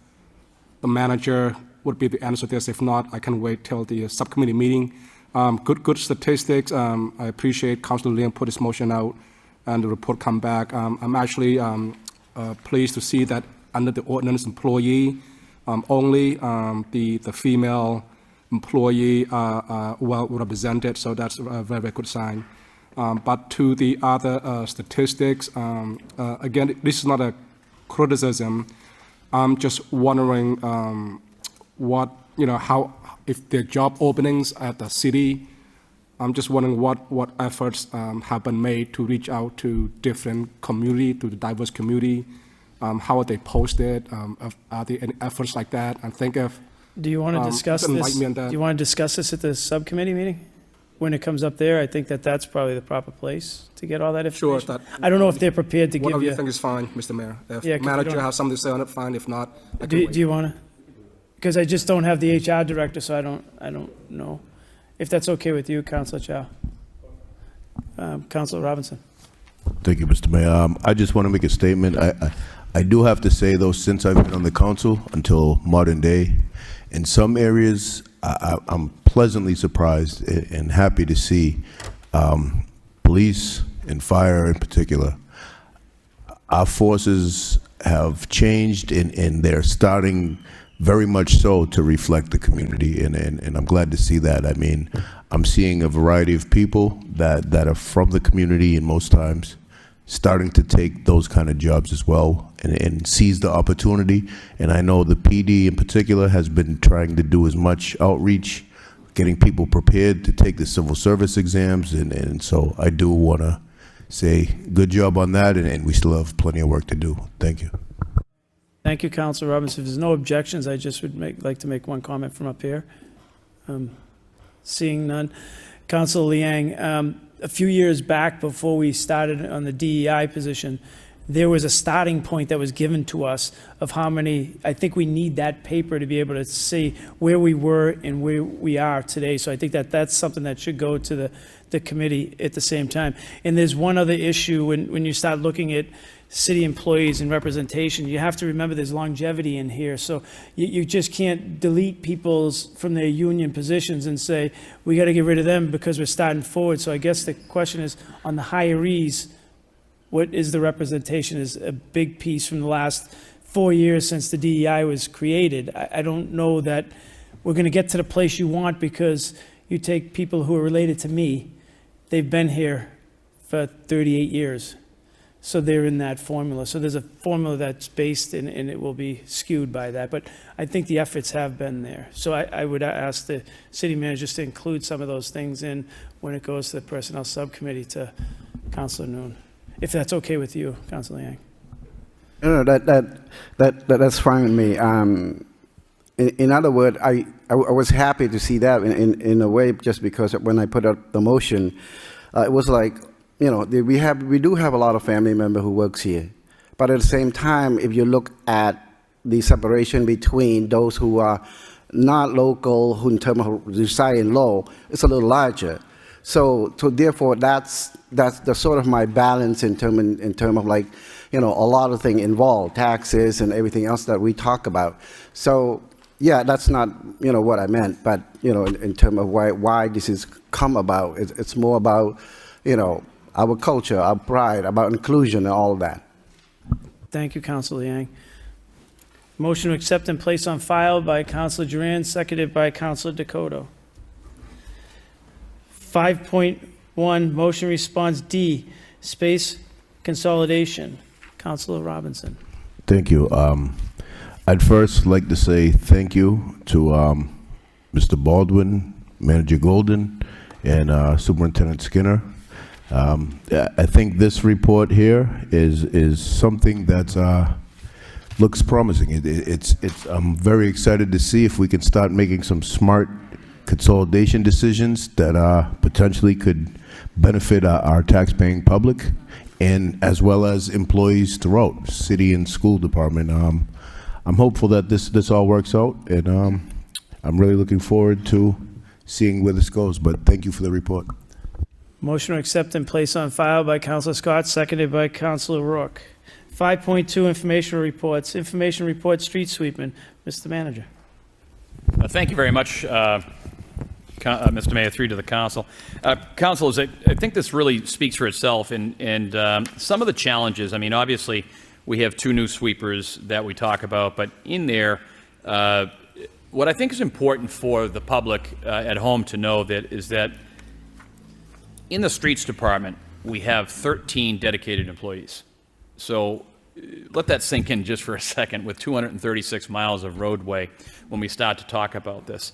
the manager would be the answer to this. If not, I can wait till the subcommittee meeting. Good statistics. I appreciate Councilor Liang put this motion out and the report come back. I'm actually pleased to see that under the ordinance employee, only the female employee are well represented, so that's a very, very good sign. But to the other statistics, again, this is not a criticism. I'm just wondering how, if there are job openings at the city, I'm just wondering what efforts have been made to reach out to different community, to the diverse community. How are they posted? Are there any efforts like that? And think if Do you want to discuss this? Do you want to discuss this at the subcommittee meeting when it comes up there? I think that's probably the proper place to get all that information. Sure. I don't know if they're prepared to give you. Whatever you think is fine, Mr. Mayor. If Yeah, the manager has something to say on it, fine. If not, I can Do wait. you want to? Because I just don't have the HR director, so I don't know. If that's okay with you, Councilor Chow. Councilor Robinson. Thank you, Mr. Mayor. I just want to make a statement. I do have to say, though, since I've been on the council until modern day, in some areas, I'm pleasantly surprised and happy to see police and fire in particular. Our forces have changed and they're starting very much so to reflect the community, and I'm glad to see that. I mean, I'm seeing a variety of people that are from the community, and most times starting to take those kind of jobs as well and seize the opportunity. And I know the PD in particular has been trying to do as much outreach, getting people prepared to take the civil service exams, and so I do want to say good job on that, and we still have plenty of work to do. Thank you. Thank you, Councilor Robinson. If there's no objections, I just would like to make one comment from up here. Seeing none. Councilor Liang, a few years back, before we started on the DEI position, there was a starting point that was given to us of how many. I think we need that paper to be able to see where we were and where we are today. So I think that that's something that should go to the committee at the same time. And there's one other issue when you start looking at city employees and representation. You have to remember there's longevity in here. So you just can't delete people's from their union positions and say, we got to get rid of them because we're starting forward. So I guess the question is on the hirees, what is the representation is a big piece from the last 4 years since the DEI was created. I don't know that we're going to get to the place you want because you take people who are related to me. They've been here for 38 years. So they're in that formula. So there's a formula that's based in, and it will be skewed by that. But I think the efforts have been there. So I would ask the city managers to include some of those things in when it goes to the personnel subcommittee to Councilor Nuon. If that's okay with you, Councilor Yang. No, that's fine with me. In other words, I was happy to see that in a way, just because when I put up the motion, it was like, you know, we do have a lot of family member who works here, but at the same time, if you look at the separation between those who are not local, who in terms of reside in Lowell, it's a little larger. So therefore, that's the sort of my balance in term of, like, you know, a lot of things involved, taxes and everything else that we talk about. So yeah, that's not, you know, what I meant, but, you know, in terms of why this has come about, it's more about, you know, our culture, our pride, about inclusion and all of that. Thank you, Councilor Yang. Motion to accept and place on file by Councilor Duran, seconded by Councilor Dakota. 5.1, motion response D, space consolidation. Councilor Robinson. Thank you. I'd first like to say thank you to Mr. Baldwin, Manager Golden, and Superintendent Skinner. I think this report here is something that looks promising. I'm very excited to see if we can start making some smart consolidation decisions that potentially could benefit our tax-paying public, and as well as employees throughout city and school department. I'm hopeful that this all works out, and I'm really looking forward to seeing where this goes. But thank you for the report. Motion to accept and place on file by Councilor Scott, seconded by Councilor Rourke. 5.2, informational reports. Information report, street sweeping. Mr. Manager. Thank you very much, Mr. Mayor, through to the council. Councilors, I think this really speaks for itself, and some of the challenges. I mean, obviously, we have 2 new sweepers that we talk about, but in there, what I think is important for the public at home to know is that in the streets department, we have 13 dedicated employees. So let that sink in just for a second with 236 miles of roadway when we start to talk about this.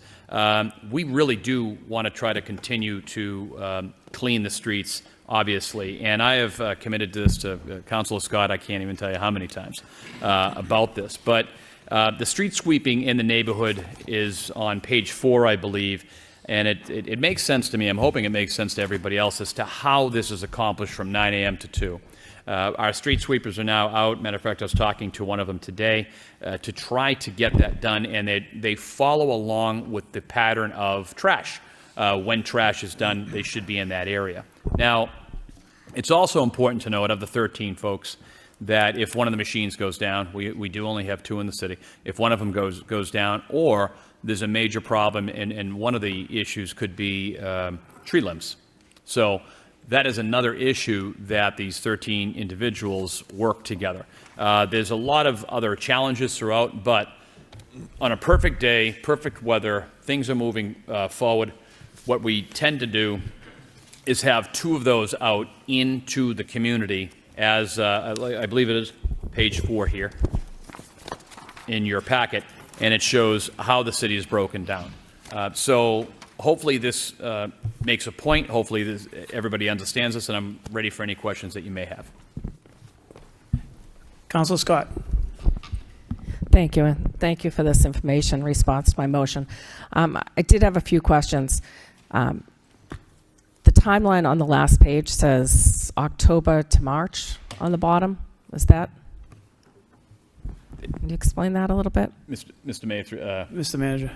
We really do want to try to continue to clean the streets, obviously, and I have committed to this to Councilor Scott, I can't even tell you how many times, about this. But the street sweeping in the neighborhood is on page 4, I believe, and it makes sense to me. I'm hoping it makes sense to everybody else as to how this is accomplished from 9 a.m. to 2. Our street sweepers are now out. Matter of fact, I was talking to one of them today to try to get that done, and they follow along with the pattern of trash. When trash is done, they should be in that area. Now, it's also important to note, of the 13 folks, that if one of the machines goes down, we do only have 2 in the city. If one of them goes down, or there's a major problem, and one of the issues could be tree limbs. So that is another issue that these 13 individuals work together. There's a lot of other challenges throughout, but on a perfect day, perfect weather, things are moving forward, what we tend to do is have 2 of those out into the community as, I believe it is page 4 here in your packet, and it shows how the city is broken down. So hopefully this makes a point. Hopefully everybody understands this, and I'm ready for any questions that you may have. Councilor Scott. Thank you, and thank you for this information in response to my motion. I did have a few questions. The timeline on the last page says October to March on the bottom. Is that? Can you explain that a little bit? Mr. Mayor, Mr. Manager.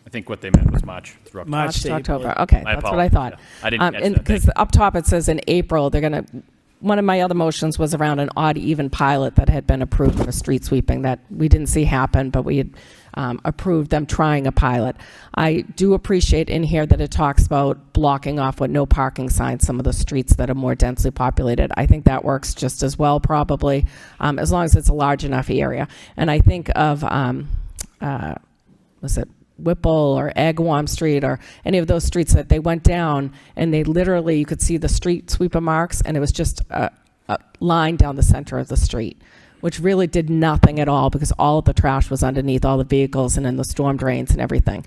I think what they meant was March through October. March to to October. April. Okay, My that's what I thought. apologies. Yeah. I didn't catch that. Because up top it says in April, they're going to, one of my other motions was around an odd even pilot that had been approved for street sweeping that we didn't see happen, but we had approved them trying a pilot. I do appreciate in here that it talks about blocking off with no parking signs some of the streets that are more densely populated. I think that works just as well, probably, as long as it's a large enough area. And I think of, was it Whipple or Agawam Street or any of those streets that they went down and they literally, you could see the street sweeper marks and it was just a line down the center of the street, which really did nothing at all because all of the trash was underneath all the vehicles and in the storm drains and everything.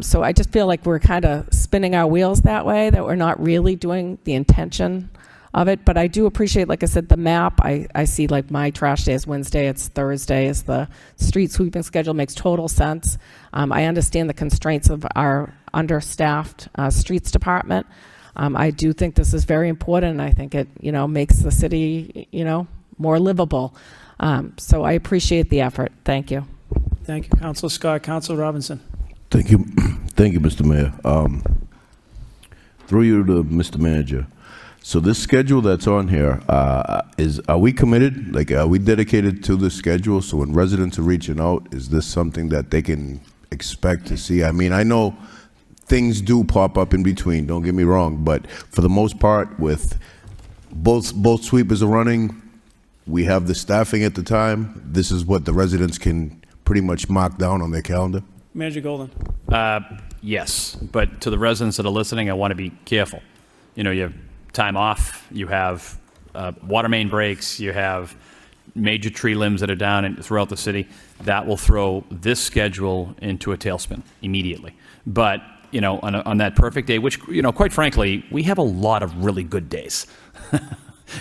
So I just feel like we're kind of spinning our wheels that way, that we're not really doing the intention of it. But I do appreciate, like I said, the map. I see like my trash day is Wednesday, it's Thursday is the street sweeping schedule, makes total sense. I understand the constraints of our understaffed streets department. I do think this is very important. I think it, makes the city, more livable. So I appreciate the effort. Thank you. Thank you, Councilor Scott. Councilor Robinson. Thank you. Thank you, Mr. Mayor. Through you to Mr. Manager. So this schedule that's on here, are we committed? Like, are we dedicated to this schedule? So when residents are reaching out, is this something that they can expect to see? I mean, I know things do pop up in between, don't get me wrong, but for the most part, with both sweepers are running, we have the staffing at the time, this is what the residents can pretty much mark down on their calendar? Manager Golden. Yes, but to the residents that are listening, I want to be careful. You have time off, you have water main breaks, you have major tree limbs that are down throughout the city. That will throw this schedule into a tailspin immediately. But, on that perfect day, which, quite frankly, we have a lot of really good days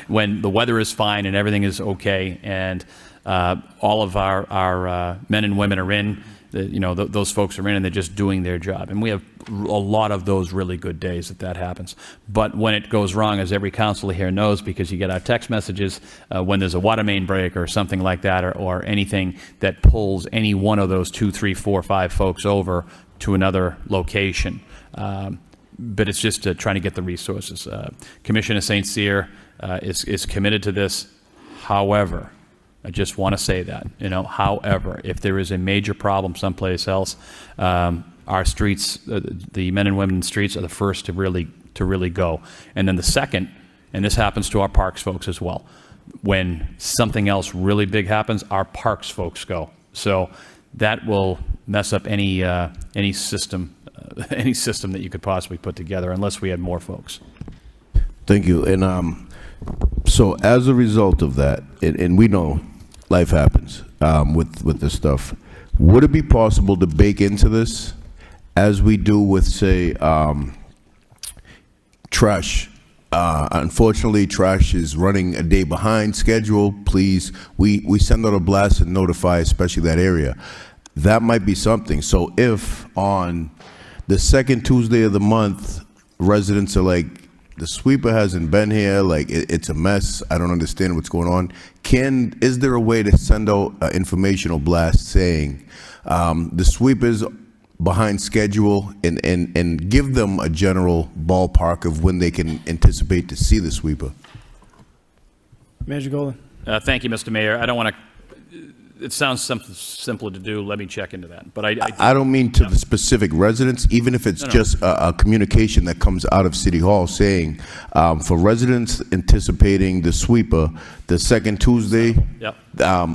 when the weather is fine and everything is okay and all of our men and women are in, those folks are in and they're just doing their job. And we have a lot of those really good days that happens. But when it goes wrong, as every councilor here knows, because you get our text messages when there's a water main break or something like that, or anything that pulls any one of those 2, 3, 4, 5 folks over to another location. But it's just trying to get the resources. Commissioner St. Cyr is committed to this. However, I just want to say that, however, if there is a major problem someplace else, our streets, the men and women in the streets are the first to really go. And then the second, and this happens to our parks folks as well, when something else really big happens, our parks folks go. So that will mess up any system, any system that you could possibly put together, unless we had more folks. Thank you. And so as a result of that, and we know life happens with this stuff, would it be possible to bake into this, as we do with, say, trash? Unfortunately, trash is running a day behind schedule. Please, we send out a blast and notify, especially that area. That might be something. So if on the second Tuesday of the month, residents are like, the sweeper hasn't been here, like it's a mess, I don't understand what's going on, is there a way to send out an informational blast saying the sweeper's behind schedule and give them a general ballpark of when they can anticipate to see the sweeper? Manager Golden. Thank you, Mr. Mayor. I don't want to it sounds simpler to do. Let me check into that. But I don't mean to the specific residents, even if it's just a communication that comes out of City Hall saying, for residents anticipating the sweeper, the second Tuesday, Yep.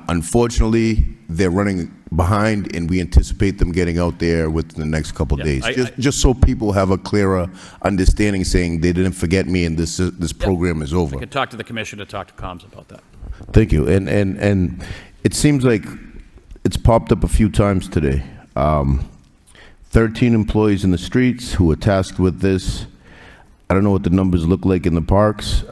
Unfortunately, they're running behind, and we anticipate them getting out there within the next couple Yeah, days. Just so people have a clearer understanding, saying they didn't forget me and this program is over. I could talk to the commissioner, talk to comms about that. Thank you. And it seems like it's popped up a few times today. 13 employees in the streets who are tasked with this. I don't know what the numbers look like in the parks.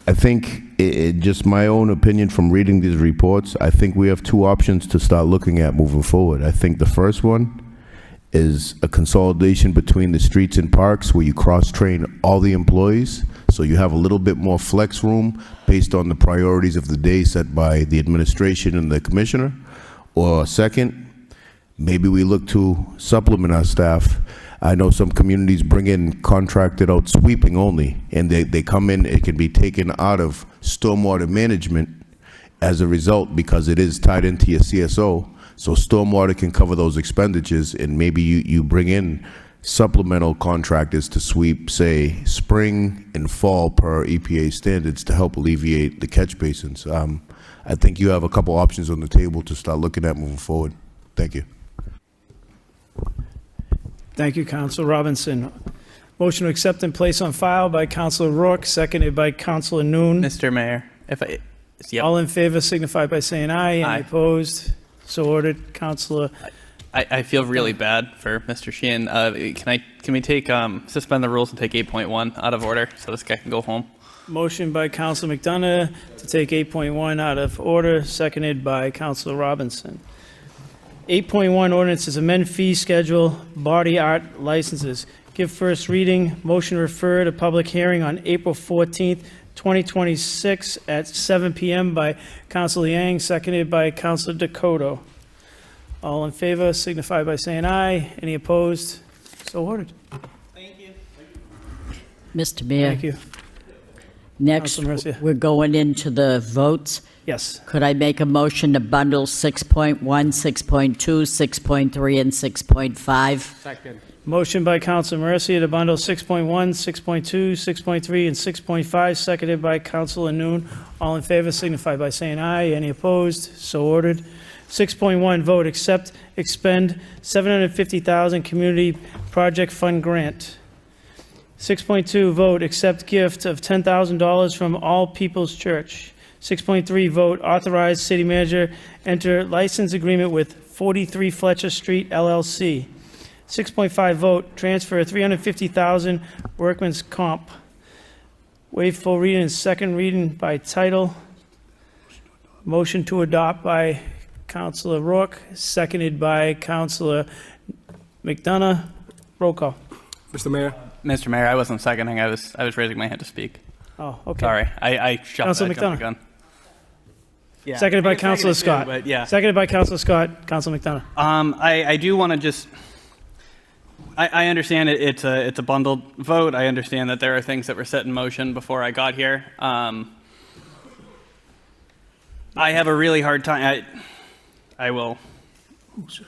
I think, just my own opinion from reading these reports, I think we have two options to start looking at moving forward. I think the first one is a consolidation between the streets and parks where you cross-train all the employees, so you have a little bit more flex room based on the priorities of the day set by the administration and the commissioner. Or second, maybe we look to supplement our staff. I know some communities bring in contracted out sweeping only, and they come in, it can be taken out of stormwater management as a result because it is tied into your CSO. So stormwater can cover those expenditures, and maybe you bring in supplemental contractors to sweep, say, spring and fall per EPA standards to help alleviate the catch basins. I think you have a couple options on the table to start looking at moving forward. Thank you. Thank you, Councilor Robinson. Motion to accept and place on file by Councilor Rourke, seconded by Councilor Nuon. Mr. Mayor, All in favor signify by saying aye. Aye. Any opposed? So ordered. Councilor. I feel really bad for Mr. Sheehan. Can we take suspend the rules and take 8.1 out of order so this guy can go home? Motion by Councilor McDonough to take 8.1 out of order, seconded by Councilor Robinson. 8.1 ordinances amend fee schedule, body art licenses. Give first reading. Motion refer to public hearing on April 14th, 2026 at 7 p.m. by Councilor Yang, seconded by Councilor Dakota. All in favor signify by saying aye. Any opposed? So ordered. Mr. Mayor. Thank you. Next, Councilor Mercia. we're going into the votes. Yes. Could I make a motion to bundle 6.1, 6.2, 6.3, and 6.5? Second. Motion by Councilor Mercia to bundle 6.1, 6.2, 6.3, and 6.5, seconded by Councilor Nuon. All in favor signify by saying aye. Any opposed? So ordered. 6.1, vote accept, expend $750,000 community project fund grant. 6.2, vote accept gift of $10,000 from All People's Church. 6.3, vote authorize city manager enter license agreement with 43 Fletcher Street LLC. 6.5, vote transfer $350,000 workman's comp. Waive full reading and second reading by title. Motion to adopt by Councilor Rourke, seconded by Councilor McDonough. Roll call. Mr. Mayor. Mr. Mayor, I wasn't seconding. I was raising my hand to speak. Oh, okay. Sorry, I Councilor jumped the McDonough. gun. Yeah. Seconded by I seconded Councilor too, Scott. but yeah. Seconded by Councilor Scott. Councilor McDonough. I do want to just. I understand it's a bundled vote. I understand that there are things that were set in motion before I got here. I have a really hard time. I will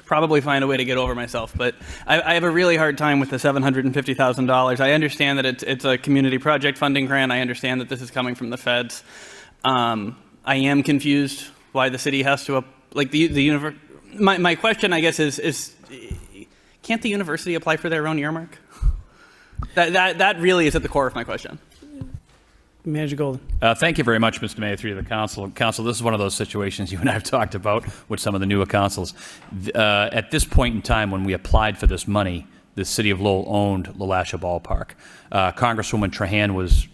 probably find a way to get over myself, but I have a really hard time with the $750,000. I understand that it's a community project funding grant. I understand that this is coming from the feds. I am confused why the city has to, like the my question, I guess, is can't the university apply for their own earmark? That really is at the core of my question. Manager Golden. Thank you very much, Mr. Mayor, through the council. Council, this is one of those situations you and I have talked about with some of the newer councils. At this point in time, when we applied for this money, the city of Lowell owned LaLasha Ballpark. Congresswoman Trahan was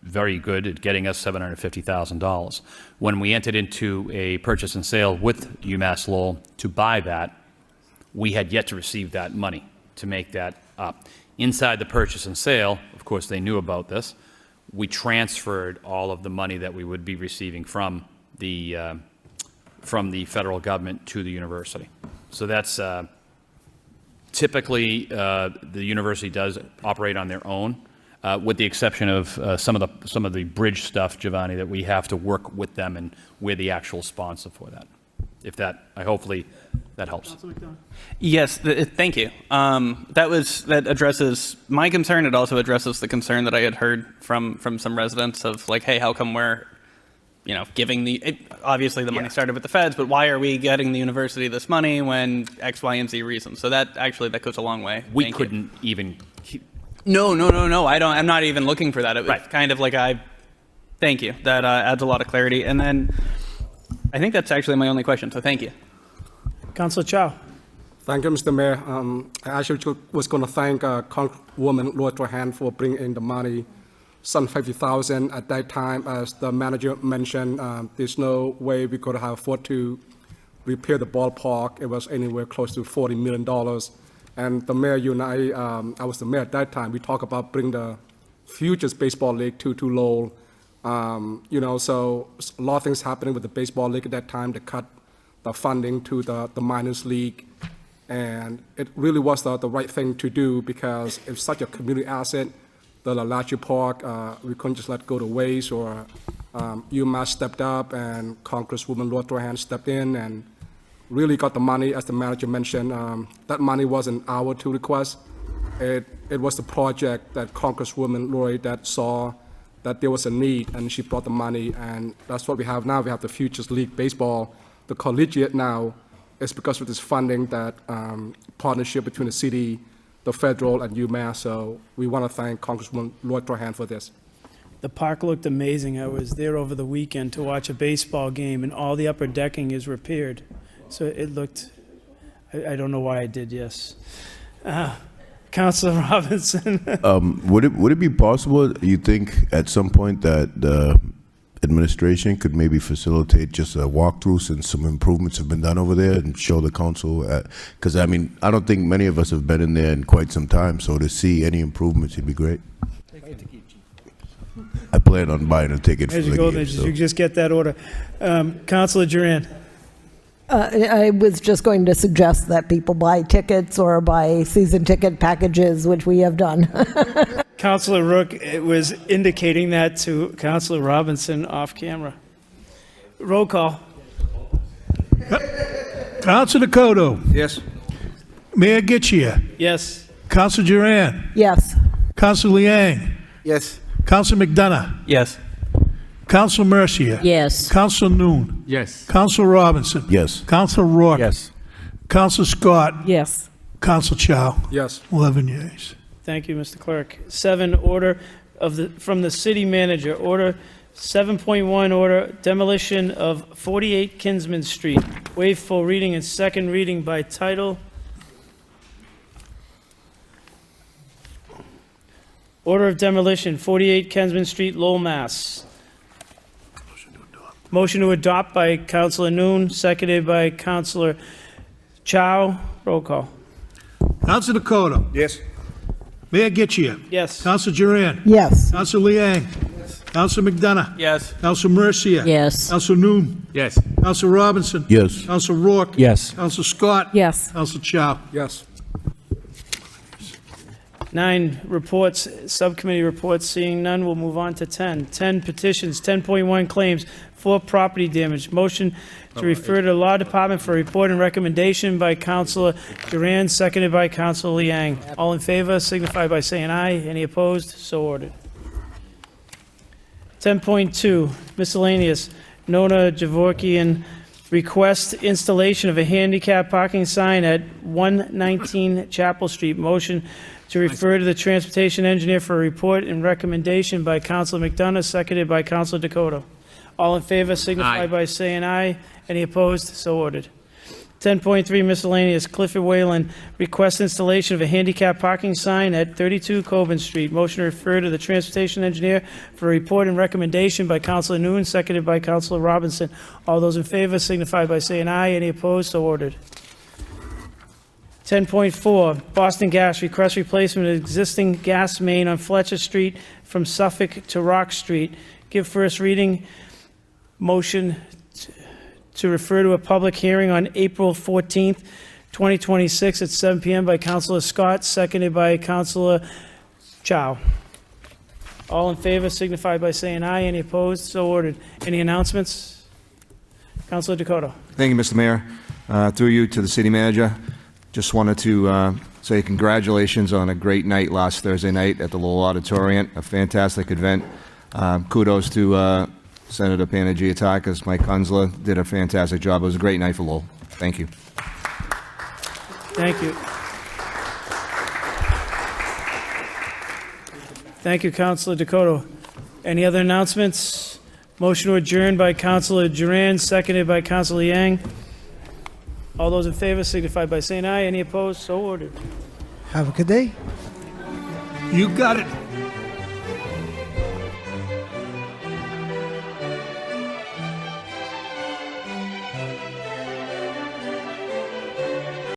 very good at getting us $750,000. When we entered into a purchase and sale with UMass Lowell to buy that, we had yet to receive that money to make that up. Inside the purchase and sale, of course, they knew about this. We transferred all of the money that we would be receiving from the federal government to the university. So that's typically the university does operate on their own, with the exception of some of the bridge stuff, Giovanni, that we have to work with them, and we're the actual sponsor for that. If that, hopefully, that helps. Yes, thank you. That addresses my concern. It also addresses the concern that I had heard from some residents of like, hey, how come we're, giving obviously the money started with the feds, but why are we getting the university this money when X, Y, and Z reasons? So that goes a long way. We couldn't even. No. I'm not even looking for that. It was kind of like thank you. That adds a lot of clarity. And then I think that's actually my only question. So thank you. Councilor Chow. Thank you, Mr. Mayor. I actually was going to thank Congresswoman Loy Trahan for bringing in the money, $750,000 at that time. As the manager mentioned, there's no way we could have afford to repair the ballpark. It was anywhere close to $40 million. And the mayor, you and I was the mayor at that time. We talked about bringing the Futures Baseball League to Lowell. So a lot of things happening with the baseball league at that time. They cut the funding to the minors league, and it really was the right thing to do because it's such a community asset. The Lalachi Park, we couldn't just let go to waste. Or UMass stepped up, and Congresswoman Loy Trahan stepped in and really got the money, as the manager mentioned. That money wasn't our to request. It was the project that Congresswoman Loy that saw that there was a need, and she brought the money, and that's what we have now. We have the Futures League Baseball. The collegiate now is because of this funding, that partnership between the city, the federal, and UMass. So we want to thank Congresswoman Loy Trahan for this. The park looked amazing. I was there over the weekend to watch a baseball game, and all the upper decking is repaired. So it looked, I don't know why I did, yes. Councilor Robinson. Would it be possible, you think, at some point that the administration could maybe facilitate just a walkthrough since some improvements have been done over there and show the council? Because, I don't think many of us have been in there in quite some time, so to see any improvements would be great. I plan on buying a ticket for As you the go, game. So. you just get that order. Councilor Jeanne. I was just going to suggest that people buy tickets or buy season ticket packages, which we have done. Councilor Rook was indicating that to Councilor Robinson off camera. Roll call. Councilor Dakota. Yes. Mayor Getchia. Yes. Councilor Duran. Yes. Councilor Liang. Yes. Councilor McDonough. Yes. Councilor Mercier. Yes. Councilor Nuon. Yes. Councilor Robinson. Yes. Councilor Rourke. Yes. Councilor Scott. Yes. Councilor Chow. Yes. 11 yeas. Thank you, Mr. Clerk. 7, order from the city manager. Order 7.1, order demolition of 48 Kinsman Street. Waive full reading and second reading by title. Order of demolition, 48 Kinsman Street, Lowell, Mass. Motion to adopt by Councilor Nuon, seconded by Councilor Chow. Roll call. Councilor Dakota. Yes. Mayor Getchia. Yes. Councilor Duran. Yes. Councilor Liang. Councilor McDonough. Yes. Councilor Mercier. Yes. Councilor Nuon. Yes. Councilor Robinson. Yes. Councilor Rourke. Yes. Councilor Scott. Yes. Councilor Chow. Yes. 9, reports, subcommittee reports. Seeing none, we'll move on to 10. 10, petitions. 10.1, claims. 4, property damage. Motion to refer to the Law Department for report and recommendation by Councilor Duran, seconded by Councilor Liang. All in favor, signify by saying aye. Any opposed? So ordered. 10.2, miscellaneous. Nona Javorkian request installation of a handicap parking sign at 119 Chapel Street. Motion to refer to the transportation engineer for a report and recommendation by Councilor McDonough, seconded by Councilor Dakota. All in favor signify by saying aye. Any opposed? So ordered. 10.3, miscellaneous. Clifford Whalen requests installation of a handicap parking sign at 32 Coburn Street. Motion to refer to the transportation engineer for a report and recommendation by Councilor Nuon, seconded by Councilor Robinson. All those in favor signify by saying aye. Any opposed? So ordered. 10.4, Boston Gas request replacement of existing gas main on Fletcher Street from Suffolk to Rock Street. Give first reading. Motion to refer to a public hearing on April 14th, 2026 at 7 p.m. by Councilor Scott, seconded by Councilor Chow. All in favor signify by saying aye. Any opposed? So ordered. Any announcements? Councilor Dakota. Thank you, Mr. Mayor. Through you to the city manager, just wanted to say congratulations on a great night last Thursday night at the Lowell Auditorium, a fantastic event. Kudos to Senator Panagiotakis, Mike Kunzler did a fantastic job. It was a great night for Lowell. Thank you. Thank you. Thank you, Councilor Dakota. Any other announcements? Motion to adjourn by Councilor Duran, seconded by Councilor Yang. All those in favor signify by saying aye. Any opposed? So ordered. Have a good day. You got it.